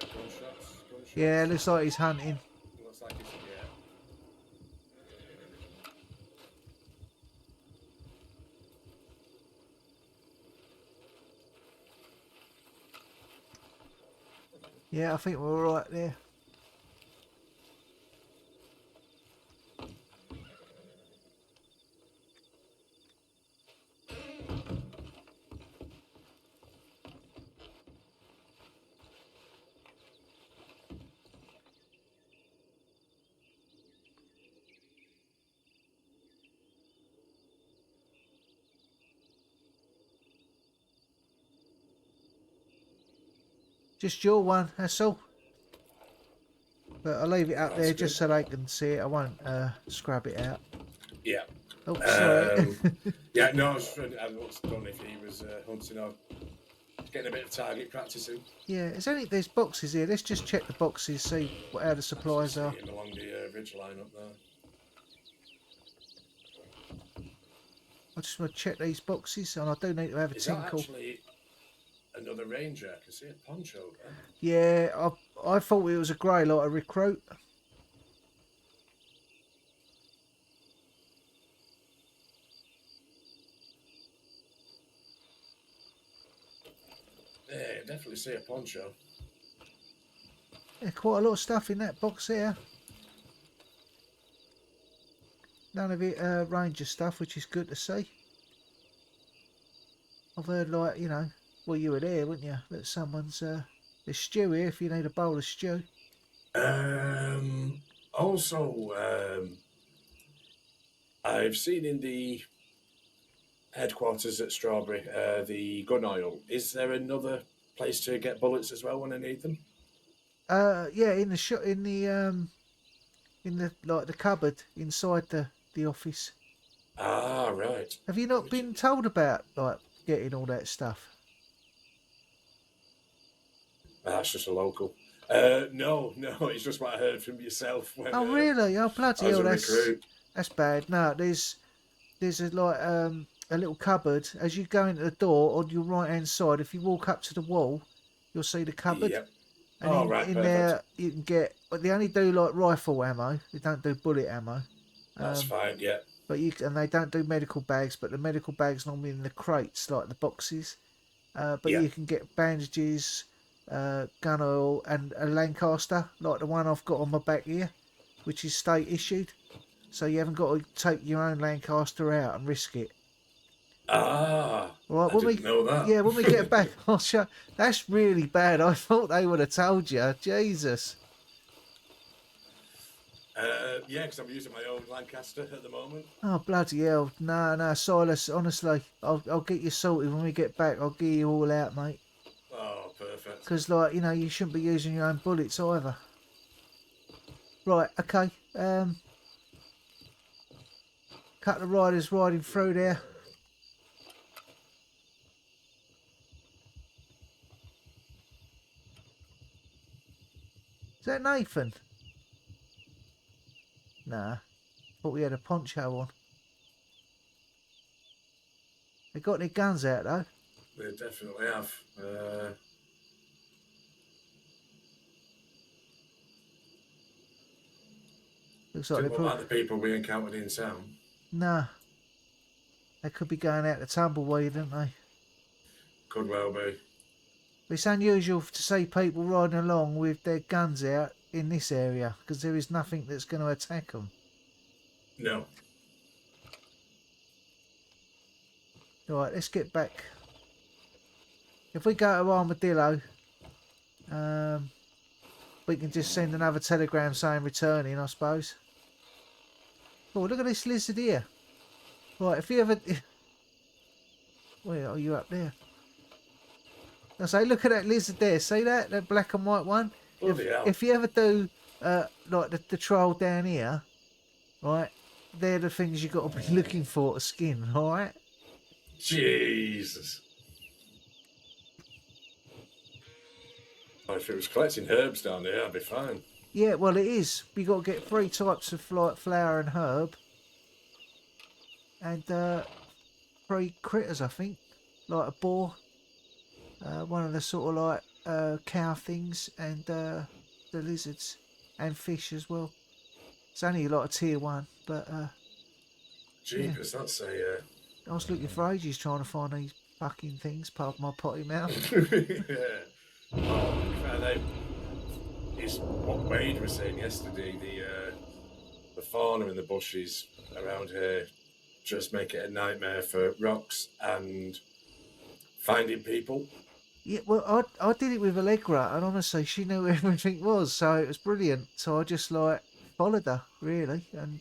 Gunshots. Yeah, looks like he's hunting. Looks like he's, yeah. Yeah, I think we're all right there. Just your one, that's all. But I'll leave it up there just so they can see it. I won't scrub it out. Yeah. Oh, sorry. Yeah, no, I was don't know if he was hunting or getting a bit of target practicing. Yeah, there's boxes here. Let's just check the boxes, see how the supplies are. Along the ridge line up there. I just want to check these boxes, and I do need to have a Is that tinkle. actually another ranger? I can see a poncho there. Yeah, I thought it was a grey, like a recruit. Yeah, definitely see a poncho. Yeah, quite a lot of stuff in that box here. None of it ranger stuff, which is good to see. I've heard, like, you know, well, you were there, weren't you? That someone's there's stew here if you need a bowl of stew. Also, I've seen in the headquarters at Strawberry the gun oil. Is there another place to get bullets as well when I need them? Yeah, in the shop, in the like the cupboard inside the office. Ah, right. Have you not been told about like getting all that stuff? That's just a local. No, it's just what I heard from yourself. When, Oh really? Oh bloody as hell! a recruit. That's bad. No, there's a like a little cupboard as you go into the door on your right hand side. If you walk up to the wall, you'll see the cupboard. Yep. And right, in perfect. there you can get, but they only do like rifle ammo. They don't do bullet ammo. That's fine. Yeah. But and they don't do medical bags. But the medical bags normally in the crates, like the boxes. But Yeah. you can get bandages, gun oil, and a Lancaster, like the one I've got on my back here, which is state issued. So you haven't got to take your own Lancaster out and risk it. Ah, Right, I didn't know that. Yeah, when we get back, I'll show. That's really bad. I thought they would have told you. Jesus. Yeah, because I'm using my own Lancaster at the moment. Oh, bloody hell. No, Silas, honestly, I'll get you sorted when we get back. I'll get you all out, mate. Oh, perfect. Because, like, you know, you shouldn't be using your own bullets either. Right, okay. Couple of riders riding through there. Is that Nathan? Nah. Thought we had a poncho on. They got any guns out, though? They definitely have. Looks like Didn't they look put... like the people we encountered in town. Nah. They could be going out to Tumbleweed, didn't they? Could well be. It's unusual to see people riding along with their guns out in this area because there is nothing that's going to attack them. No. Right, let's get back. If we go to Armadillo, we can just send another telegram saying returning, I suppose. Oh, look at this lizard here. Right, if you ever... Where are you up there? I say, look at that lizard there. See that? That black and white one? If you ever do, like, the trial down here, right, they're the things you've got to be looking for to skin, alright? Jesus. Oh, if it was collecting herbs down there, I'd be fine. Yeah, well, it is. You got to get 3 types of, like, flower and herb. And 3 critters, I think. Like a boar. One of the sort of like cow things, and the lizards. And fish as well. It's only like a tier 1, but... Jeepers, that's a... I was looking for ages trying to find these fucking things, pardon my potty mouth. Yeah. Oh, to be fair, it's what Wade was saying yesterday, the fauna in the bushes around here just make it a nightmare for rocks and finding people. Yeah, well, I did it with Allegra, and honestly, she knew where everything was, so it was brilliant. So I just, like, followed her, really. And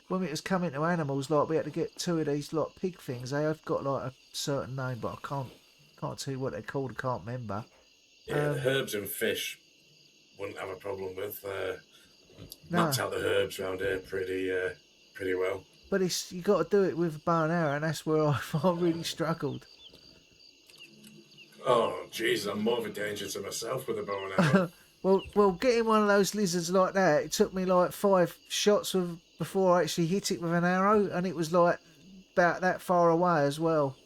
when it was coming to animals, like, we had to get 2 of these, like, pig things. They have got, like, a certain name, but I can't tell you what they're called. I can't remember. Yeah, the herbs and fish wouldn't have a problem with. Mapped out the herbs around here pretty well. But you got to do it with a bow and arrow, and that's where I really struggled. Oh, jeez, I'm more of a danger to myself with a bow and arrow. well, getting one of those lizards like that, it took me like 5 shots before I actually hit it with an arrow, and it was like about that far away as well.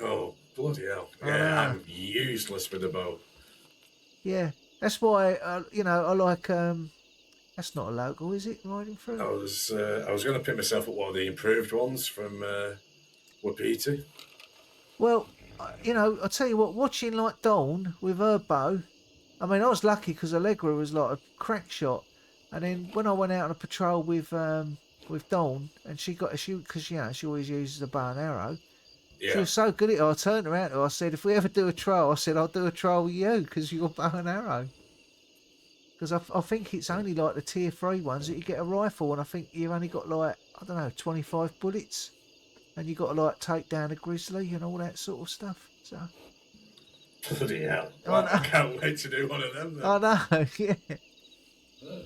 Oh, bloody hell. Yeah, I'm useless with a bow. Yeah, that's why, I like, that's not a local, is it, riding through? I was going to pick myself up one of the improved ones from Wapiti. Well, I'll tell you what, watching like Dawn with her bow, I mean, I was lucky because Allegra was like a crack shot. And then when I went out on a patrol with Dawn, and because she always uses a bow and arrow, yeah. She was so good at it, I turned around to her, I said, if we ever do a trial, I said, I'll do a trial with you because you're bow and arrow. Because I think it's only like the tier 3 ones that you get a rifle, and I think you've only got like, 25 bullets. And you got to like take down a grizzly and all that sort of stuff. So. Bloody hell. Well, I can't wait to do one of them then. I know, yeah.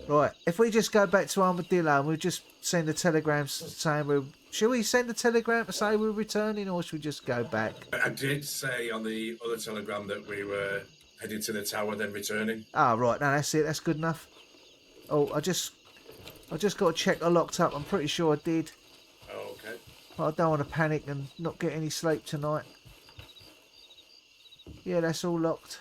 Right, if we just go back to Armadillo and we'll just send a telegram saying should we send a telegram to say we're returning, or should we just go back? I did say on the other telegram that we were heading to the tower, then returning. Ah, right, no, that's it, that's good enough. Oh, I just got to check I locked up, I'm pretty sure I did. Oh, okay. I don't want to panic and not get any sleep tonight. Yeah, that's all locked.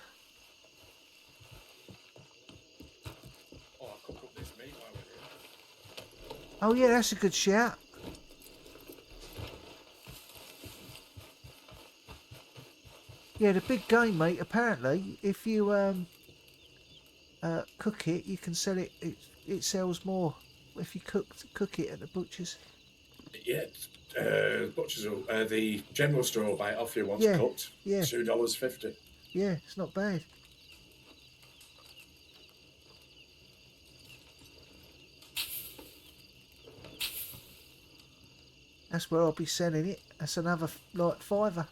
Oh, I'll cook up this meat while we're here. Oh yeah, that's a good shout. Yeah, the big game meat, apparently, if you cook it, you can sell it. It sells more if you cook it at the butcher's. Yeah, Butcher's, the general store will buy it off you once Yeah, cooked. yeah. $2.50. Yeah, it's not bad. That's where I'll be selling it. That's another like $5.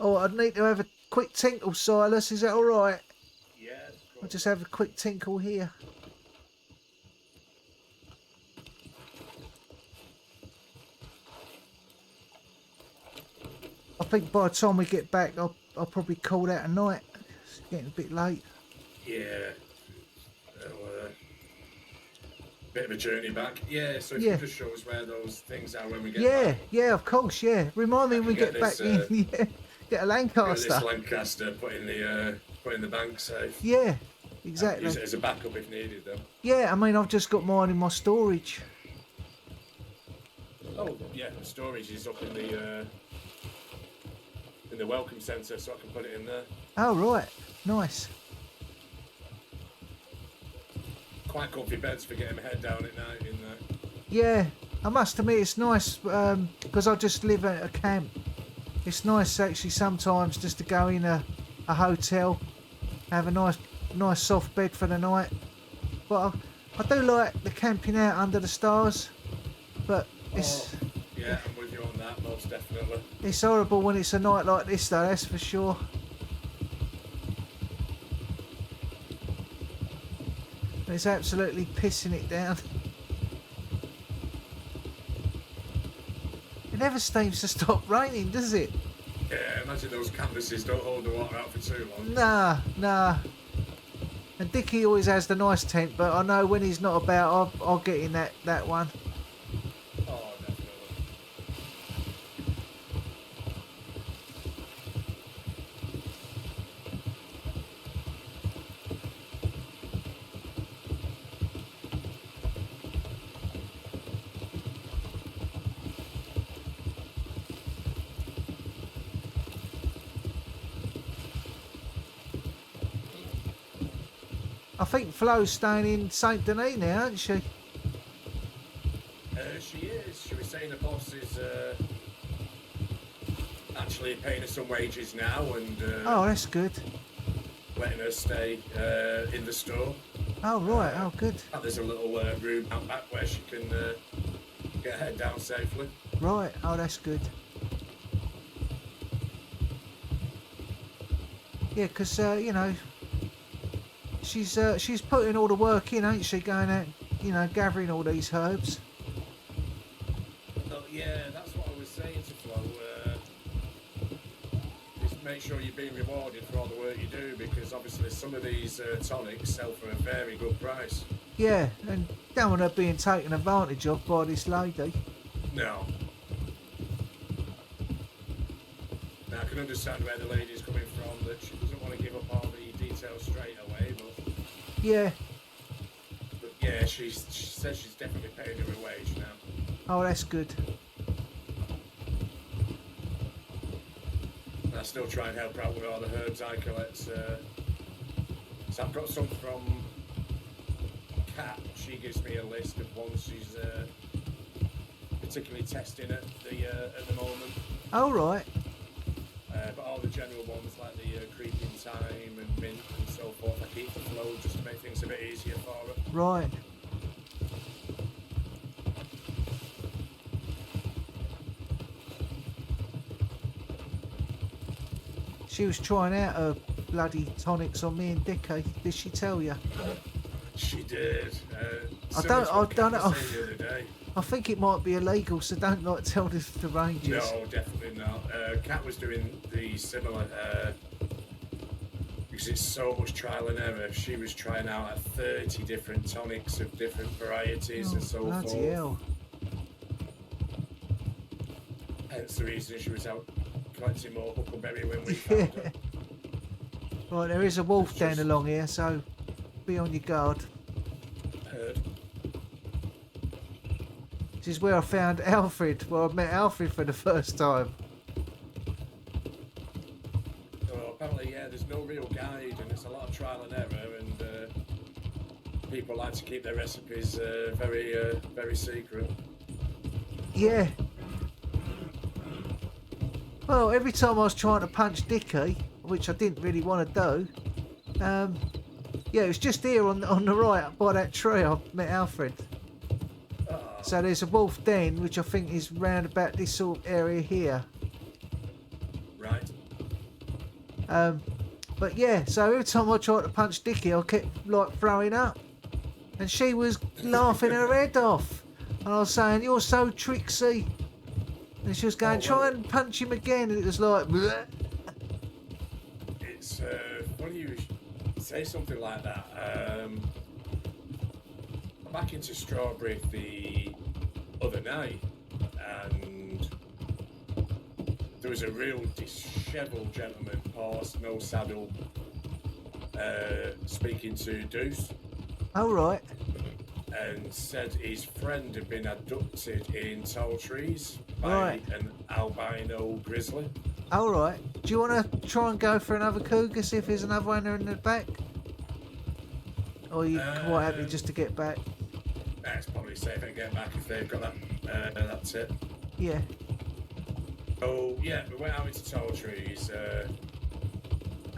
Oh, I'd need to have a quick tinkle, Silas. Is that all right? Yeah. I'll just have a quick tinkle here. I think by the time we get back, I'll probably call that a night. It's getting a bit late. Yeah. Bit of a journey back. Yeah, so if Yeah. you just show us where those things are when we get Yeah, back. yeah, of course, yeah. Remind me when we Get get back this, in. Yeah, get a Get Lancaster. this Lancaster put in the bank safe. Yeah, And exactly. use it as a backup if needed, though. Yeah, I mean, I've just got mine in my storage. Oh, yeah, the storage is up in the welcome centre, so I can put it in there. Oh, right. Nice. Quite comfy beds for getting my head down at night in there. Yeah, I must admit it's nice because I just live at a camp. It's nice actually sometimes just to go in a hotel, have a nice soft bed for the night. But I do like the camping out under the stars. But it's Yeah, I'm with you on that, most definitely. it's horrible when it's a night like this though, that's for sure. It's absolutely pissing it down. It never seems to stop raining, does it? Yeah, imagine those canvases don't hold the water out for too long. Nah. And Dickie always has the nice tent, but I know when he's not about, I'll get in that one. Oh, definitely. I think Flo's staying in Saint Denis now, isn't she? She is. She was saying the boss is actually paying her some wages now and Oh, that's good. letting her stay in the store. Oh, right. Oh, good. And there's a little room out back where she can get her head down safely. Right. Oh, that's good. Yeah, because, you know, she's putting all the work in, ain't she? Going out, you know, gathering all these herbs. Oh, yeah, that's what I was saying to Flo. Just make sure you're being rewarded for all the work you do, because obviously some of these tonics sell for a very good price. Yeah, and don't want her being taken advantage of by this lady. No. Now I can understand where the lady's coming from, that she doesn't want to give up all the details straight away, but Yeah. yeah, she says she's definitely paying her a wage now. Oh, that's good. And I still try and help her out with all the herbs I collect. So I've got some from Kat. She gives me a list of ones she's particularly testing at the moment. Oh, right. But all the general ones like the creeping thyme and mint and so forth, I keep the flow just to make things a bit easier for her. Right. She was trying out her bloody tonics on me and Dickie. Did she tell you? She did. I similar to what don't Kat know. was saying the other day. I think it might be illegal, so don't like tell the rangers. No, definitely not. Kat was doing the similar, because it's so much trial and error. She was trying out 30 different tonics of different varieties and so bloody forth. hell. Hence the reason she was out collecting more huckleberry when we found her. Right, there is a wolf down along here, so be on your guard. Heard. This is where I found Alfred, where I met Alfred for the first time. So apparently, yeah, there's no real guide and it's a lot of trial and error, and people like to keep their recipes very secret. Yeah. Well, every time I was trying to punch Dickie, which I didn't really want to do, yeah, it was just here on the right, up by that tree. I met Alfred. So there's a wolf den, which I think is round about this sort of area here. Right. But yeah, so every time I tried to punch Dickie, I kept like throwing up, and she was laughing her head off. And I was saying, "You're so tricksy," and she was going, "Try and punch him again," and it was like, bleh. It's funny you say something like that. Back into Strawberry the other night, and there was a real dishevelled gentleman, horse, no saddle, speaking to Deuce. Oh right. And said his friend had been abducted in tall trees by Right. an albino grizzly. All right. Do you want to try and go for another cougar, see if there's another one in the back? Or are you quite happy just to get back? It's probably safer to get back if they've got that. That's it. Yeah. Oh yeah, we went out into tall trees.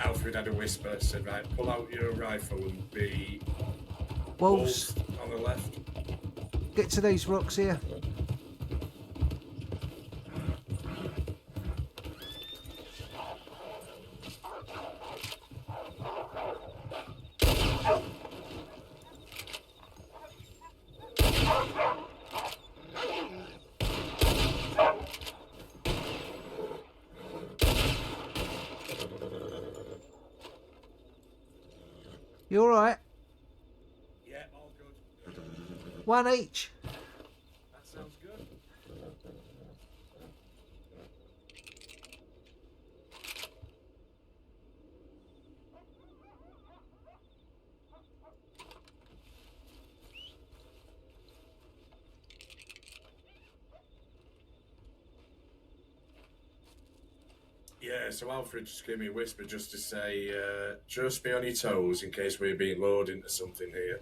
Alfred had a whisper, said, "Right, pull out your rifle and be Wolves. on the left." Get to these rocks here. You all right? Yeah, all good. One each. That sounds good. Yeah, so Alfred just gave me a whisper just to say, just be on your toes in case we're being lured into something here.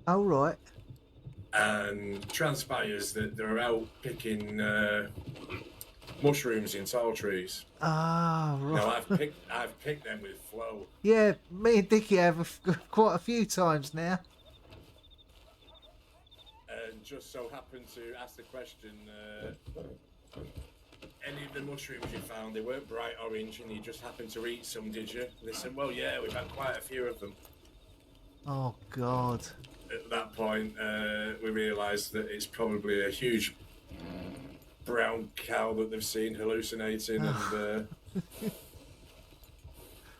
All right. And transpires that they're out picking mushrooms in tall trees. Ah, right. Now I've picked them with Flo. Yeah, me and Dickie have quite a few times now. And just so happened to ask the question, any of the mushrooms you found, they weren't bright orange and you just happened to eat some, did you? And they said, well, yeah, we've had quite a few of them. Oh, God. At that point, we realised that it's probably a huge brown cow that they've seen hallucinating and...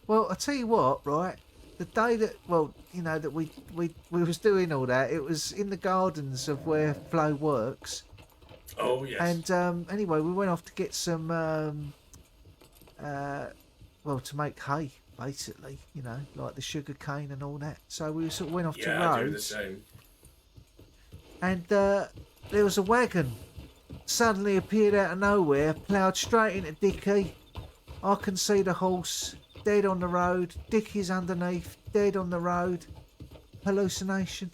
Well, I tell you what, right? The day that, well, you know, that we was doing all that, it was in the gardens of where Flo works. Oh, yes. And anyway, we went off to get some, well, to make hay, basically, you know, like the sugar cane and all that. So we sort of went off to I do the roads. same. And there was a wagon suddenly appeared out of nowhere, ploughed straight into Dickie. I can see the horse dead on the road. Dickie's underneath, dead on the road. Hallucination.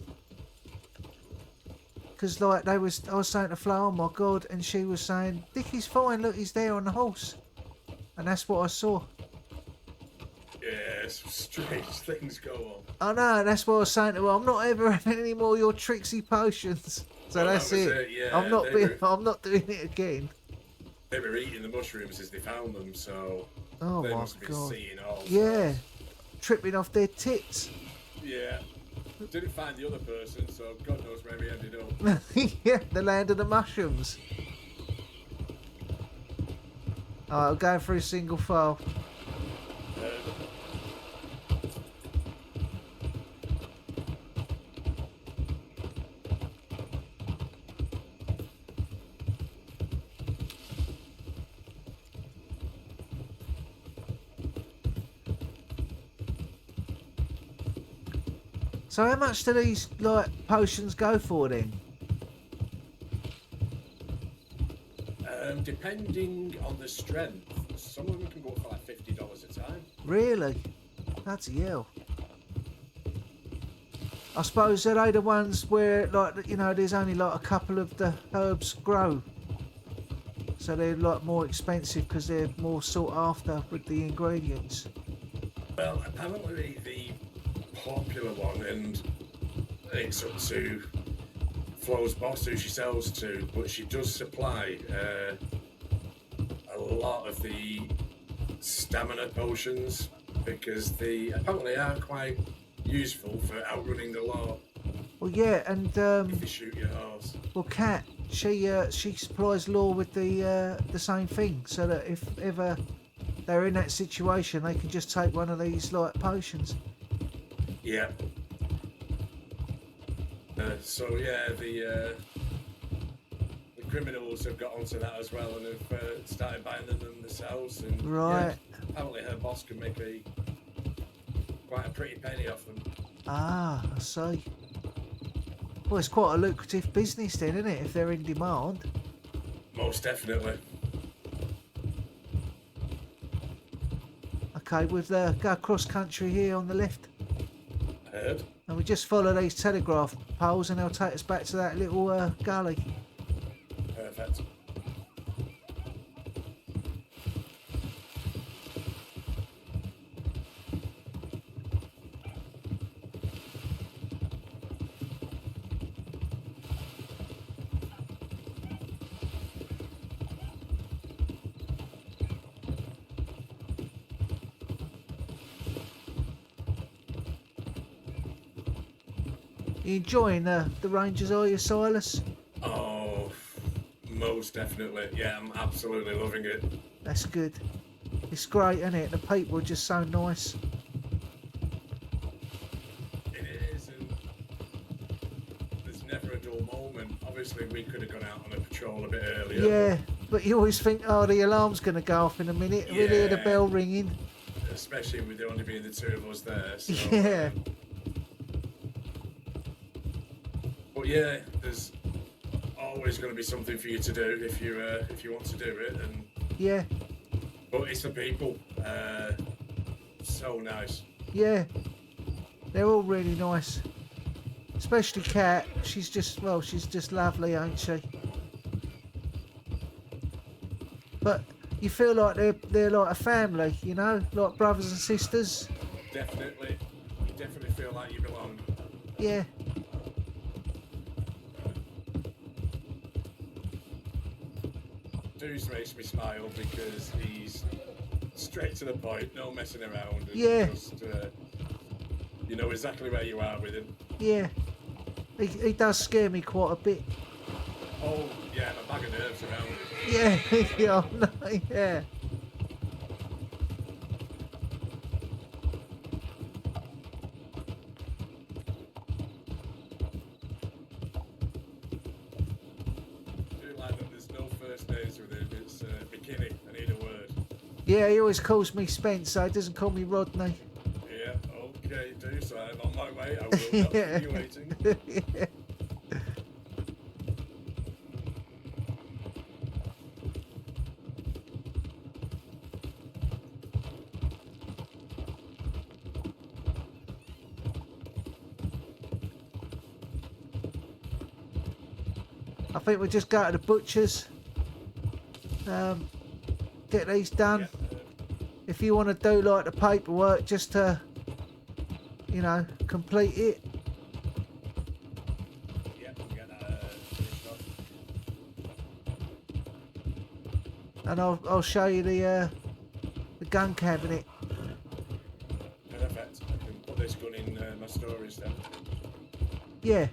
Because like I was saying to Flo, oh my God, and she was saying, Dickie's fine, look, he's there on the horse. And that's what I saw. Yeah, some strange things go on. I know, and that's what I was saying to her, I'm not ever having any more of your tricksy potions. So Well, that's that was it. it, yeah, I'm not they I'm not doing it again. They were eating the mushrooms as they found them, so Oh they my must have been God. seeing all Yeah. sorts. Tripping off their tits. Yeah. Didn't find the other person, so God knows where he ended up. Yeah, the land of the mushrooms. Alright, I'll go through single file. So how much do these like potions go for then? Depending on the strength, some of them can go for like $50 a time. Really? That's a yell. I suppose are they the ones where, like, you know, there's only like a couple of the herbs grow, so they're like more expensive because they're more sought after with the ingredients. Well, apparently the popular one, and it's up to Flo's boss who she sells to, but she does supply a lot of the stamina potions because they apparently are quite useful for outrunning the law. Well, yeah, and If you shoot your horse. well, Kat, she supplies Law with the same thing, so that if ever they're in that situation, they can just take one of these like potions. Yeah. So yeah, the criminals have got onto that as well and have started buying them themselves. And Right. yeah, apparently her boss can make quite a pretty penny off them. Ah, I see. Well, it's quite a lucrative business then, isn't it, if they're in demand? Most definitely. Okay, we'll go cross country here on the left. Heard. And we just follow these telegraph poles and they'll take us back to that little gully. Perfect. You enjoying the Rangers, are you, Silas? Oh, most definitely. Yeah, I'm absolutely loving it. That's good. It's great, isn't it? The people are just so nice. It is, and there's never a dull moment. Obviously, we could have gone out on a patrol a bit earlier. Yeah, but you always think, oh, the alarm's going to go off in a minute. We'll hear the Yeah. bell ringing. Especially with there only being the two of us there. So, Yeah. But yeah, there's always going to be something for you to do if you want to do it, and Yeah, but it's the people, so nice. yeah. They're all really nice. Especially Kat. She's just lovely, ain't she? But you feel like they're like a family, you know, like brothers and sisters. Definitely, you definitely feel like you belong. Yeah. Deuce makes me smile because he's straight to the point, no messing around. And Yeah. Just, you know exactly where you are with him. Yeah. He does scare me quite a bit. Oh, yeah, a bag of nerves around him. Yeah, yeah, no, yeah. I do like that there's no first names with him. It's McKinney. I need a word. Yeah, he always calls me Spencer. He doesn't call me Rodney. Yeah, okay, Deuce, I'm on my way. I will not Yeah. keep you waiting. Yeah. I think we'll just go to the butcher's. Get these done. If you want to do like the paperwork, just to, you know, complete it. Yeah, we'll get that finished off. And I'll show you the gun cabinet. Perfect. I can put this gun in my storage then. Yeah.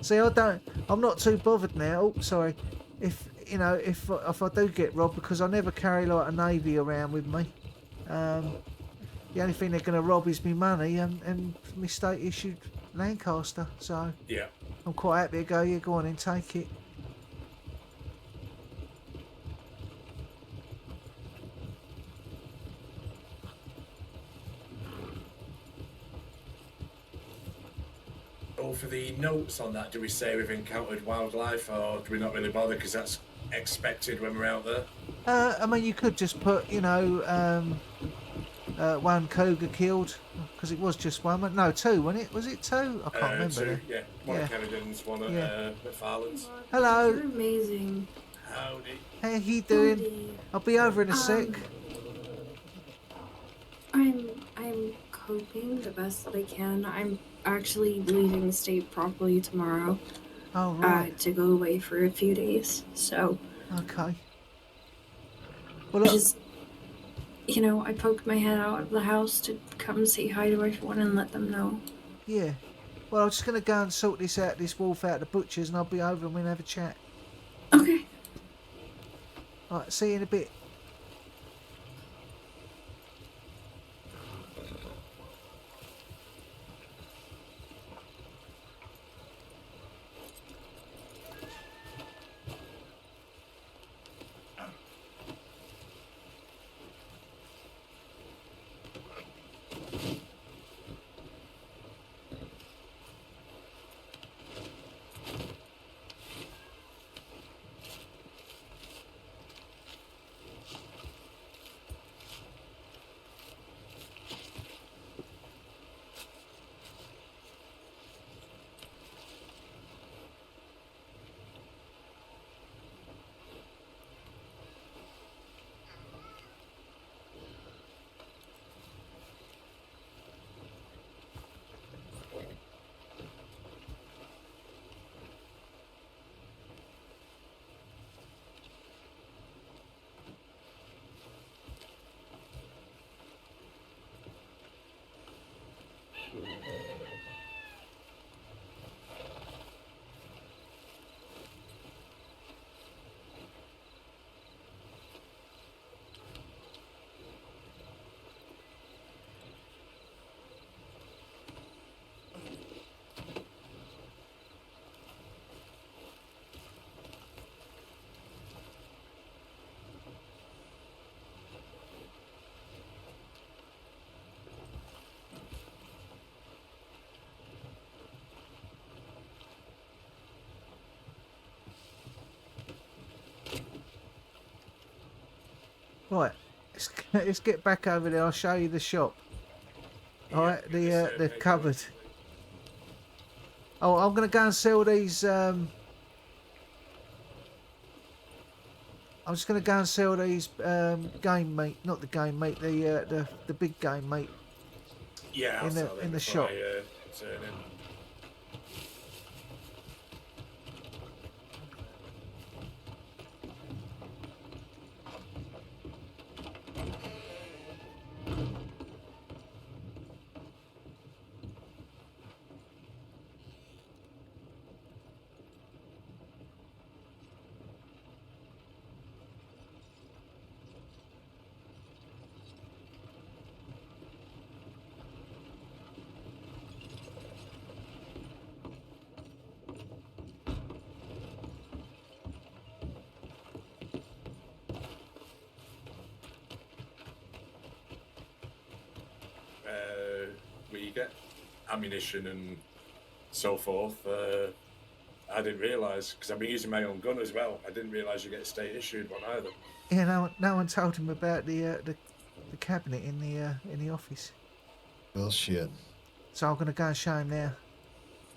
See, I'm not too bothered now. Oh, sorry. If you know, if I do get robbed, because I never carry like a navy around with me. The only thing they're going to rob is me money and my state issued Lancaster. So Yeah. I'm quite happy to go. Yeah, go on and take it. Oh, for the notes on that, do we say we've encountered wildlife, or do we not really bother because that's expected when we're out there? I mean, you could just put, you know, one cougar killed, because Because it was just one, but no, two, wasn't it? Was it two? I can't remember. Two, now. yeah. One Yeah. at Kennigan's, one at Yeah. McFarlane's. Hello. You're amazing. Howdy. How you doing? I'll be over in a sec. I'm coping the best that I can. I'm actually leaving the state properly tomorrow. Oh, right. To go away for a few days. So. Okay. Well, look, Just, you know, I poked my head out of the house to come say hi to everyone and let them know. yeah. Well, I'm just going to go and sort this wolf out of the butcher's, and I'll be over and we'll have a chat. Okay. All right, see you in a bit. Right, let's get back over there. I'll show you the shop. All right, the cupboard. Oh, I'm gonna go and sell these. I'm just gonna go and sell these game meat, not the game meat, the big game meat. Yeah, I'll sell them in the before shop. I, turn in. We get ammunition and so forth. I didn't realise, because I've been using my own gun as well. I didn't realise you get a state issued one either. Yeah, no one told him about the cabinet in the office. Well, shit. So I'm gonna go and show him now.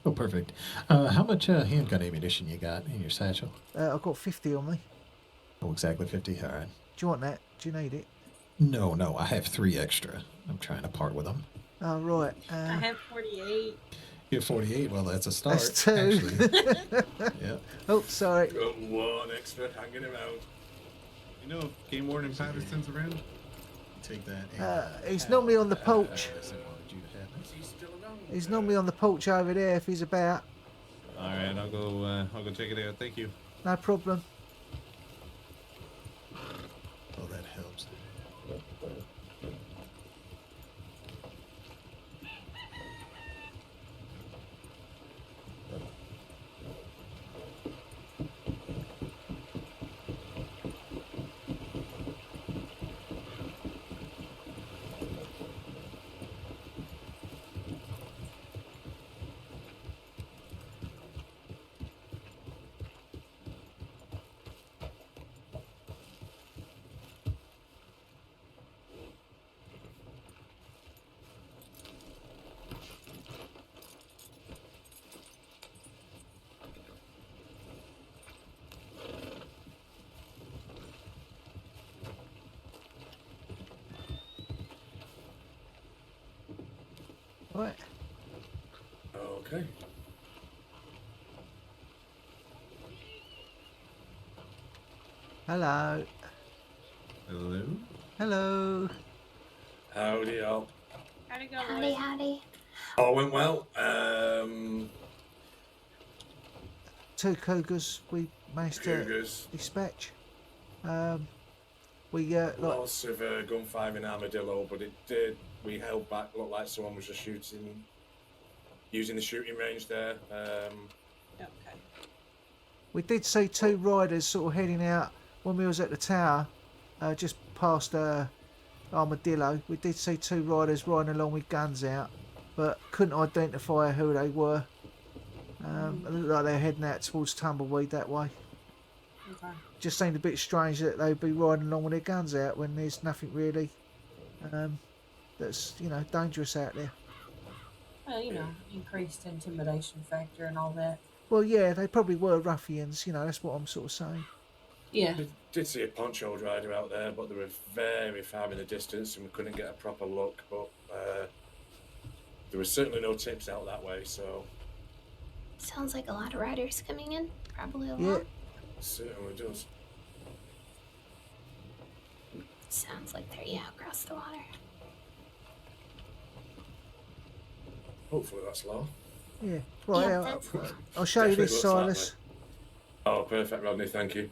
Oh, perfect. How much handgun ammunition you got in your satchel? I've got 50 on me. Oh, exactly 50. All right. Do you want that? Do you need it? No, I have 3 extra. I'm trying to part with them. Oh, right. I have 48. You have 48. Well, that's a start. That's 2. Actually. Yeah. Oh, sorry. Got one extra hanging around. You know if Game Warden Patterson's around? Take that. He's normally on the porch. Is he still around? He's normally on the porch over there if he's about. All right, I'll go check it out. Thank you. No problem. Oh, that helps. Right. Okay. Hello. Hello. Hello. Howdy, all. How'd it go, Howdy, Louis? howdy. All went well. 2 cougars we managed Cougars. to dispatch. We Lots of gunfire in Armadillo, but it did. We held back. Looked like someone was just shooting, using the shooting range there. Okay. we did see 2 riders sort of heading out when we was at the tower, just past Armadillo. We did see 2 riders riding along with guns out, but couldn't identify who they were. It looked like they're heading out towards Tumbleweed that way. Okay. Just seemed a bit strange that they'd be riding along with their guns out when there's nothing really that's, you know, dangerous out there. Well, you know, increased intimidation factor and all that. Well, yeah, they probably were ruffians, you know, that's what I'm sort of saying. Yeah. Did see a ponchoed rider out there, but they were very far in the distance and we couldn't get a proper look. But there was certainly no tips out that way, so. Sounds like a lot of riders coming in. Probably a lot. Yeah. Certainly does. Sounds like they're across the water. Hopefully that's low. Yeah. Right, Yeah, that's I'll show you this, Definitely looks Silas. that way. Oh, perfect, Rodney, thank you.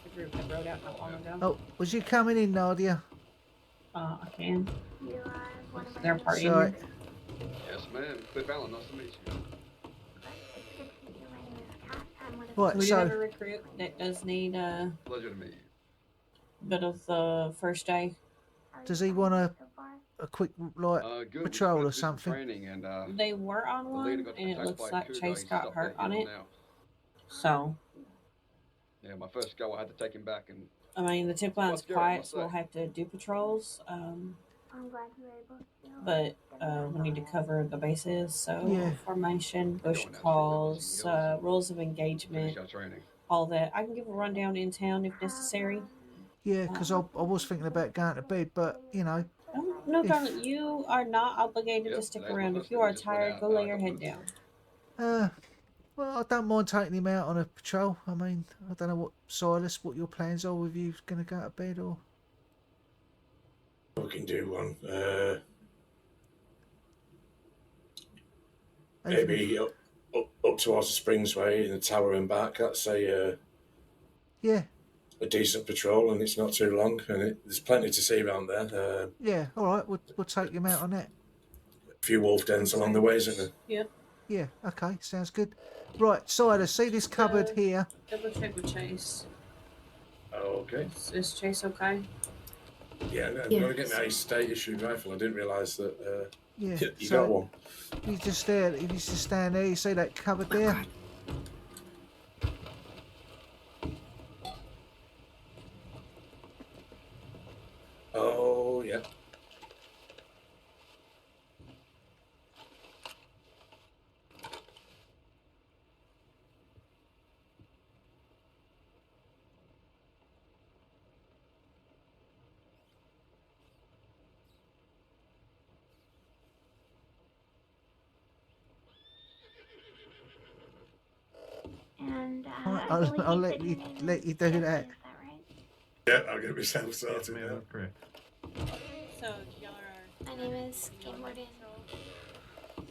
The group that rode out not long ago. Oh, was you coming in, Nadia? I can. You are one of They're partying. Sorry. Yes, ma'am. Cliff Allen, nice to meet you. Right, We do have a so recruit that does need a Pleasure to meet you. bit of the first day. does he want a quick like Good. patrol We're or supposed to do some something? Training and They were on the one, leader got and it attacked looks by a like cougar. Chase He got stopped hurt that on deal it. now. So, Yeah, my first go, I had to take him back and. I mean, the tip line's What's good, quiet, what's so we'll that? have to do patrols. I'm glad you were able to. But we need to cover the bases. So, Yeah. formation, We're bush going down calls, straight up to the rules of engagement, Finish our training. all that. I can give a rundown in town if necessary. Yeah, because I was thinking about going to bed, but you know, No, If- darling, you are not obligated to Yep, stick today's my around. first If you day. We are just went tired, out, go lay a your couple head minutes down. well, I don't mind taking him out on a patrol. I mean, I don't know what Silas, what your plans are. With you going to go to bed or? We can do one. Even Maybe up towards the Springs way in the tower and back. That's Yeah, a decent patrol and it's not too long and there's plenty to see around there. yeah. All right, we'll take him out on that. A few wolf dens along the way, isn't there? Yep. Yeah. Okay, sounds good. Right, Silas, see this cupboard here? Double check with Chase. Oh, okay. Is Chase okay? Yeah, I'm going to get my state issued rifle. I didn't realise that Yeah. you so got one. He's just there. He needs to stand there. You see that cupboard there? Oh, yeah. And All right, I believe I'll that your name let you is do Jesse, that. Is that right? Yeah, I'll get myself sorted now. Correct. So, y'all are. My name is Game Warden. In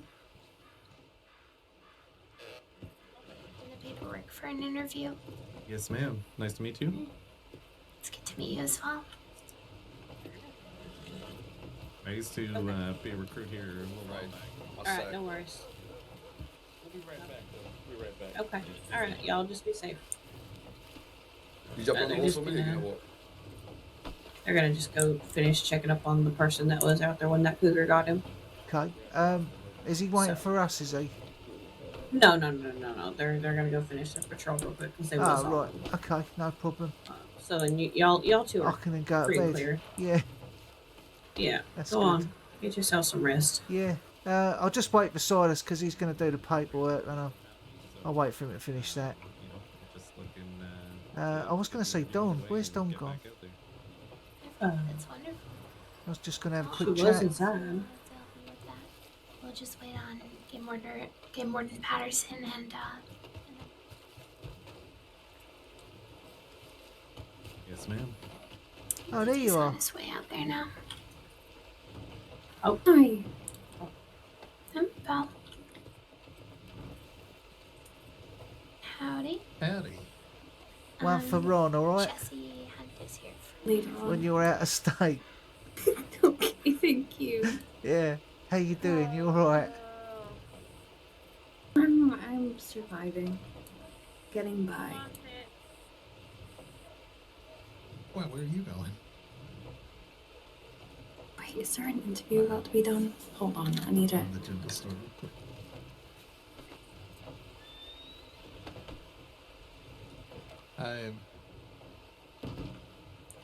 the paperwork for an interview. Yes, ma'am. Nice to meet you. It's good to meet you as well. I used to be a recruit here a little while back. Alright, no worries. We'll be right back, though. We'll be right back. Okay. Alright, y'all just be safe. You jump on the They're horse just with me? gonna- Or what? They're gonna just go finish checking up on the person that was out there when that cougar got him. Okay. Is he waiting for us? Is he? No. They're gonna go finish their patrol real quick because they was Oh, on. right. Okay, no problem. So then y'all two I are can then go to free and bed. clear. Yeah. Yeah. That's Go good. on. Get yourself some rest. Yeah. I'll just wait for Silas because he's going to do the paperwork, and I'll wait for him to finish that. Just looking. I was going to say Don. Where's Don gone? That's wonderful. I was just gonna have a She quick was chat. inside. We'll just wait on Game Warden Patterson and Yes, ma'am. Oh, there he's you on are. his way out there now. Oh, hi. Belle. Howdy. Howdy. One for Ron, all right? Jesse Hunt is here for Later When on. you're out of state. Okay, thank you. Yeah. How you doing? You all right? I'm surviving. Getting by. Well, where are you going? Wait, is there an interview about to be done? Hold on, I need it. The general store real quick.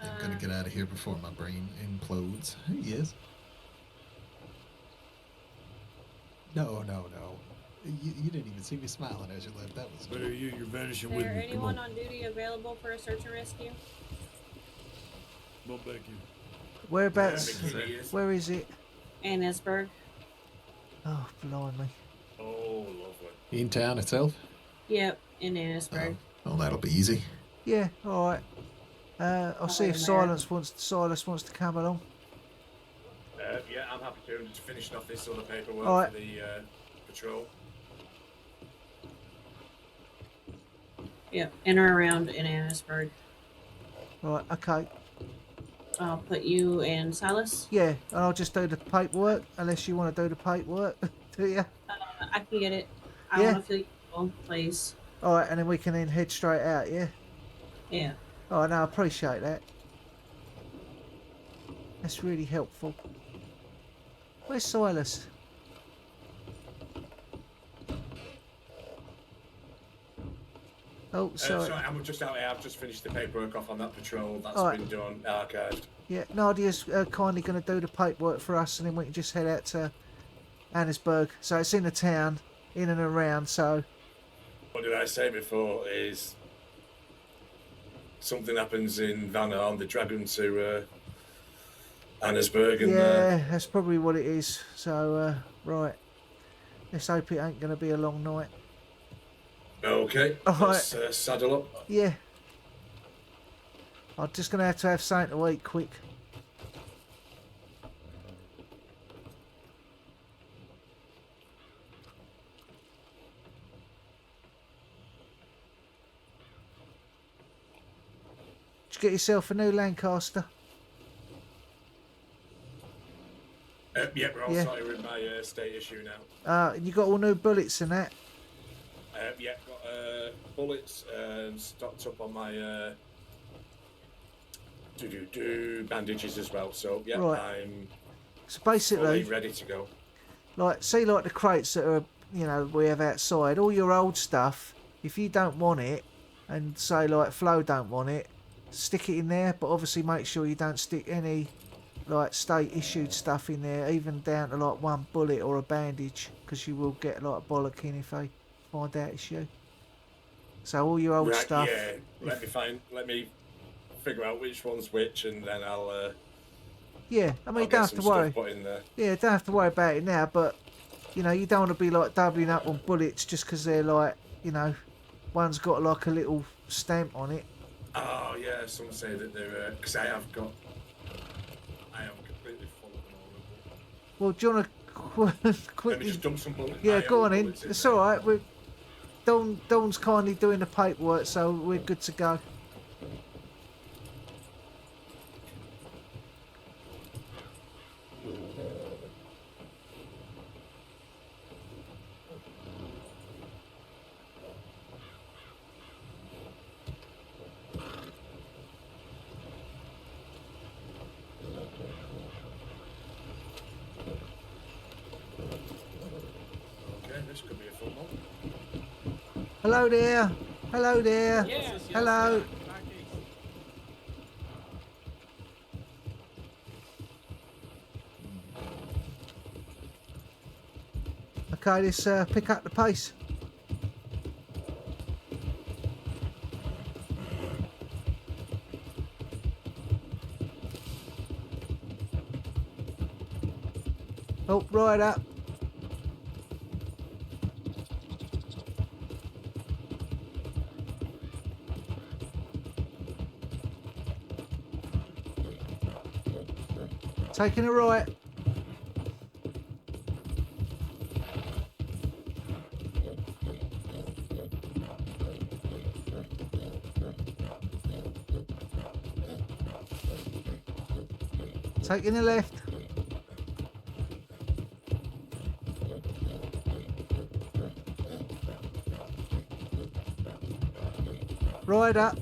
I'm gonna get out of here before my brain implodes. Yes. No. You didn't even see me smiling as you left. That was. Where are you? You're vanishing Is with there me. Come anyone on. on duty available for a search and rescue? Come on back here. Whereabouts? Yeah, he is. Where is it? Annisburg. Oh, blimey. Oh, lovely. In town itself? Yep, in Annisburg. Oh, that'll be easy. Yeah, all right. I'll see if there. Silas wants to come along. Yeah, I'm happy to. I'm just finishing off this other paperwork All right. for the patrol. Yep, in or around in Annisburg. Right, okay. I'll put you and Silas. Yeah, and I'll just do the paperwork, unless you want to do the paperwork, do you? I can get it. I Yeah. want to feel you both, please. All right, and then we can then head straight out, yeah? Yeah. Oh, no, I appreciate that. That's really helpful. Where's Silas? Oh, sorry. Sorry, I'm just out here. I've just finished the paperwork off on that patrol. That's All right. been done, archived. Yeah, Nadia's kindly going to do the paperwork for us, and then we can just head out to Annisburg. So it's in the town, in and around, so... What did I say before is something happens in Van Arm, they drag them to Annisburg and Yeah, that's probably what it is. So, right. Let's hope it ain't going to be a long night. okay, All let's saddle up. Yeah. I'm just going to have something to eat quick. Did you get yourself a new Lancaster? Yeah, we're all Yeah. sorted with my state issue now. You got all new bullets and that? Yeah, got bullets stocked up on my bandages as well. So yeah, Right. I'm So basically, fully ready to go. like, see, like the crates that are, you know, we have outside, all your old stuff, if you don't want it, and say, like, Flo don't want it, stick it in there, but obviously make sure you don't stick any, like, state-issued stuff in there, even down to, like, one bullet or a bandage, because you will get, like, a bollocking if they find out it's you. So all your old Right, stuff... yeah. Let me figure out which one's which, and then I'll. Yeah, I mean, I'll you get don't have some to stuff worry. put in there. Yeah, don't have to worry about it now, but, you know, you don't want to be, like, doubling up on bullets just because they're, like, you know, one's got, like, a little stamp on it. Oh yeah, some say that they're because I am completely full of them all. Well, do you want to Let me quickly... just dump some bullets. Yeah, my go own on in. bullets It's there. all right. Dawn's kindly doing the paperwork, so we're good to go. Okay, this could be a full one. Hello there. Hello there. Yes, Hello. Okay, let's pick up the pace. Oh, right up. Taking a right. Taking a left. Right up.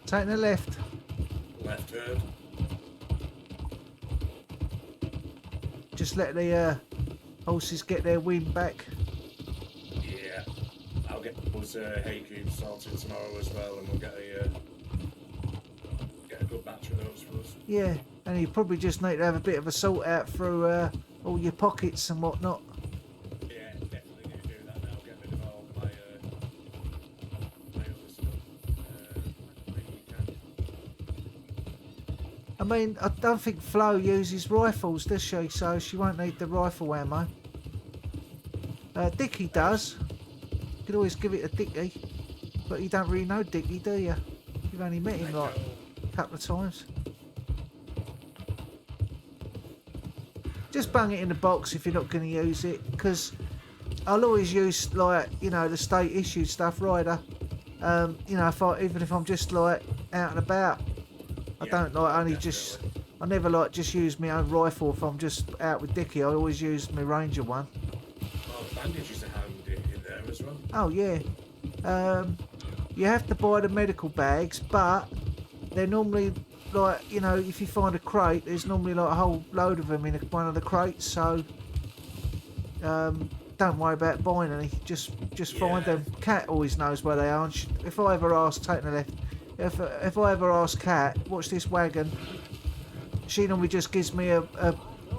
Taking a left. Left heard. Just let the horses get their wind back. Yeah. I'll get those hay cubes sorted tomorrow as well, and we'll get a good batch of those for us. Yeah, and you probably just need to have a bit of a sort out through all your pockets and whatnot. Yeah, definitely need to do that now. Get rid of all my other stuff. I mean, I don't think Flo uses rifles, does she? So she won't need the rifle ammo. Dickie does. You could always give it a Dickie. But you don't really know Dickie, do you? You've only met him like a couple of times. Just bung it in the box if you're not going to use it. Because I'll always use, like, you know, the state issued stuff, Ryder. You know, even if I'm just, like, out and about. I don't like only just. I never like just use my own rifle if I'm just out with Dickie. I always use my Ranger one. Oh, the bandages are handy in there as well. Oh yeah. You have to buy the medical bags, but they're normally like, you know, if you find a crate, there's normally like a whole load of them in one of the crates. So don't worry about buying any. Just find them. Kat always knows where they are. And if I ever ask, taking a left. If I ever ask Kat, what's this wagon? She normally just gives me a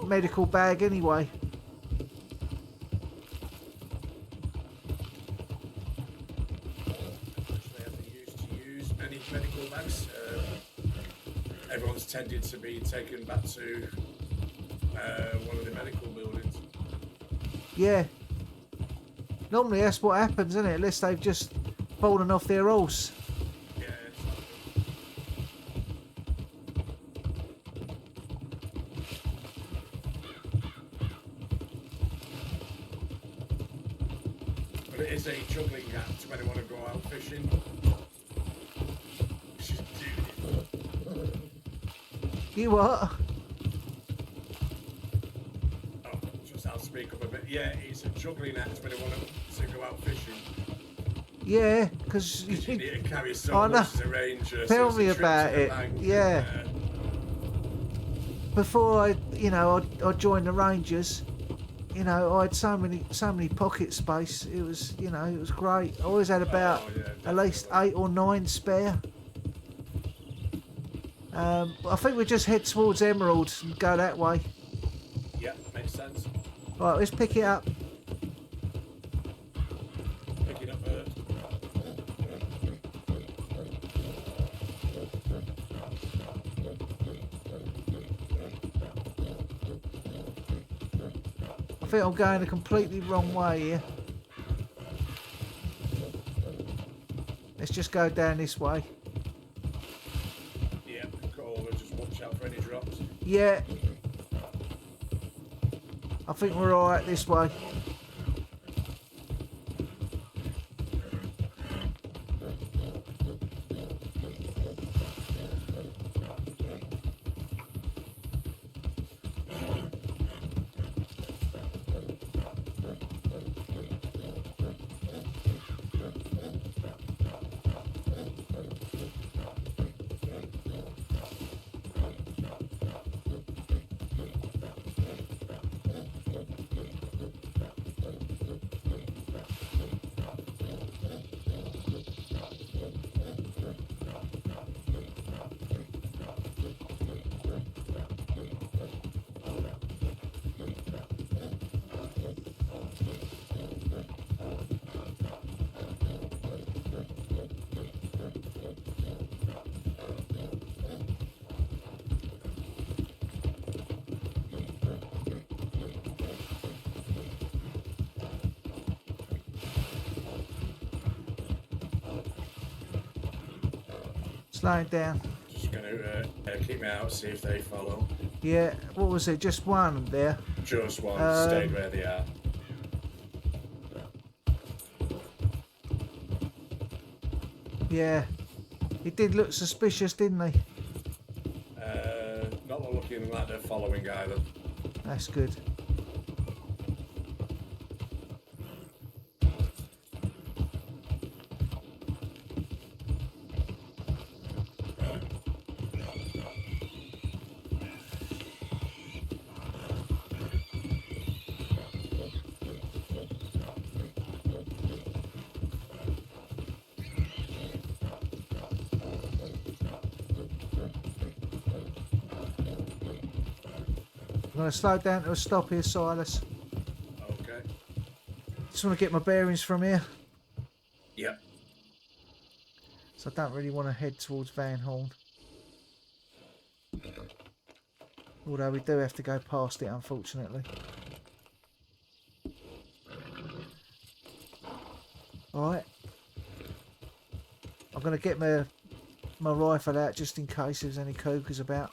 medical bag anyway. Actually, haven't used to use any medical bags. Everyone's tended to be taken back to one of the medical buildings. Yeah. Normally that's what happens, isn't it? Unless they've just fallen off their horse. But it is a juggling act when I want to go out fishing. You what? Oh, just I'll speak up a bit. Yeah, it's a juggling act when I want to go out fishing. Yeah, because you need to carry so I know. much as a ranger. Tell so me it's a trip about to the it. bank, Yeah. Before I joined the Rangers, you know, I had so many pocket space. It was, you know, it was great. I always had about at least 8 or 9 spare. I think we just head towards Emerald and go that way. Yeah, makes sense. Right, let's pick it up. Pick it up. I think I'm going the completely wrong way here. Let's just go down this way. Yeah, cool. We'll just watch out for any drops. Yeah. I think we're alright this way. Slow it down. Just going to keep me out, see if they follow. Yeah, what was it? Just one there? Just one, stayed where they are. Yeah. He did look suspicious, didn't he? Not looking like they're following either. That's good. I'm going to slow down to a stop here, Silas. Okay. Just want to get my bearings from here. Yep. So I don't really want to head towards Van Horn. Although we do have to go past it, unfortunately. Alright. I'm going to get my rifle out just in case there's any cougars about.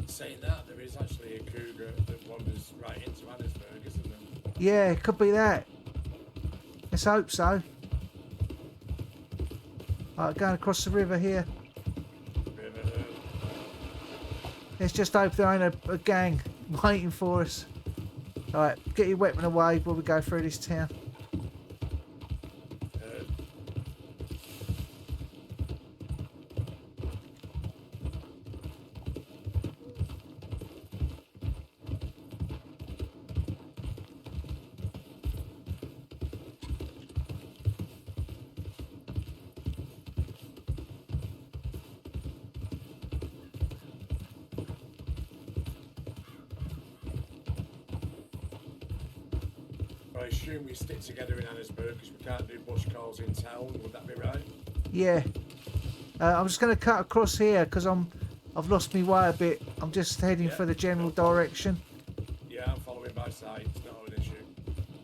Saying that, there is actually a cougar that wanders right into Annesburg, isn't there? Yeah, it could be that. Let's hope so. Alright, going across the river here. Let's just hope there ain't a gang waiting for us. Alright, get your weapon away while we go through this town. I assume we stick together in Annesburg because we can't do bush calls in town. Would that be right? Yeah. I'm just going to cut across here because I've lost my way a bit. I'm just heading for the general direction. Yeah, I'm following by sight. It's not an issue.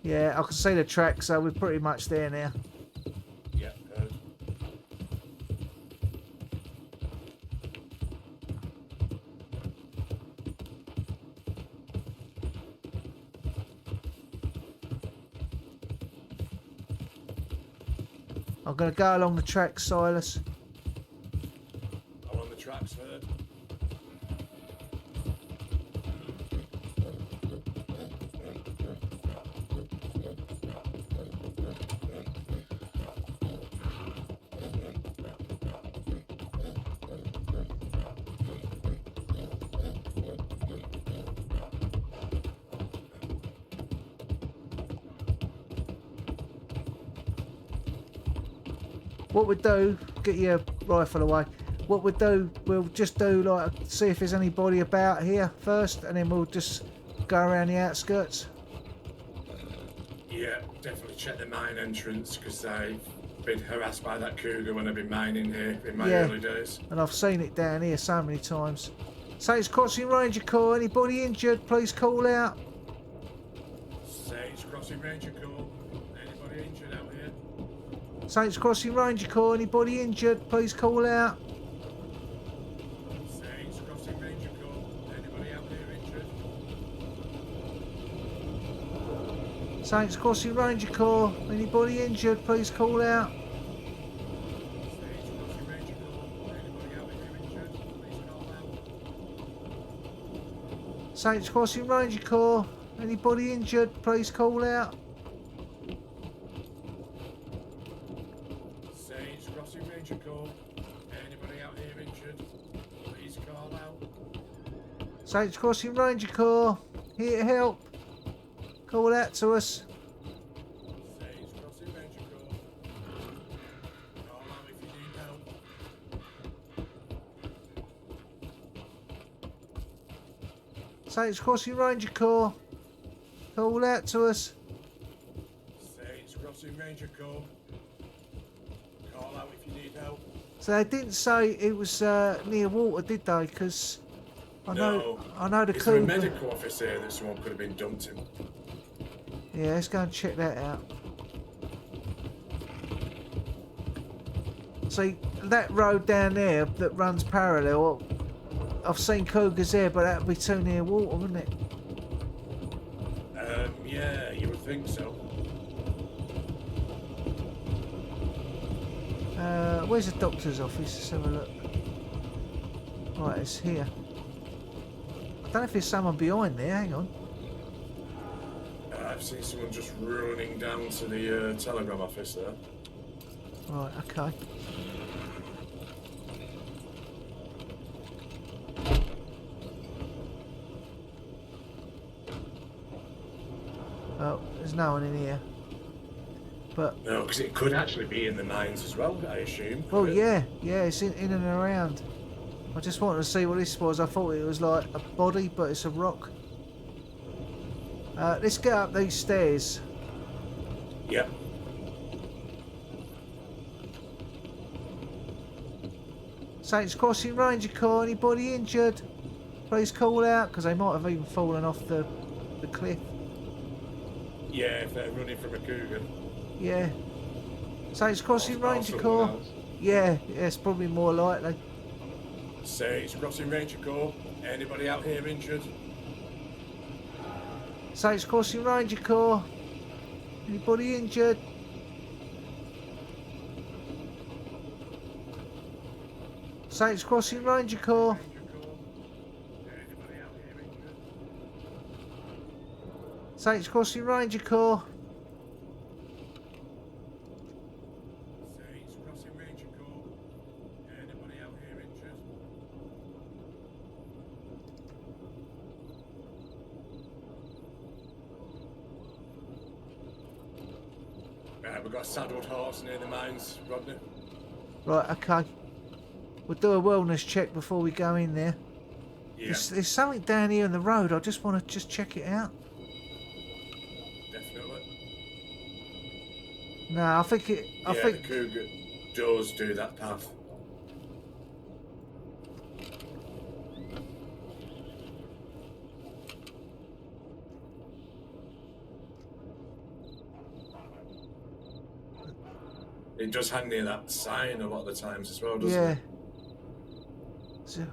Yeah, I can see the track, so we're pretty much there now. Yeah, heard. I'm going to go along the track, Silas. I'm on the tracks, heard. What we'll do, get your rifle away. What we'll do, we'll just do like see if there's anybody about here first, and then we'll just go around the outskirts. Yeah, definitely check the mine entrance because I've been harassed by that cougar when I've been mining here in my early days. And I've seen it down here so many times. Sage Crossing Ranger Corps, anybody injured, please call out. Sage Crossing Ranger Corps. Anybody injured out here? Saints Crossing Ranger Corps, anybody injured, please call out. Sage Crossing Ranger Corps. Anybody out here injured? Saints Crossing Ranger Corps. Anybody injured, please call out. Saints Crossing Ranger Corps. Anybody injured, please call out. Saints Crossing Ranger Corps. Anybody out here injured? Please call out. Saints Crossing Ranger Corps. Here to help. Call out to us. Saints Crossing Ranger Corps. Call out if you need help. Saints Crossing Ranger Corps. Call out to us. Saints Crossing Ranger Corps. Call out if you need help. So they didn't say it was near water, did they? Because I know the Is there a cougar. medical office here that someone could have been dumped in? Yeah, let's go and check that out. See, that road down there that runs parallel, I've seen cougars there, but that would be too near water, wouldn't it? Yeah, you would think so. Where's the doctor's office? Let's have a look. Right, it's here. I don't know if there's someone behind there. Hang on. I've seen someone just running down to the telegram office there. Right, okay. Oh, there's no one in here. But No, because it could actually be in the mines as well, I assume. well, could it? yeah, it's in and around. I just wanted to see what this was. I thought it was like a body, but it's a rock. Let's get up these stairs. Yep. Saints Crossing Ranger Corps. Anybody injured? Please call out, because they might have even fallen off the cliff. Yeah, if they're running from a cougar. Yeah. Saints Crossing Or Ranger someone Corps. else. Yeah, it's probably more likely. Saints Crossing Ranger Corps. Anybody out here injured? Saints Crossing Ranger Corps. Anybody injured? Saints Crossing Ranger Corps. Saints Crossing Ranger Corps. Saints Crossing Ranger Corps. Anybody out here injured? We've got a saddled horse near the mines, Rodney. Right, okay. We'll do a wellness check before we go in there. Yeah. There's something down here in the road. I just want to just check it out. Definitely. No, I think the cougar does do that path. It does hang near that sign a lot of the times as well, doesn't it? So,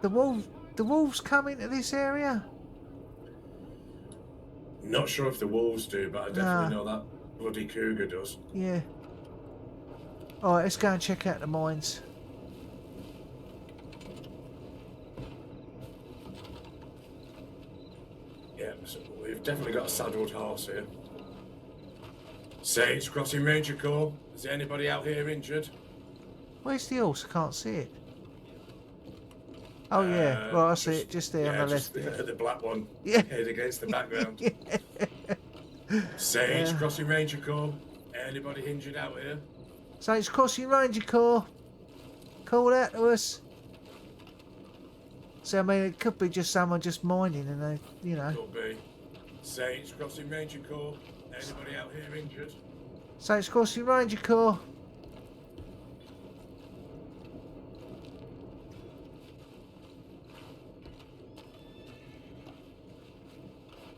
the wolves come into this area? Not sure if the wolves do, but I definitely know that bloody cougar does. Yeah. Alright, let's go and check out the mines. Yeah, so we've definitely got a saddled horse here. Saints Crossing Ranger Corps. Is there anybody out here injured? Where's the horse? I can't see it. Oh yeah, right, I see it just there on the left. The black one. Yeah. Head against the background. Saints Crossing Ranger Corps. Anybody injured out here? Saints Crossing Ranger Corps. Call out to us. So I mean, it could be just someone just mining, and they, you know. Could be. Saints Crossing Ranger Corps. Anybody out here injured? Saints Crossing Ranger Corps.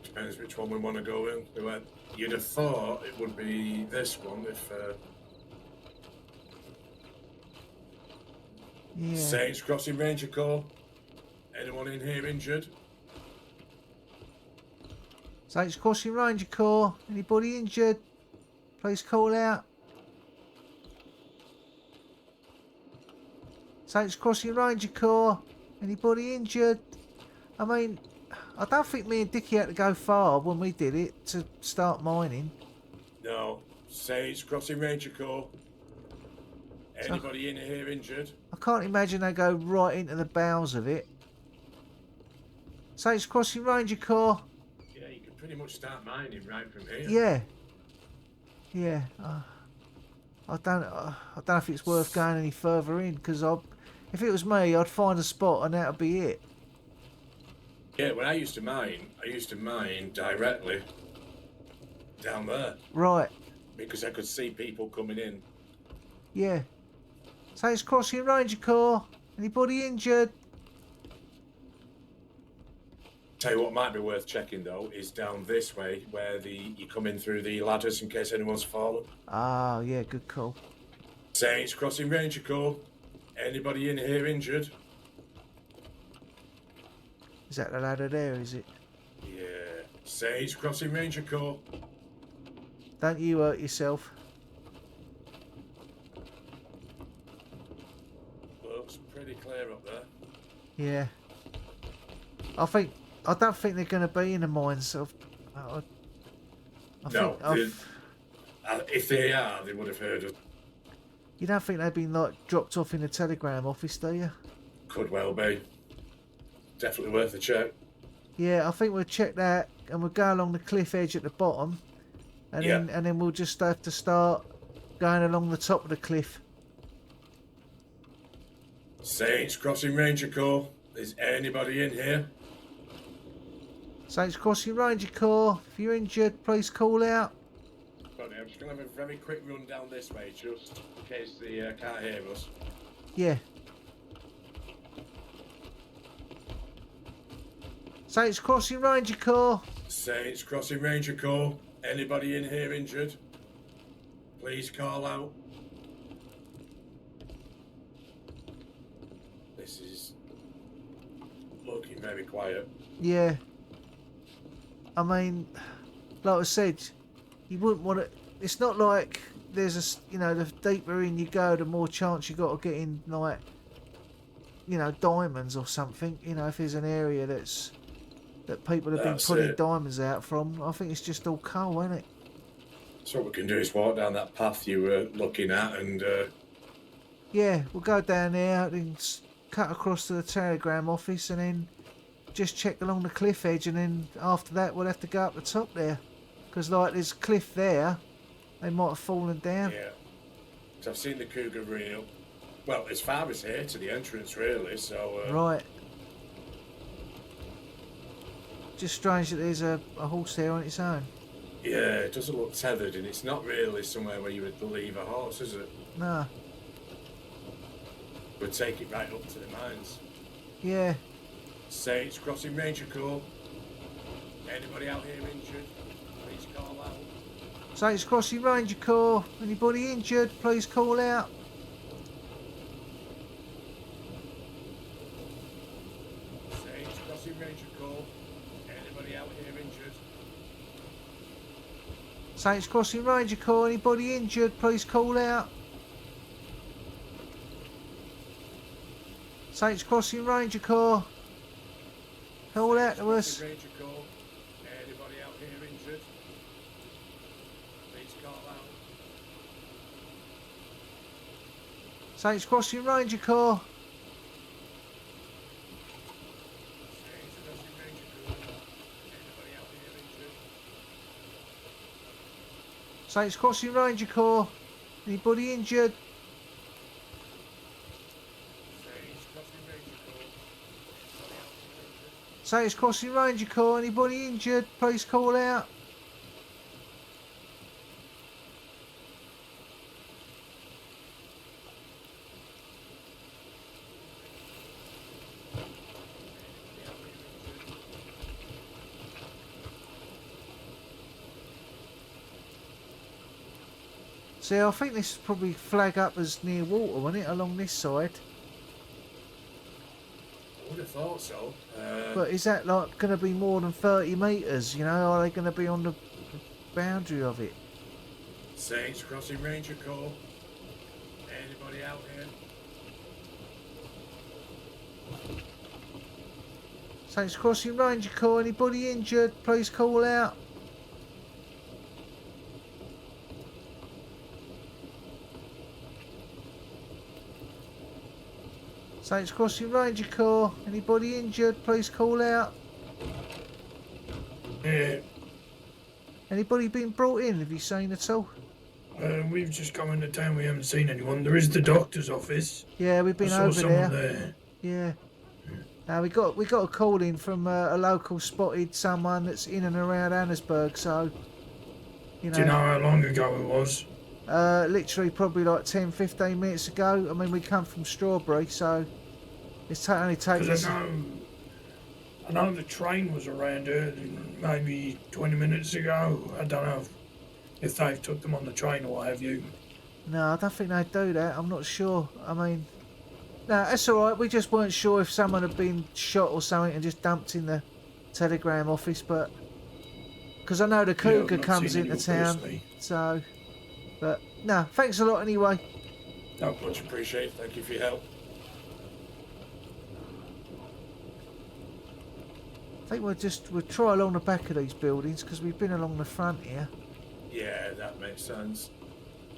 Depends which one we want to go in. You'd have thought it would be this one if. Yeah. Saints Crossing Ranger Corps. Anyone in here injured? Saints Crossing Ranger Corps. Anybody injured? Please call out. Saints Crossing Ranger Corps. Anybody injured? I mean, I don't think me and Dickie had to go far when we did it to start mining. No. Saints Crossing Ranger Corps. Anybody in here injured? I can't imagine they go right into the bowels of it. Saints Crossing Ranger Corps. Yeah, you can pretty much start mining right from here. Yeah. Yeah. I don't know if it's worth going any further in, because if it was me, I'd find a spot and that'd be it. Yeah, when I used to mine directly down there. Right. Because I could see people coming in. Yeah. Saints Crossing Ranger Corps. Anybody injured? Tell you what might be worth checking though is down this way where you come in through the ladders in case anyone's fallen. Ah, yeah, good call. Saints Crossing Ranger Corps. Anybody in here injured? Is that the ladder there, is it? Yeah. Saints Crossing Ranger Corps. Don't you hurt yourself. Looks pretty clear up there. Yeah. I don't think they're going to be in the mines. If they are, they would have heard us. You don't think they've been like dropped off in the telegram office, do you? Could well be. Definitely worth a check. Yeah, I think we'll check that and we'll go along the cliff edge at the bottom, and then we'll just have to start going along the top of the cliff. Saints Crossing Ranger Corps. Is anybody in here? Saints Crossing Ranger Corps. If you're injured, please call out. Rodney, I'm just going to have a very quick run down this way, just in case they can't hear us. Yeah. Saints Crossing Ranger Corps. Saints Crossing Ranger Corps. Anybody in here injured? Please call out. This is looking very quiet. Yeah. I mean, like I said, you wouldn't want to. It's not like there's the deeper in you go, the more chance you got of getting like, diamonds or something. If there's an area that people have been putting diamonds out from, I think it's just all coal, isn't it? So what we can do is walk down that path you were looking at, and yeah, we'll go down there and cut across to the telegram office, and then just check along the cliff edge, and then after that we'll have to go up the top there, because like there's a cliff there, they might have fallen down. yeah. So I've seen the cougar reel. Well, as far as here to the entrance, really. So right. Just strange that there's a horse there on its own. Yeah, it doesn't look tethered, and it's not really somewhere where you would leave a horse, is it? No. We'd take it right up to the mines. Yeah. Saints Crossing Ranger Corps. Anybody out here injured? Please call out. Saints Crossing Ranger Corps. Anybody injured? Please call out. Saints Crossing Ranger Corps. Anybody out here injured? Saints Crossing Ranger Corps. Anybody injured? Please call out. Saints Crossing Ranger Corps. Call out to us. Ranger Corps. Anybody out here injured? Please call out. Saints Crossing Ranger Corps. Saints Crossing Ranger Corps. Anybody out here injured? Saints Crossing Ranger Corps. Anybody injured? Saints Crossing Ranger Corps. Anybody injured? Please call out. See, I think this would probably flag up as near water, wouldn't it, along this side? I would have thought so. But is that like going to be more than 30 metres? You know, are they going to be on the boundary of it? Saints Crossing Ranger Corps. Anybody out here? Saints Crossing Ranger Corps, anybody injured? Please call out. Saints Crossing Ranger Corps, anybody injured? Please call out. Yeah. Anybody been brought in? Have you seen at all? We've just come into town. We haven't seen anyone. There is the doctor's office. Yeah, we've been I saw over someone there. Yeah. We got a call in from a local spotted someone that's in and around Annesburg. So, you know. Do you know how long ago it was? Literally probably like 10-15 minutes ago. I mean, we come from Strawberry, so it's only taken us. I know the train was around here maybe 20 minutes ago. I don't know if they've took them on the train or what have you. No, I don't think they do that. I'm not sure. I mean, no, that's all right. We just weren't sure if someone had been shot or something and just dumped in the telegram office, but because I know the cougar comes into town, so. But no, thanks a lot anyway. No, much appreciated. Thank you for your help. I think we'll try along the back of these buildings because we've been along the front here. Yeah, that makes sense.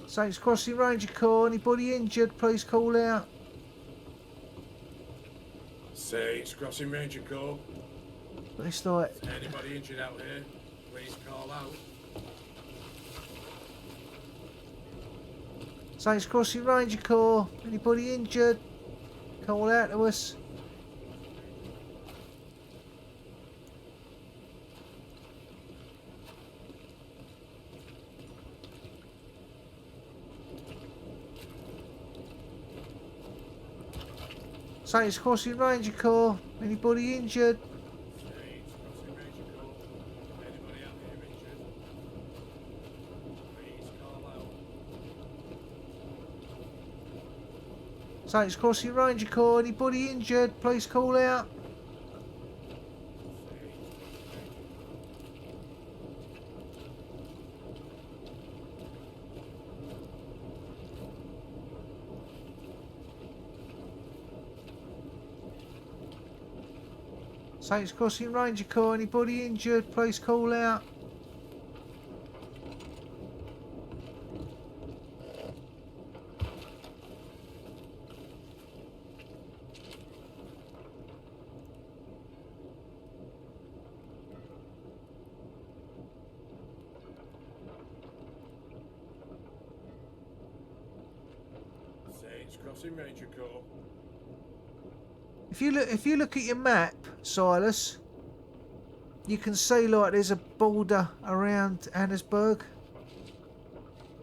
Saints Crossing Ranger Corps, anybody injured? Please call out. Saints Crossing Ranger Corps. But it's like Anybody injured out here? Please call out. Saints Crossing Ranger Corps, anybody injured? Call out to us. Saints Crossing Ranger Corps, anybody injured? Saints Crossing Ranger Corps, anybody injured? Please call out. Saints Crossing Ranger Corps, anybody injured? Please call out. Saints Crossing Ranger Corps. If you look at your map, Silas, you can see like there's a border around Annesburg,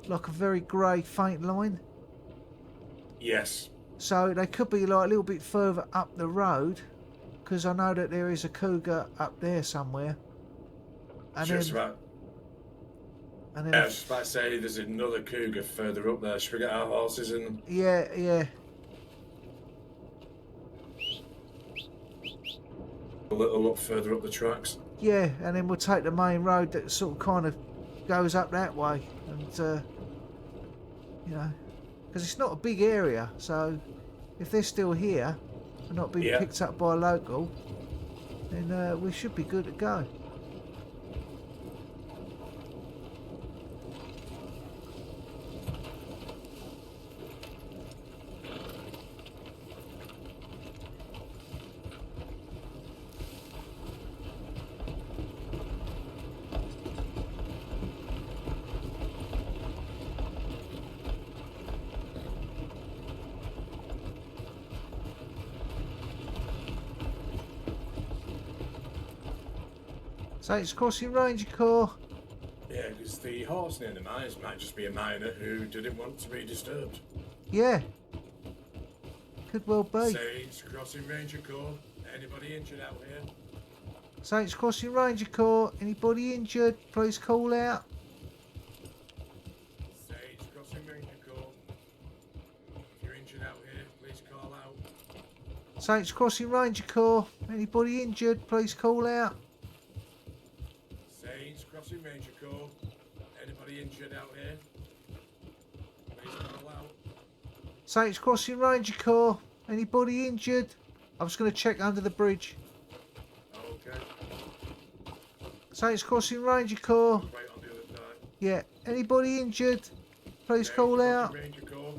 like a very grey faint line. Yes. So they could be like a little bit further up the road, because I know that there is a cougar up there somewhere. And Just then, about. and then Yeah, I was just about to say there's another cougar further up there. Should we get our horses in? yeah. A little up further up the tracks. Yeah, and then we'll take the main road that sort of kind of goes up that way, and you know, because it's not a big area, so if they're still here and not being picked up by a local, then we should be good to go. Saints Crossing Ranger Corps. Yeah, because the horse near the mines might just be a miner who didn't want to be disturbed. Yeah. Could well be. Saints Crossing Ranger Corps. Anybody injured out here? Saints Crossing Ranger Corps. Anybody injured? Please call out. Saints Crossing Ranger Corps. If you're injured out here, please call out. Saints Crossing Ranger Corps. Anybody injured, please call out. Saints Crossing Ranger Corps. Anybody injured out here? Please call out. Saints Crossing Ranger Corps. Anybody injured? I was going to check under the bridge. Okay. Saints Crossing Ranger Corps. Right on the other side. Yeah. Anybody injured? Please Saints call Crossing out. Ranger Corps.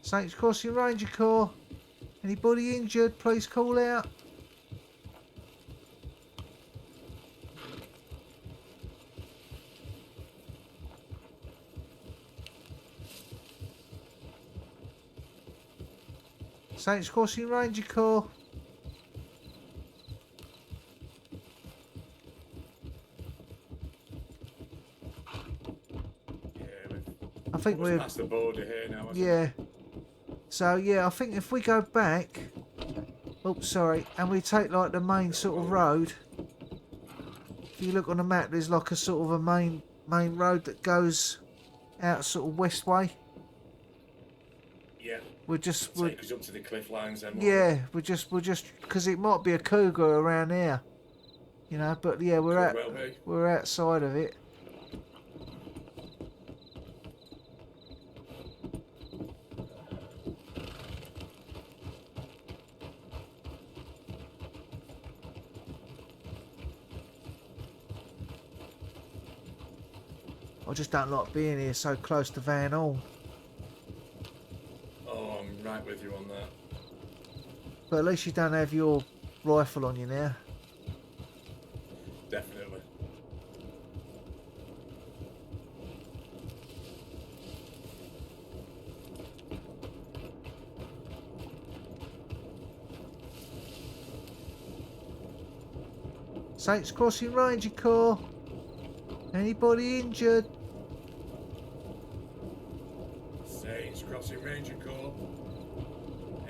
Saints Crossing Ranger Corps. Anybody injured? Please call out. Saints Crossing Ranger Corps. I think we're past the border here now. yeah. So yeah, I think if we go back, oops, sorry, and we take like the main sort of road. If you look on the map, there's like a sort of a main road that goes out sort of west way. Yeah. We're just Take us up to the cliff lines then. yeah, we're just because it might be a cougar around here, you know. But yeah, we're outside of it. I just don't like being here so close to Van Hall. Oh, I'm right with you on that. But at least you don't have your rifle on you now. Definitely. Saints Crossing Ranger Corps. Anybody injured? Saints Crossing Ranger Corps.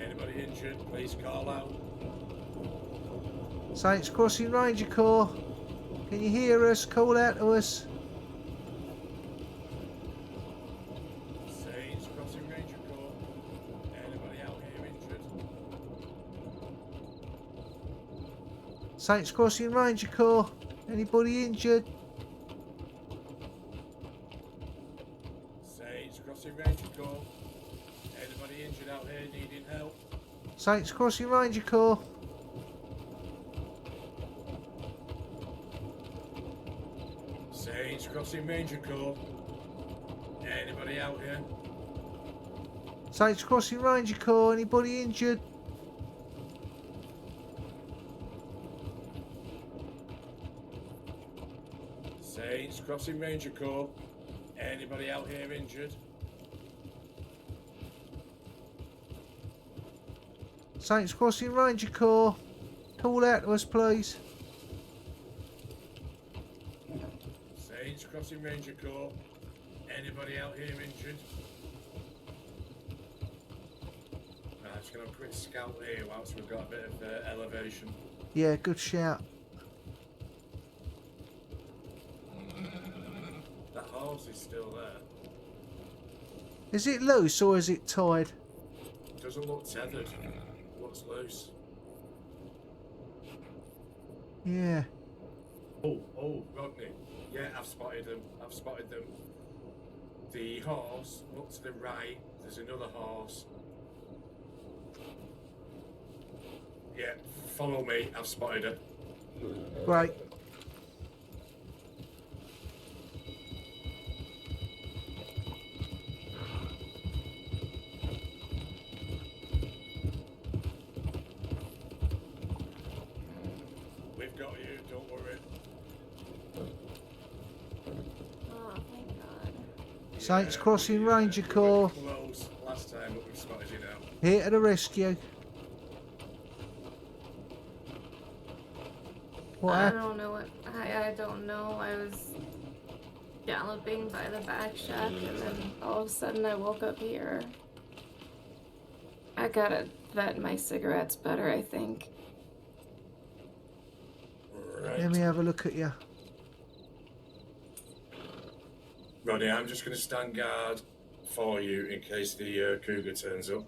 Anybody injured, please call out. Saints Crossing Ranger Corps. Can you hear us? Call out to us. Saints Crossing Ranger Corps. Anybody out here injured? Saints Crossing Ranger Corps. Anybody injured? Saints Crossing Ranger Corps. Anybody injured out here needing help? Saints Crossing Ranger Corps. Saints Crossing Ranger Corps. Anybody out here? Saints Crossing Ranger Corps. Anybody injured? Saints Crossing Ranger Corps. Anybody out here injured? Saints Crossing Ranger Corps. Call out to us, please. Saints Crossing Ranger Corps. Anybody out here injured? Right, just going to quick scout here whilst we've got a bit of elevation. Yeah, good shout. That horse is still there. Is it loose or is it tied? Doesn't look tethered. Looks loose. Yeah. Oh, Rodney. Yeah, I've spotted them. The horse, look to the right, there's another horse. Yeah, follow me, I've spotted it. Great. We've got you, don't worry. Oh, thank God. Saints Crossing Ranger Corps. Close last time, but we've spotted you now. Here to the rescue. What I happened? don't know what. I don't know. I was galloping by the back shack, and then all of a sudden I woke up here. I gotta vet my cigarettes better, I think. Let me have a look at you. Rodney, I'm just going to stand guard for you in case the cougar turns up.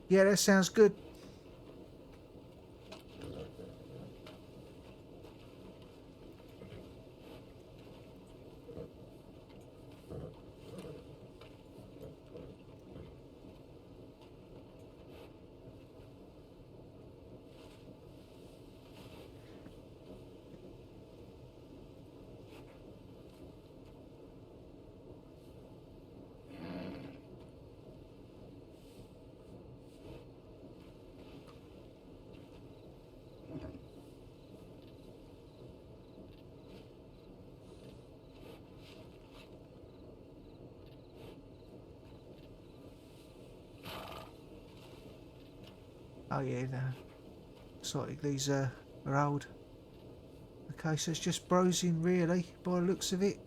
Yeah, that sounds good. Oh yeah, no. Looks like these are old. Okay, so it's just browsing really, by the looks of it.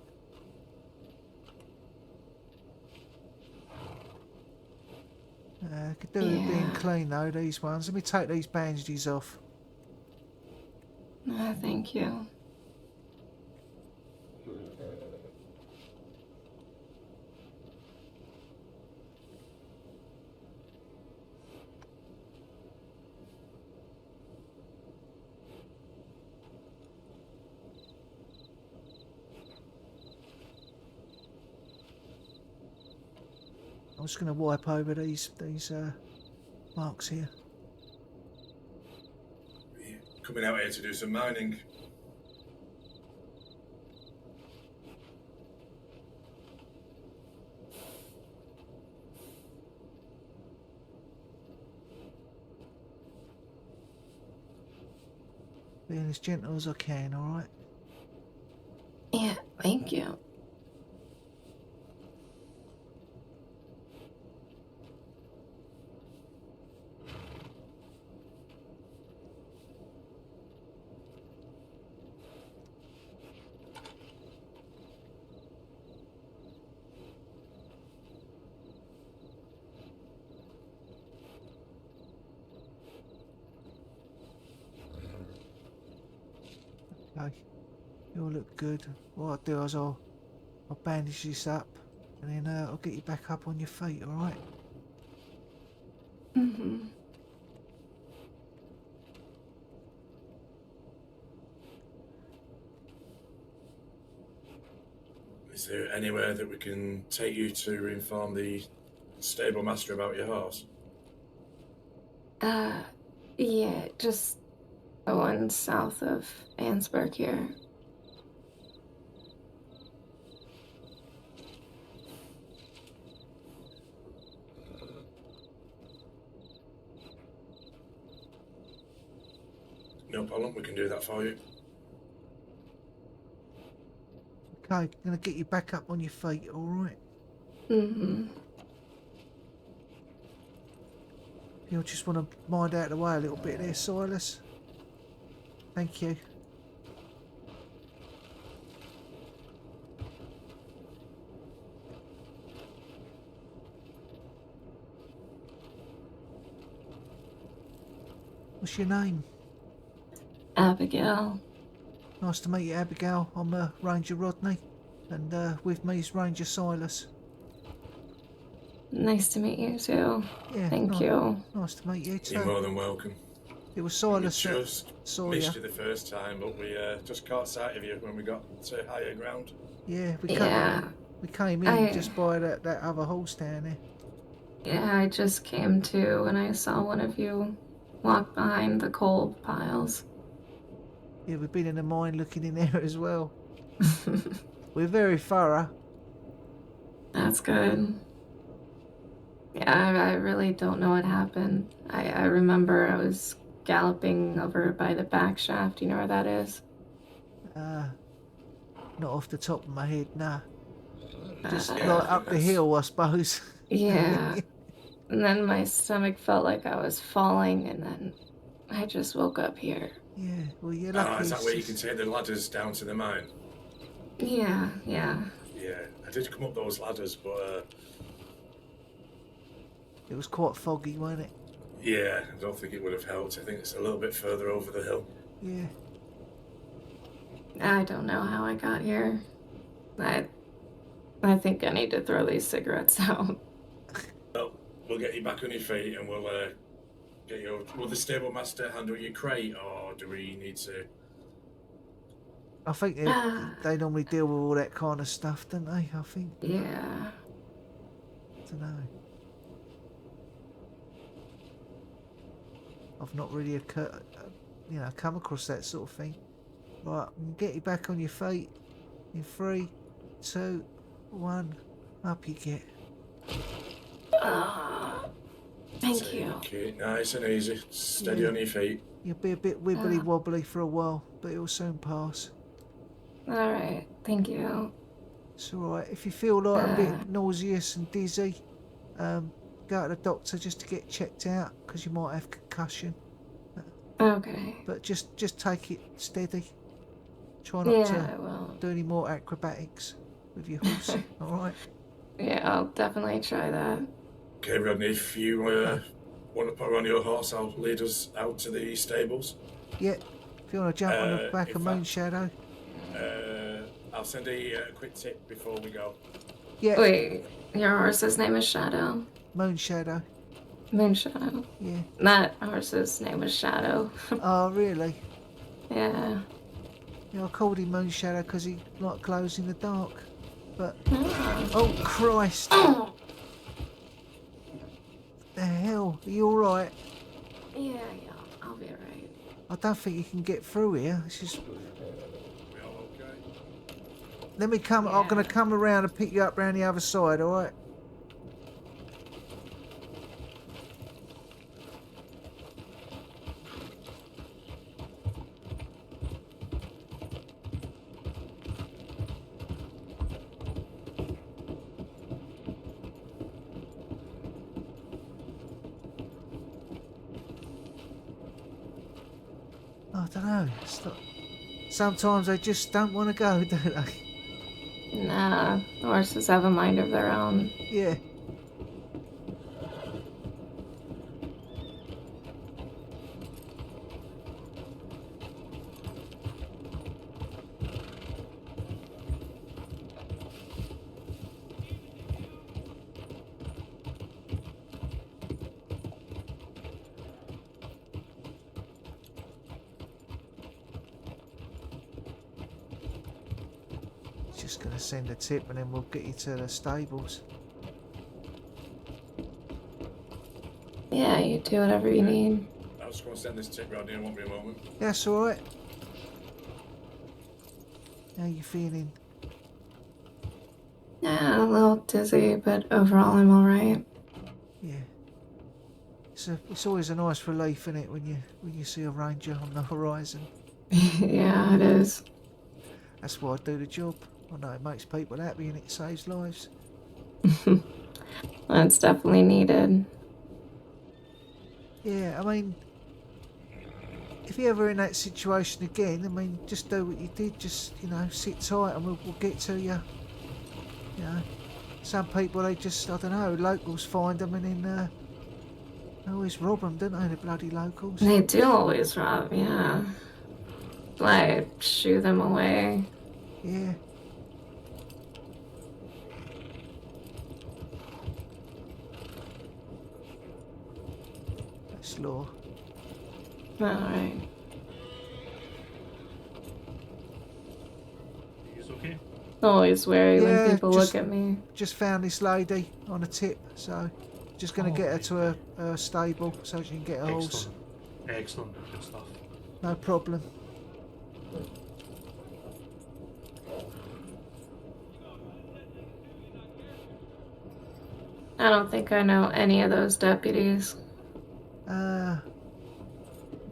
Could do with being clean though, these ones. Let me take these bandages off. Thank you. I'm just going to wipe over these marks here. Coming out here to do some mining. Being as gentle as I can, alright? Yeah, thank you. Okay, you'll look good. What I'll do is I'll bandage this up and then I'll get you back up on your feet, alright? Mm-hmm. Is there anywhere that we can take you to inform the stable master about your horse? Yeah, just the one south of Ansburg here. No problem, we can do that for you. Okay, gonna get you back up on your feet, alright? Mm-hmm. You'll just want to mind out of the way a little bit there, Silas. Thank you. What's your name? Abigail. Nice to meet you, Abigail. I'm Ranger Rodney, and with me is Ranger Silas. Nice to meet you too. Yeah, Thank you. Nice to meet you too. You're more than welcome. It was Silas We that just saw missed you. you the first time, but we just caught sight of you when we got to higher ground. Yeah, Yeah. we came in just by that other horse down there. Yeah, I just came to when I saw one of you walk behind the coal piles. Yeah, we've been in the mine looking in there as well. We're very thorough. That's good. Yeah, I really don't know what happened. I remember I was galloping over by the back shaft. You know where that is? Not off the top of my head, nah. Just Yeah, like up the hill, I suppose. Yeah. And then my stomach felt like I was falling, and then I just woke up here. Yeah, well, you're lucky. Is that where you can take the ladders down to the mine? Yeah. Yeah, I did come up those ladders, but it was quite foggy, wasn't it? Yeah, I don't think it would have helped. I think it's a little bit further over the hill. Yeah. I don't know how I got here. I think I need to throw these cigarettes out. Well, we'll get you back on your feet and we'll get you. Will the stable master handle your crate, or do we need to? I think they normally deal with all that kind of stuff, don't they? I think. Yeah. I don't know. I've not really come across that sort of thing. Right, we'll get you back on your feet. In 3, 2, 1, up you get. Thank you. Okay, nice and easy. Steady on your feet. You'll be a bit wibbly wobbly for a while, but it'll soon pass. Alright, thank you. It's alright. If you feel like a bit nauseous and dizzy, go to the doctor just to get checked out, because you might have concussion. Okay. But just take it steady. Try not I to will. do any more acrobatics with your horse. Alright? Yeah, I'll definitely try that. Okay, Rodney, if you want to put her on your horse, I'll lead us out to the stables. Yeah. If you want to jump on the back of Moonshadow. I'll send a quick tip before we go. Yeah. Wait, your horse's name is Shadow? Moonshadow. Moonshadow? Yeah. That horse's name is Shadow. Oh, really? Yeah. Yeah, I called him Moonshadow because he glows in the dark. But oh Christ! The hell? Are you all right? Yeah, I'll be alright. I don't think you can get through here. It's just. Let me come. I'm gonna come around and pick you up round the other side. All right? I don't know. Sometimes they just don't want to go, do they? Nah, horses have a mind of their own. Yeah. Just gonna send a tip and then we'll get you to the stables. Yeah, you do whatever you need. I was going to send this tip, Rodney. It won't be a moment. That's all right. How you feeling? Yeah, a little dizzy, but overall I'm alright. Yeah. It's always a nice relief, isn't it, when you see a ranger on the horizon. Yeah, it is. That's why I do the job. I know it makes people happy and it saves lives. That's definitely needed. Yeah, I mean, if you're ever in that situation again, I mean, just do what you did. Just, sit tight and we'll get to you. You know, some people, they just, I don't know, locals find them and then they always rob them, don't they, the bloody locals? They do always rob, yeah. Like, shoo them away. Yeah. That's law. Alright. Is okay? Always wary when Yeah, people look at me. Just found this lady on a tip, so just going to get her to a stable so she can get a horse. Excellent. Good stuff. No problem. I don't think I know any of those deputies.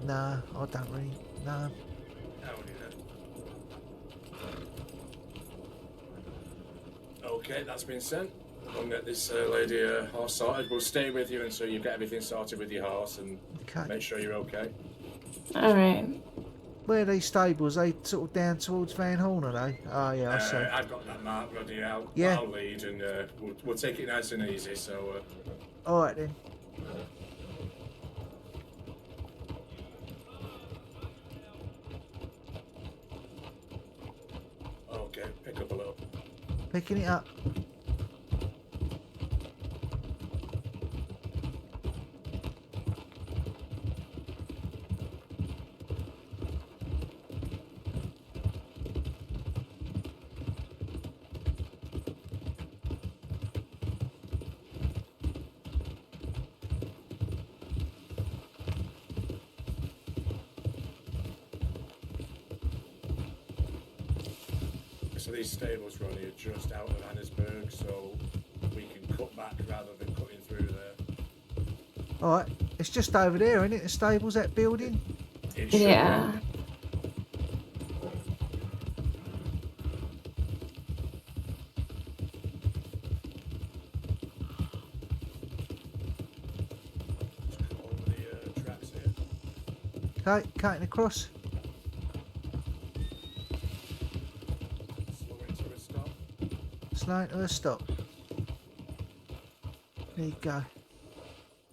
No, I don't really. No. Okay, that's been sent. I'll get this lady a horse sorted. We'll stay with you until you get everything sorted with your horse and make sure you're okay. Alright. Where are these stables? They sort of down towards Van Horn, are they? Oh, yeah, I see. I've got that mark ready. I'll lead and we'll take it nice and easy. So. All right then. Okay, pick up a little. Picking it up. So these stables, Ronnie, are just out of Annesburg, so we can cut back rather than cutting through there. Alright, it's just over there, isn't it? The stables, that building? It should Yeah. be. Just cut over the tracks here. Okay, cutting across. Slow it to a stop. Slowing to a stop. There you go.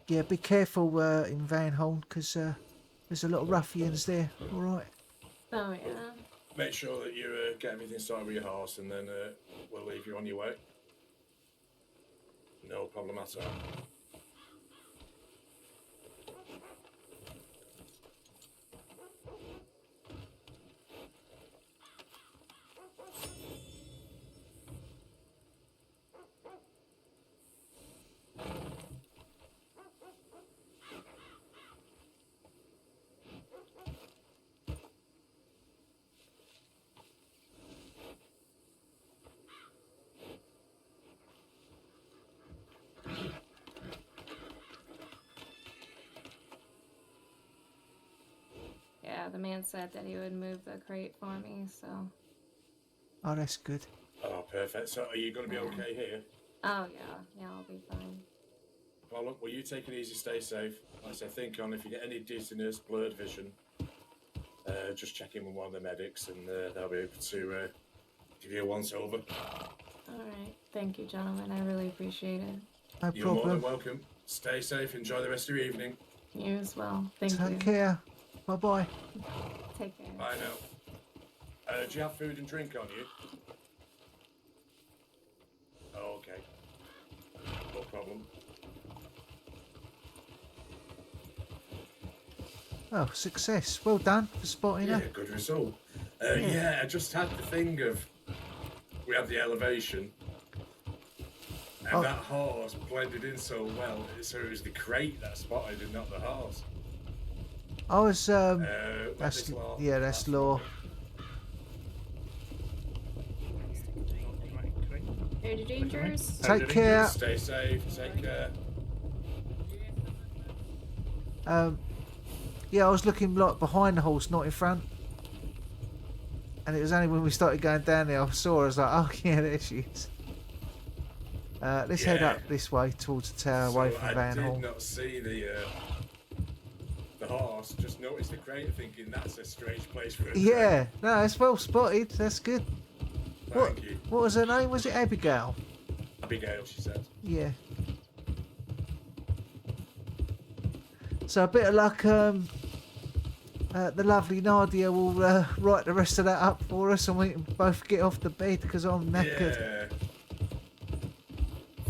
Yeah, be careful in Van Horn, because there's a lot of ruffians there. Alright. Oh, yeah. Make sure that you get everything started with your horse, and then we'll leave you on your way. No problem at all. Yeah, the man said that he would move the crate for me, so. Oh, that's good. Oh, perfect. So are you going to be okay here? Oh, yeah. Yeah, I'll be fine. Well, look, will you take it easy, stay safe? Like I say, think on if you get any dizziness, blurred vision, just check in with one of the medics, and they'll be able to give you a once-over. Alright. Thank you, gentlemen. I really appreciate it. No You're more than problem. welcome. Stay safe, enjoy the rest of your evening. You as well. Thank you. Take care. Bye-bye. Take care. Bye now. Do you have food and drink on you? Oh, okay. No problem. Oh, success. Well done for spotting Yeah, her. good result. Yeah, I just had the thing of... We had the elevation. And Oh. that horse blended in so well, so it was the crate that spotted and not the horse. I was, That's that's, law. yeah, that's law. Air to dangers. Take care. Stay safe, take care. Yeah, I was looking like behind the horse, not in front. And it was only when we started going down there I saw her. I was like, oh yeah, there she is. Let's head up this way towards the tower, away from Van I Hall. did not see the horse, just noticed the crate, thinking that's a strange place for a Yeah, no, it's well spotted. That's good. Thank you. What was her name? Was it Abigail? Abigail, she said. Yeah. So a bit of luck. The lovely Nadia will write the rest of that up for us, and we can both get off the bed because I'm knackered. Yeah.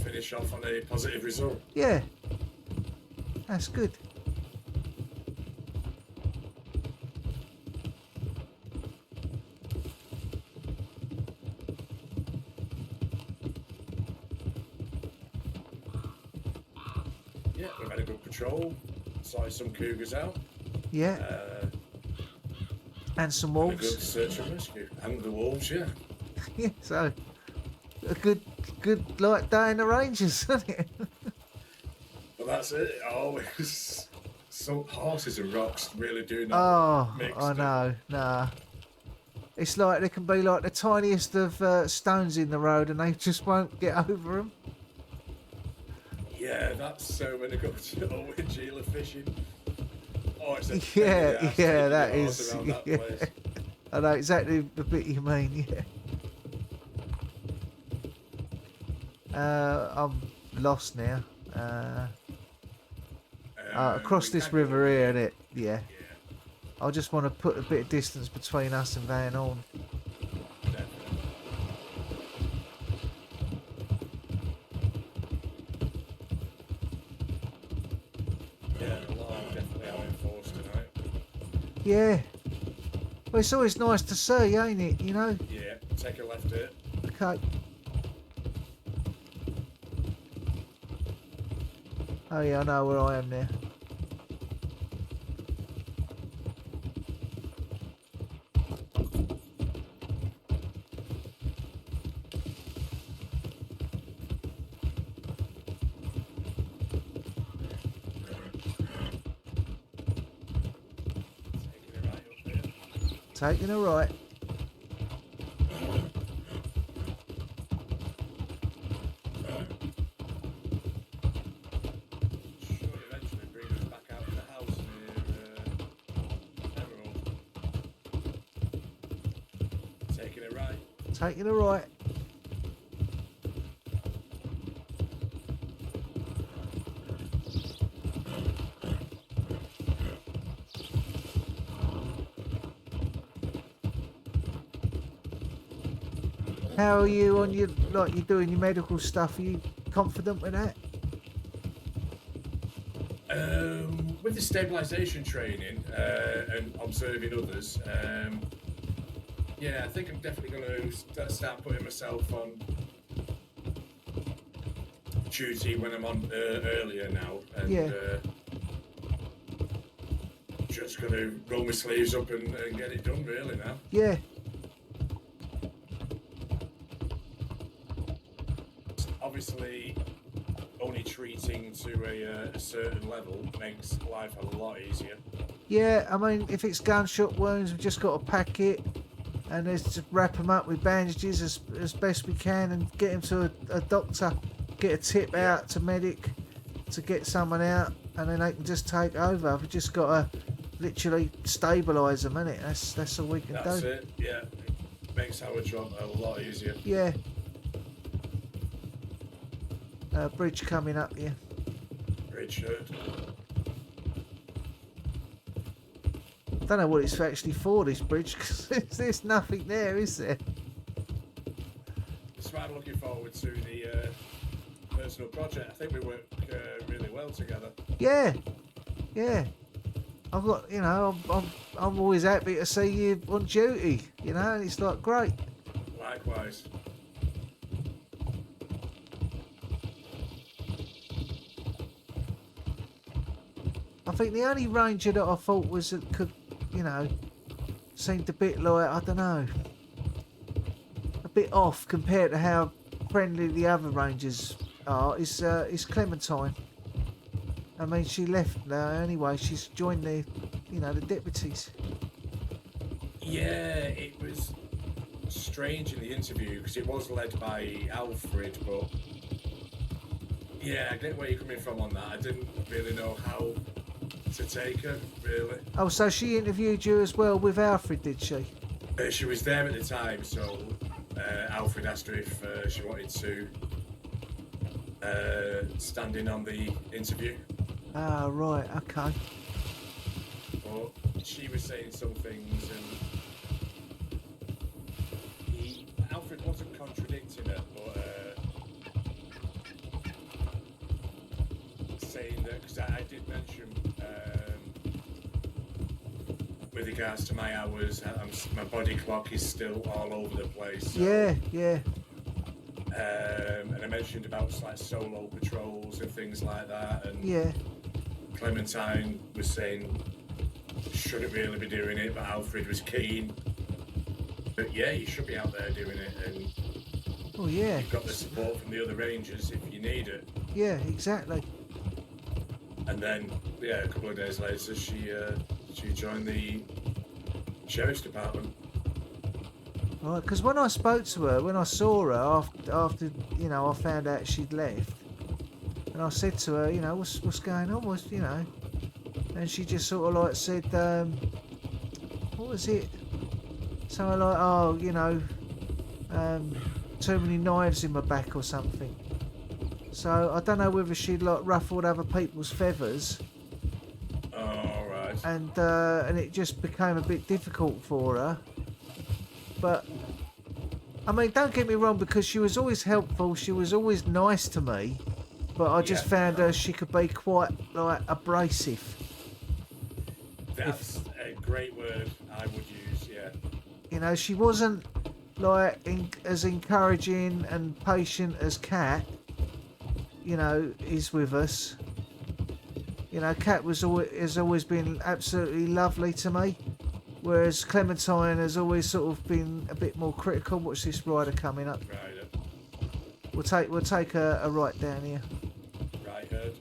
Finish off on a positive result. Yeah. That's good. Yeah, we've had a good patrol. Sighted some cougars out. Yeah. And some A wolves. good search and rescue. And the wolves, yeah. Yeah, so a good like day in the Rangers, isn't it? But that's it. Always. Some horses and rocks really do not Oh, mix. I know. Nah. It's like there can be like the tiniest of stones in the road, and they just won't get over them. Yeah, that's so many good. Oh, with Gila fishing. Oh, it's a Yeah, pain in the ass yeah, taking that the horse is. around that Yeah. place. I know exactly the bit you mean. Yeah. I'm lost now. Across this river here, innit? Yeah. I just want to put a bit of distance between us and Van Horn. Yeah. Well, it's always nice to see, ain't it? You know. Yeah, take a left here. Okay. Oh yeah, I know where I am now. Taking a right. Taking a right. How are you on your, like you're doing your medical stuff? Are you confident with that? With the stabilisation training and observing others, yeah, I think I'm definitely going to start putting myself on duty when I'm on earlier now, and Yeah. just going to roll my sleeves up and get it done really now. Yeah. Obviously, only treating to a certain level makes life a lot easier. Yeah, I mean, if it's gunshot wounds, we've just got to pack it and just wrap them up with bandages as best we can and get him to a doctor, get a tip out to medic to get someone out, and then they can just take over. We've just got to literally stabilise them, innit? That's all we can do. That's it, yeah. It makes our job a lot easier. Yeah. Bridge coming up here. Bridge heard. I don't know what it's actually for, this bridge, because there's nothing there, is there? That's why I'm looking forward to the personal project. I think we work really well together. Yeah, yeah. I've got, you know, I'm always happy to see you on duty, you know, and it's like great. Likewise. I think the only ranger that I thought was that could, you know, seemed a bit like, I don't know, a bit off compared to how friendly the other rangers are is Clementine. I mean, she left now anyway. She's joined the, you know, the deputies. Yeah, it was strange in the interview because it was led by Alfred, but yeah, I get where you're coming from on that. I didn't really know how to take her, really. Oh, so she interviewed you as well with Alfred, did she? She was there at the time, so Alfred asked her if she wanted to stand in on the interview. Ah, right, okay. But she was saying some things, and Alfred wasn't contradicting her, but saying that, because I did mention with regards to my hours, my body clock is still all over the place. So, Yeah, yeah. and I mentioned about like solo patrols and things like that, and Yeah. Clementine was saying shouldn't really be doing it, but Alfred was keen. But yeah, you should be out there doing it, and Oh, yeah. you've got the support from the other rangers if you need it. Yeah, exactly. And then, yeah, a couple of days later, she joined the sheriff's department. Right, because when I spoke to her, when I saw her after you know, I found out she'd left, and I said to her, you know, what's going on? You know, and she just sort of like said, what was it? Something like, oh, you know, too many knives in my back or something. So I don't know whether she'd like ruffled other people's feathers. Oh, right. And it just became a bit difficult for her. But I mean, don't get me wrong, because she was always helpful, she was always nice to me, but I just found her she could be quite like abrasive. That's a great word I would use, yeah. You know, she wasn't like as encouraging and patient as Kat, you know, is with us. You know, Kat has always been absolutely lovely to me, whereas Clementine has always sort of been a bit more critical. Watch this rider coming up. Right. We'll take a right down here. Right, heard.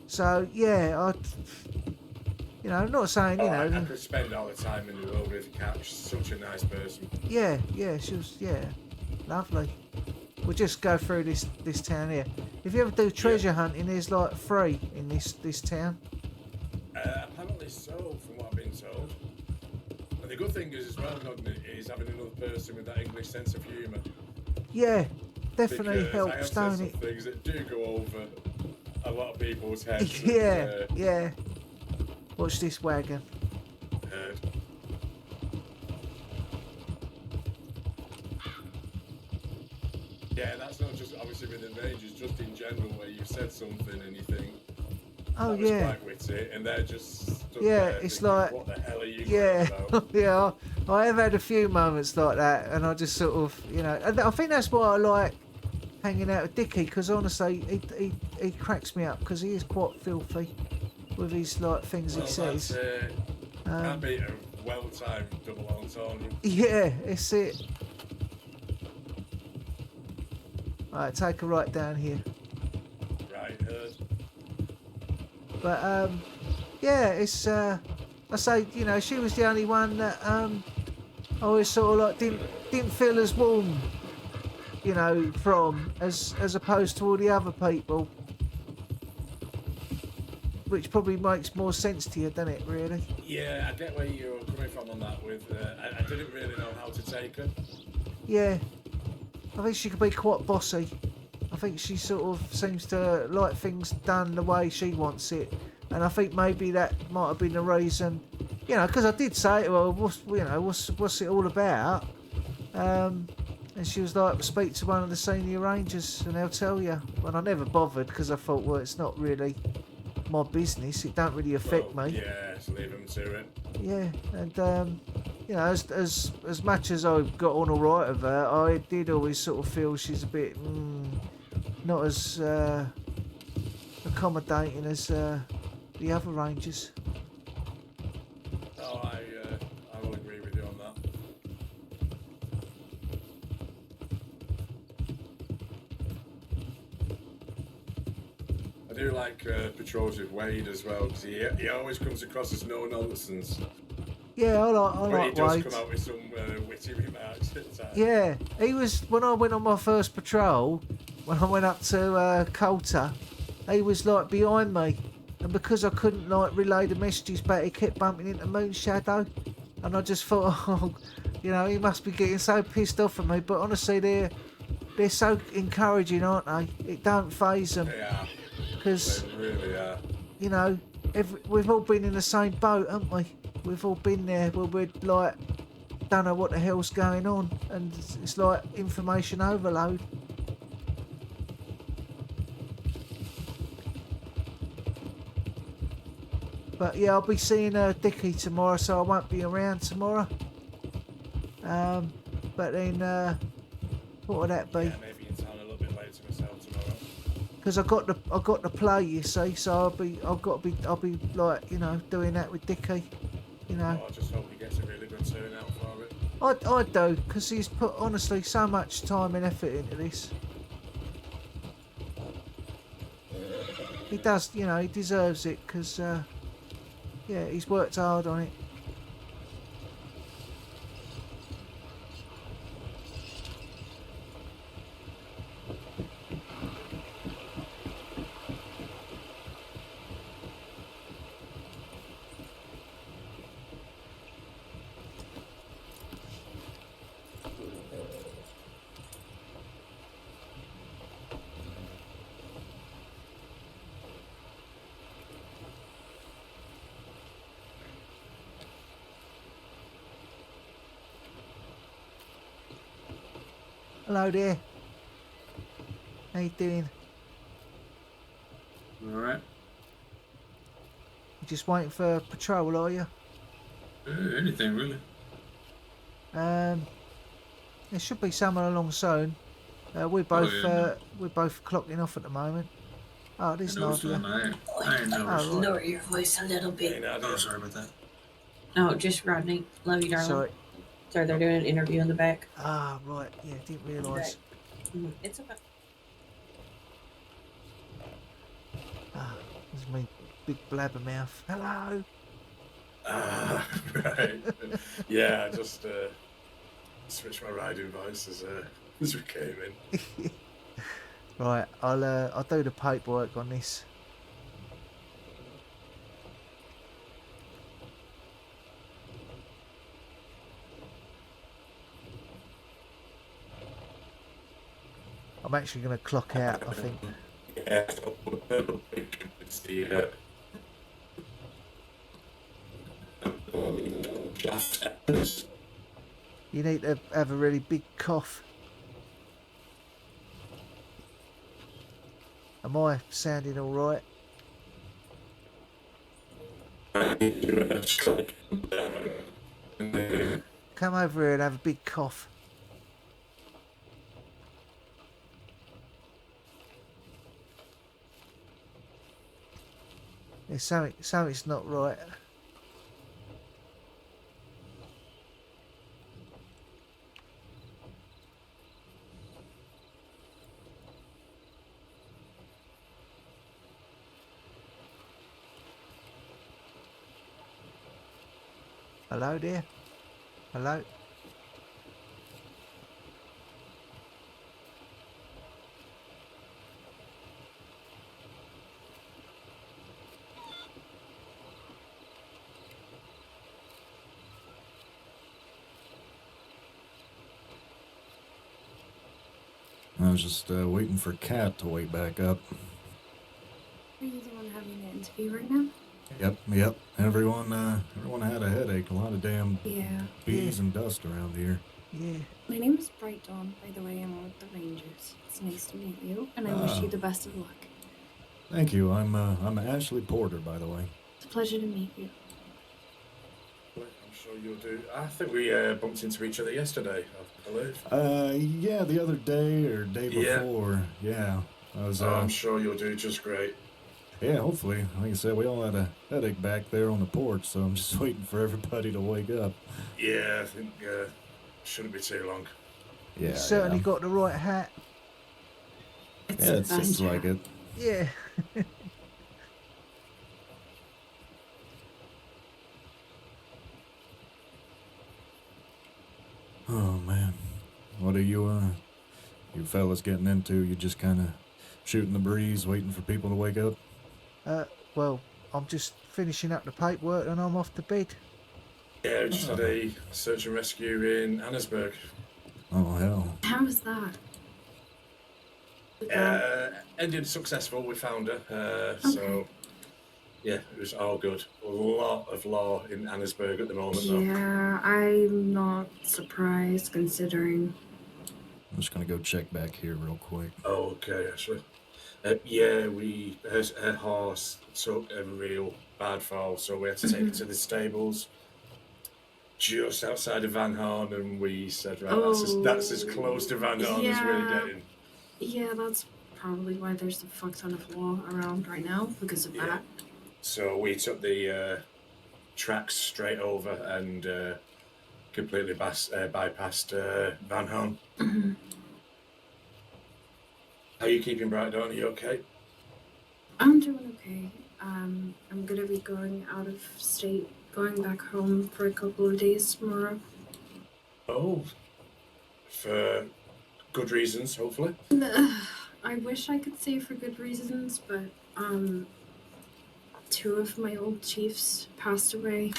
So yeah, you know, I'm not saying you know. I could spend all the time in the world with Kat. She's such a nice person. Yeah, she was lovely. We'll just go through this town here. If you ever do treasure hunting, there's like 3 in this town. Apparently so, from what I've been told. And the good thing is as well, Rodney, is having another person with that English sense of humour. Yeah, definitely Because helps, I have don't said it? some things that do go over a lot of people's heads. Yeah. Watch this wagon. Heard. Yeah, that's not just obviously within Rangers, just in general, where you've said something and you think, Oh that was yeah. quite witty, and they're just stood Yeah, there it's thinking, like what the hell are you yeah, talking about? yeah. I have had a few moments like that, and I just sort of, you know, and I think that's why I like hanging out with Dickie, because honestly, he cracks me up because he is quite filthy with his like things he says. Can't beat a well-timed double entendre. Yeah, it's it. Alright, take a right down here. Right, heard. But yeah, it's I say, you know, she was the only one that I always sort of like didn't feel as warm, you know, from as opposed to all the other people, which probably makes more sense to you, doesn't it? Really? Yeah, I get where you're coming from on that. With I didn't really know how to take her. Yeah, I think she could be quite bossy. I think she sort of seems to like things done the way she wants it, and I think maybe that might have been the reason, you know, because I did say to her, what's it all about? And she was like, speak to one of the senior rangers and they'll tell you. And I never bothered because I thought, well, it's not really my business. It don't really affect me. Yeah, just leave them to it. Yeah, and you know, as much as I got on all right with her, I did always sort of feel she's a bit not as accommodating as the other rangers. Oh, I will agree with you on that. I do like patrols with Wade as well, because he always comes across as no nonsense. Yeah, I But he like does Wade. come out with some witty remarks at times. Yeah, he was, when I went on my first patrol, when I went up to Coulter, he was like behind me, and because I couldn't like relay the messages back, he kept bumping into Moonshadow, and I just thought, oh, you know, he must be getting so pissed off at me. But honestly, they're so encouraging, aren't they? It don't faze them. They are. Because They really are. you know, we've all been in the same boat, haven't we? We've all been there where we're like, don't know what the hell's going on, and it's like information overload. But yeah, I'll be seeing Dickie tomorrow, so I won't be around tomorrow. But then, what would that be? Yeah, maybe in town a little bit later myself tomorrow. Because I got the play, you see, so I'll be like, you know, doing that with Dickie, you know. Oh, I just hope he gets a really good turnout for it. I do, because he's put honestly so much time and effort into this. He does, you know, he deserves it, because yeah, he's worked hard on it. Hello there. How you doing? Alright. You just waiting for patrol, are you? Anything really. There should be someone along soon. We're both clocking off at the moment. Oh, this Nadia. I ain't noticed. Oh, right. Lower your voice a little bit. Oh, sorry about that. Oh, just Rodney. Love you, darling. Sorry. Sorry, they're doing an interview in the back. Ah, right. Yeah, didn't realise. It's okay. Ah, this is me big blabbermouth. Hello. Right. Yeah, I just switched my riding voice as we came in. Right, I'll do the paperwork on this. I'm actually going to clock out, I think. Yeah, it's the You need to have a really big cough. Am I sounding all right? Come over here and have a big cough. There's something's not right. Hello there. Hello. I was just waiting for Kat to wake back up. Are you the one having the interview right now? Yep. Everyone had a headache. A lot of damn Yeah. bees and dust around here. Yeah. My name is Bright Dawn, by the way. I'm with the Rangers. It's nice to meet you, and I wish you the best of luck. Thank you. I'm Ashley Porter, by the way. It's a pleasure to meet you. I'm sure you'll do. I think we bumped into each other yesterday, I believe. Yeah, the other day or day before. Yeah. I was. I'm sure you'll do just great. Yeah, hopefully. Like I said, we all had a headache back there on the porch, so I'm just waiting for everybody to wake up. Yeah, I think shouldn't be too long. Yeah. You certainly got the right hat. Yeah, it seems like it. Yeah. Oh man, what are you fellas getting into? You just kind of shooting the breeze, waiting for people to wake up? Well, I'm just finishing up the paperwork and I'm off to bed. Yeah, we just had a search and rescue in Annesburg. Oh hell. How was that? Ended successful. We found her. So yeah, it was all good. A lot of law in Annesburg at the moment, though. Yeah, I'm not surprised considering. I'm just gonna go check back here real quick. Oh, okay, actually. Yeah, her horse took a real bad fall, so we had to take her to the stables just outside of Van Horn, and we said, right, that's as close to Van Horn as we're getting. Yeah, that's probably why there's a fuck ton of law around right now, because of that. So we took the tracks straight over and completely bypassed Van Horn. Mm-hmm. How are you keeping, Bright Dawn? Are you okay? I'm doing okay. I'm gonna be going out of state, going back home for a couple of days tomorrow. Oh, for good reasons, hopefully. I wish I could say for good reasons, but two of my old chiefs passed away,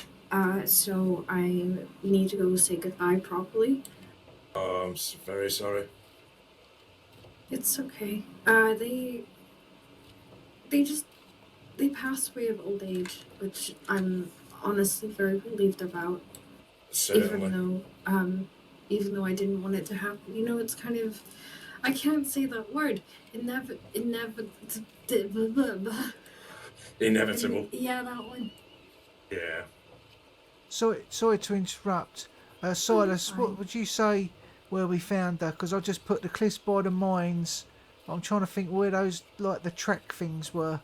so I need to go say goodbye properly. Oh, I'm very sorry. It's okay. They passed away of old age, which I'm honestly very relieved about. Certainly. Even though I didn't want it to happen. You know, it's kind of, I can't say that word. Inevitable. Inevitable. Yeah, that one. Yeah. sorry to interrupt. Silas, what would you say where we found her? Because I just put the cliffs by the mines. I'm trying to think where those, like, the track things were.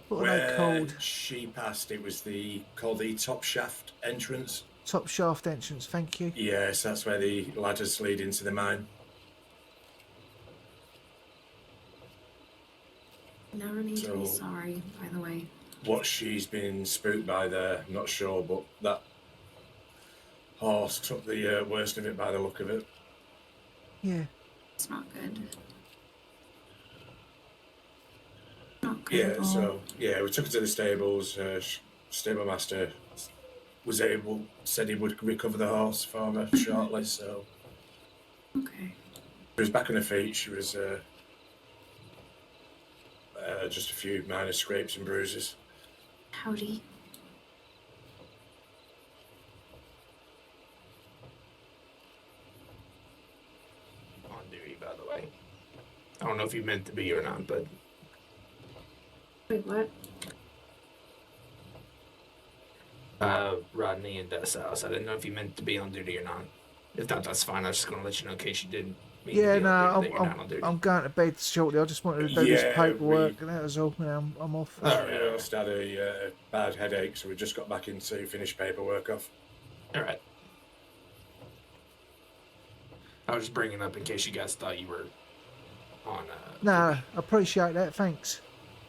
What are they called? She passed, it was called the top shaft entrance. Top shaft entrance, thank you. Yes, that's where the ladders lead into the mine. Never need to be sorry, by the way. What she's been spooked by there, I'm not sure, but that horse took the worst of it by the look of it. Yeah. It's not good. Yeah, so yeah, we took her to the stables. Stable master said he would recover the horse for her shortly. So okay. She was back on her feet. She was just a few minor scrapes and bruises. Howdy. On duty, by the way. I don't know if you meant to be or not, but. Wait, what? Rodney and Silas. I didn't know if you meant to be on duty or not. If not, that's fine. I was just going to let you know in case you didn't. Yeah, no, I'm going to bed shortly. I just wanted to do this paperwork, and that was all. I'm off. We just had a bad headache, so we just got back in to finish paperwork off. All right. I was just bringing up in case you guys thought you were on. No, I appreciate that. Thanks.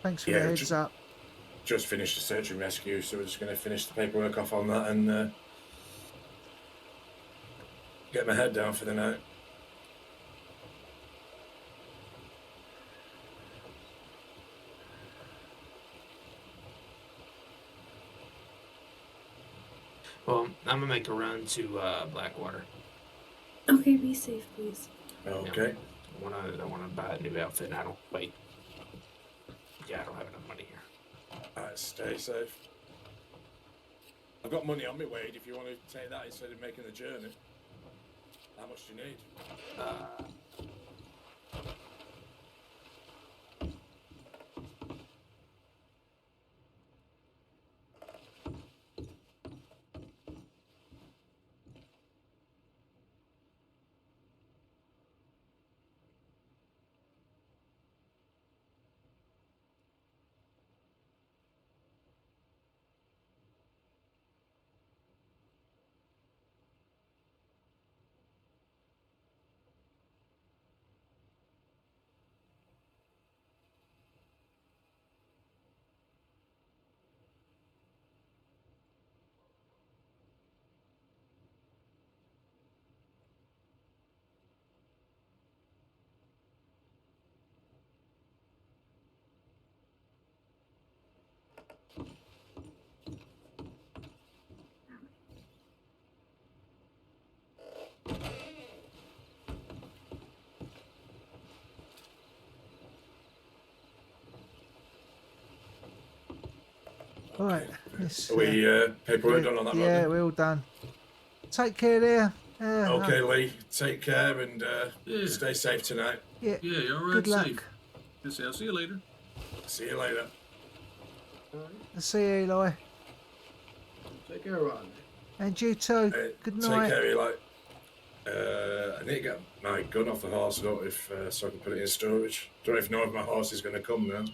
Thanks for the heads up. Just finished the search and rescue, so we're just going to finish the paperwork off on that and get my head down for the night. Well, I'm gonna make a run to Blackwater. Okay, be safe, please. Okay. I wanna buy a new outfit. And I don't wait. Yeah, I don't have enough money here. Alright, stay safe. I've got money on me, Wade. If you want to take that instead of making the journey. How much do you need? Right. Are we paperwork done on that? Yeah, we're all done. Take care there. Okay, Lee. Take care and stay safe tonight. Yeah. Yeah, you're all right. Good luck. Safe. Yes, I'll see you later. See you later. I'll see you, Eli. Take care, Rodney. And you too. Good night. Take care, Eli. I need to get my gun off the horse, so I can put it in storage. Don't know if my horse is going to come now.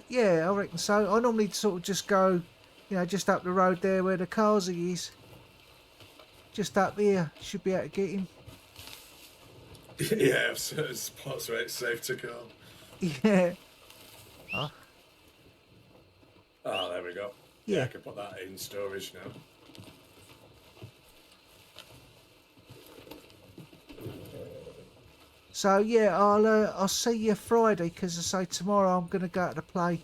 Yeah, I reckon so. I normally sort of just go, just up the road there where the Kazi is. Just up here. Should be able to get him. Yeah, I've certain spots where it's safe to go. Yeah. Oh, there we go. Yeah, I can put that in storage now. So yeah, I'll see you Friday, because I say tomorrow I'm gonna go to the play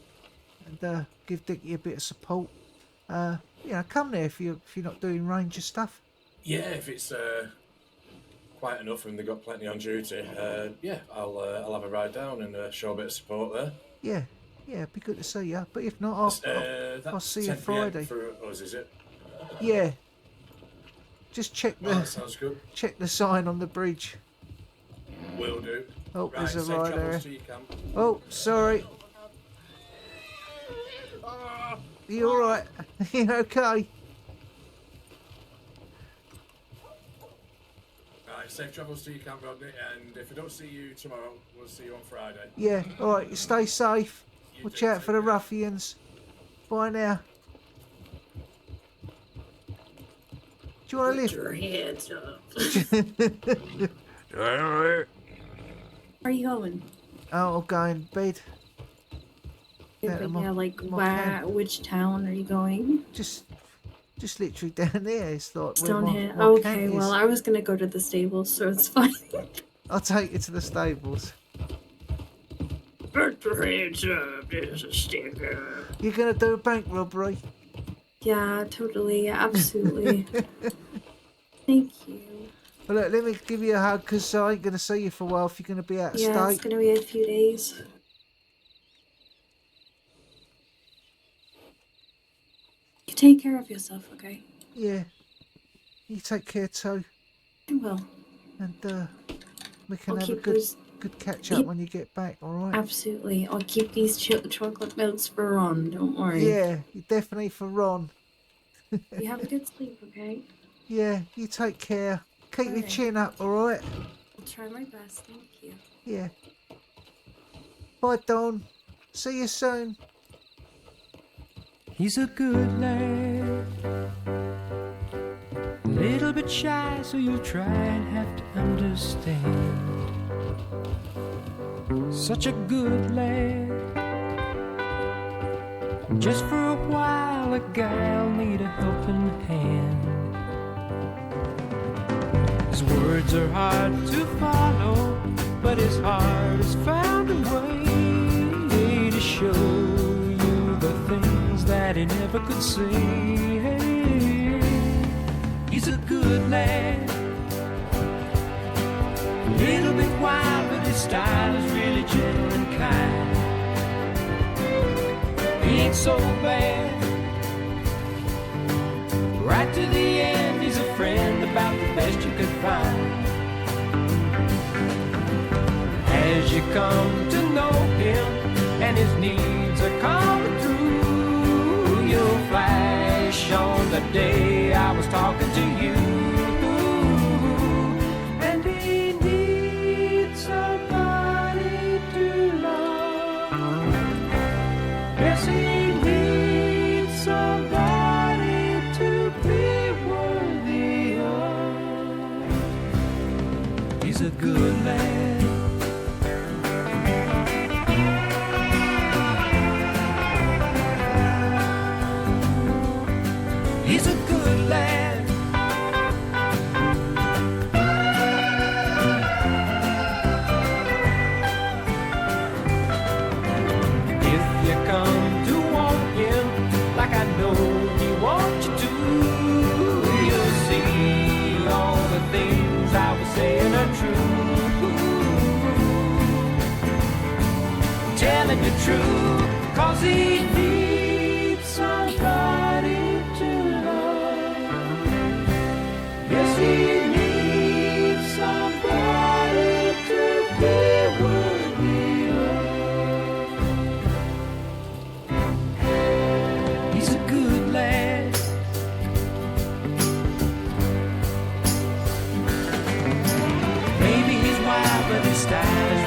and give Dickie a bit of support. Come there if you're not doing ranger stuff. Yeah, if it's quiet enough and they've got plenty on duty, I'll have a ride down and show a bit of support there. Yeah, it'd be good to see you. But if not, I'll see you Friday. For us, is it? Yeah. Just check that sounds good. Check the sign on the bridge. Will do. Oh, right, there's a rider. Camp. Oh, sorry. You alright? You okay? Alright, safe travels to you, Camp Rodney, and if I don't see you tomorrow, we'll see you on Friday. Yeah, alright, stay safe. Watch out for the ruffians. Bye now. Do you want to lift? Your hands up. Where are you going? Oh, I'll go in bed. Yeah, Out of but my- like, my which town are you going? Just literally down there. It's like It's where down my here. camp Okay, is. well, I was gonna go to the stables, so it's fine. I'll take you to the stables. Put your hands up, there's a sticker. You're gonna do a bank robbery? Yeah, totally, absolutely. Thank you. Well, look, let me give you a hug because I ain't gonna see you for a while if you're gonna be out of Yeah, it's state. gonna be a few days. You take care of yourself, okay? Yeah. You take care too. I will. And we can I'll have a keep good those- catch up when you get back. All right. Absolutely. I'll keep these chocolate milks for Ron, don't worry. Yeah, definitely for Ron. You have a good sleep, okay? Yeah, you take care. Keep your Alright. chin up, all right? I'll try my best, thank you. Yeah. Bye, Don. See you soon. He's a good lad, a little bit shy, so you'll try and have to understand. Such a good lad, just for a while a guy'll need a helping hand. His words are hard to follow, but his heart has found a way to show you the things that he never could say. He's a good lad, a little bit wild, but his style is really gentle and kind. He ain't so bad, right to the end. He's a friend, about the best you could find. As you come to know him and his needs are coming through, you'll flash on the day I was talking to you. And he needs somebody to love. Yes, he needs somebody to be worthy of. He's a good man. He's a good lad. If you come to want him like I know he wants you to, you'll see all the things I was saying are true. Telling you true, 'cause he needs somebody to love. Yes, he needs somebody to be worthy of. He's a good lad. Maybe he's wild, but his style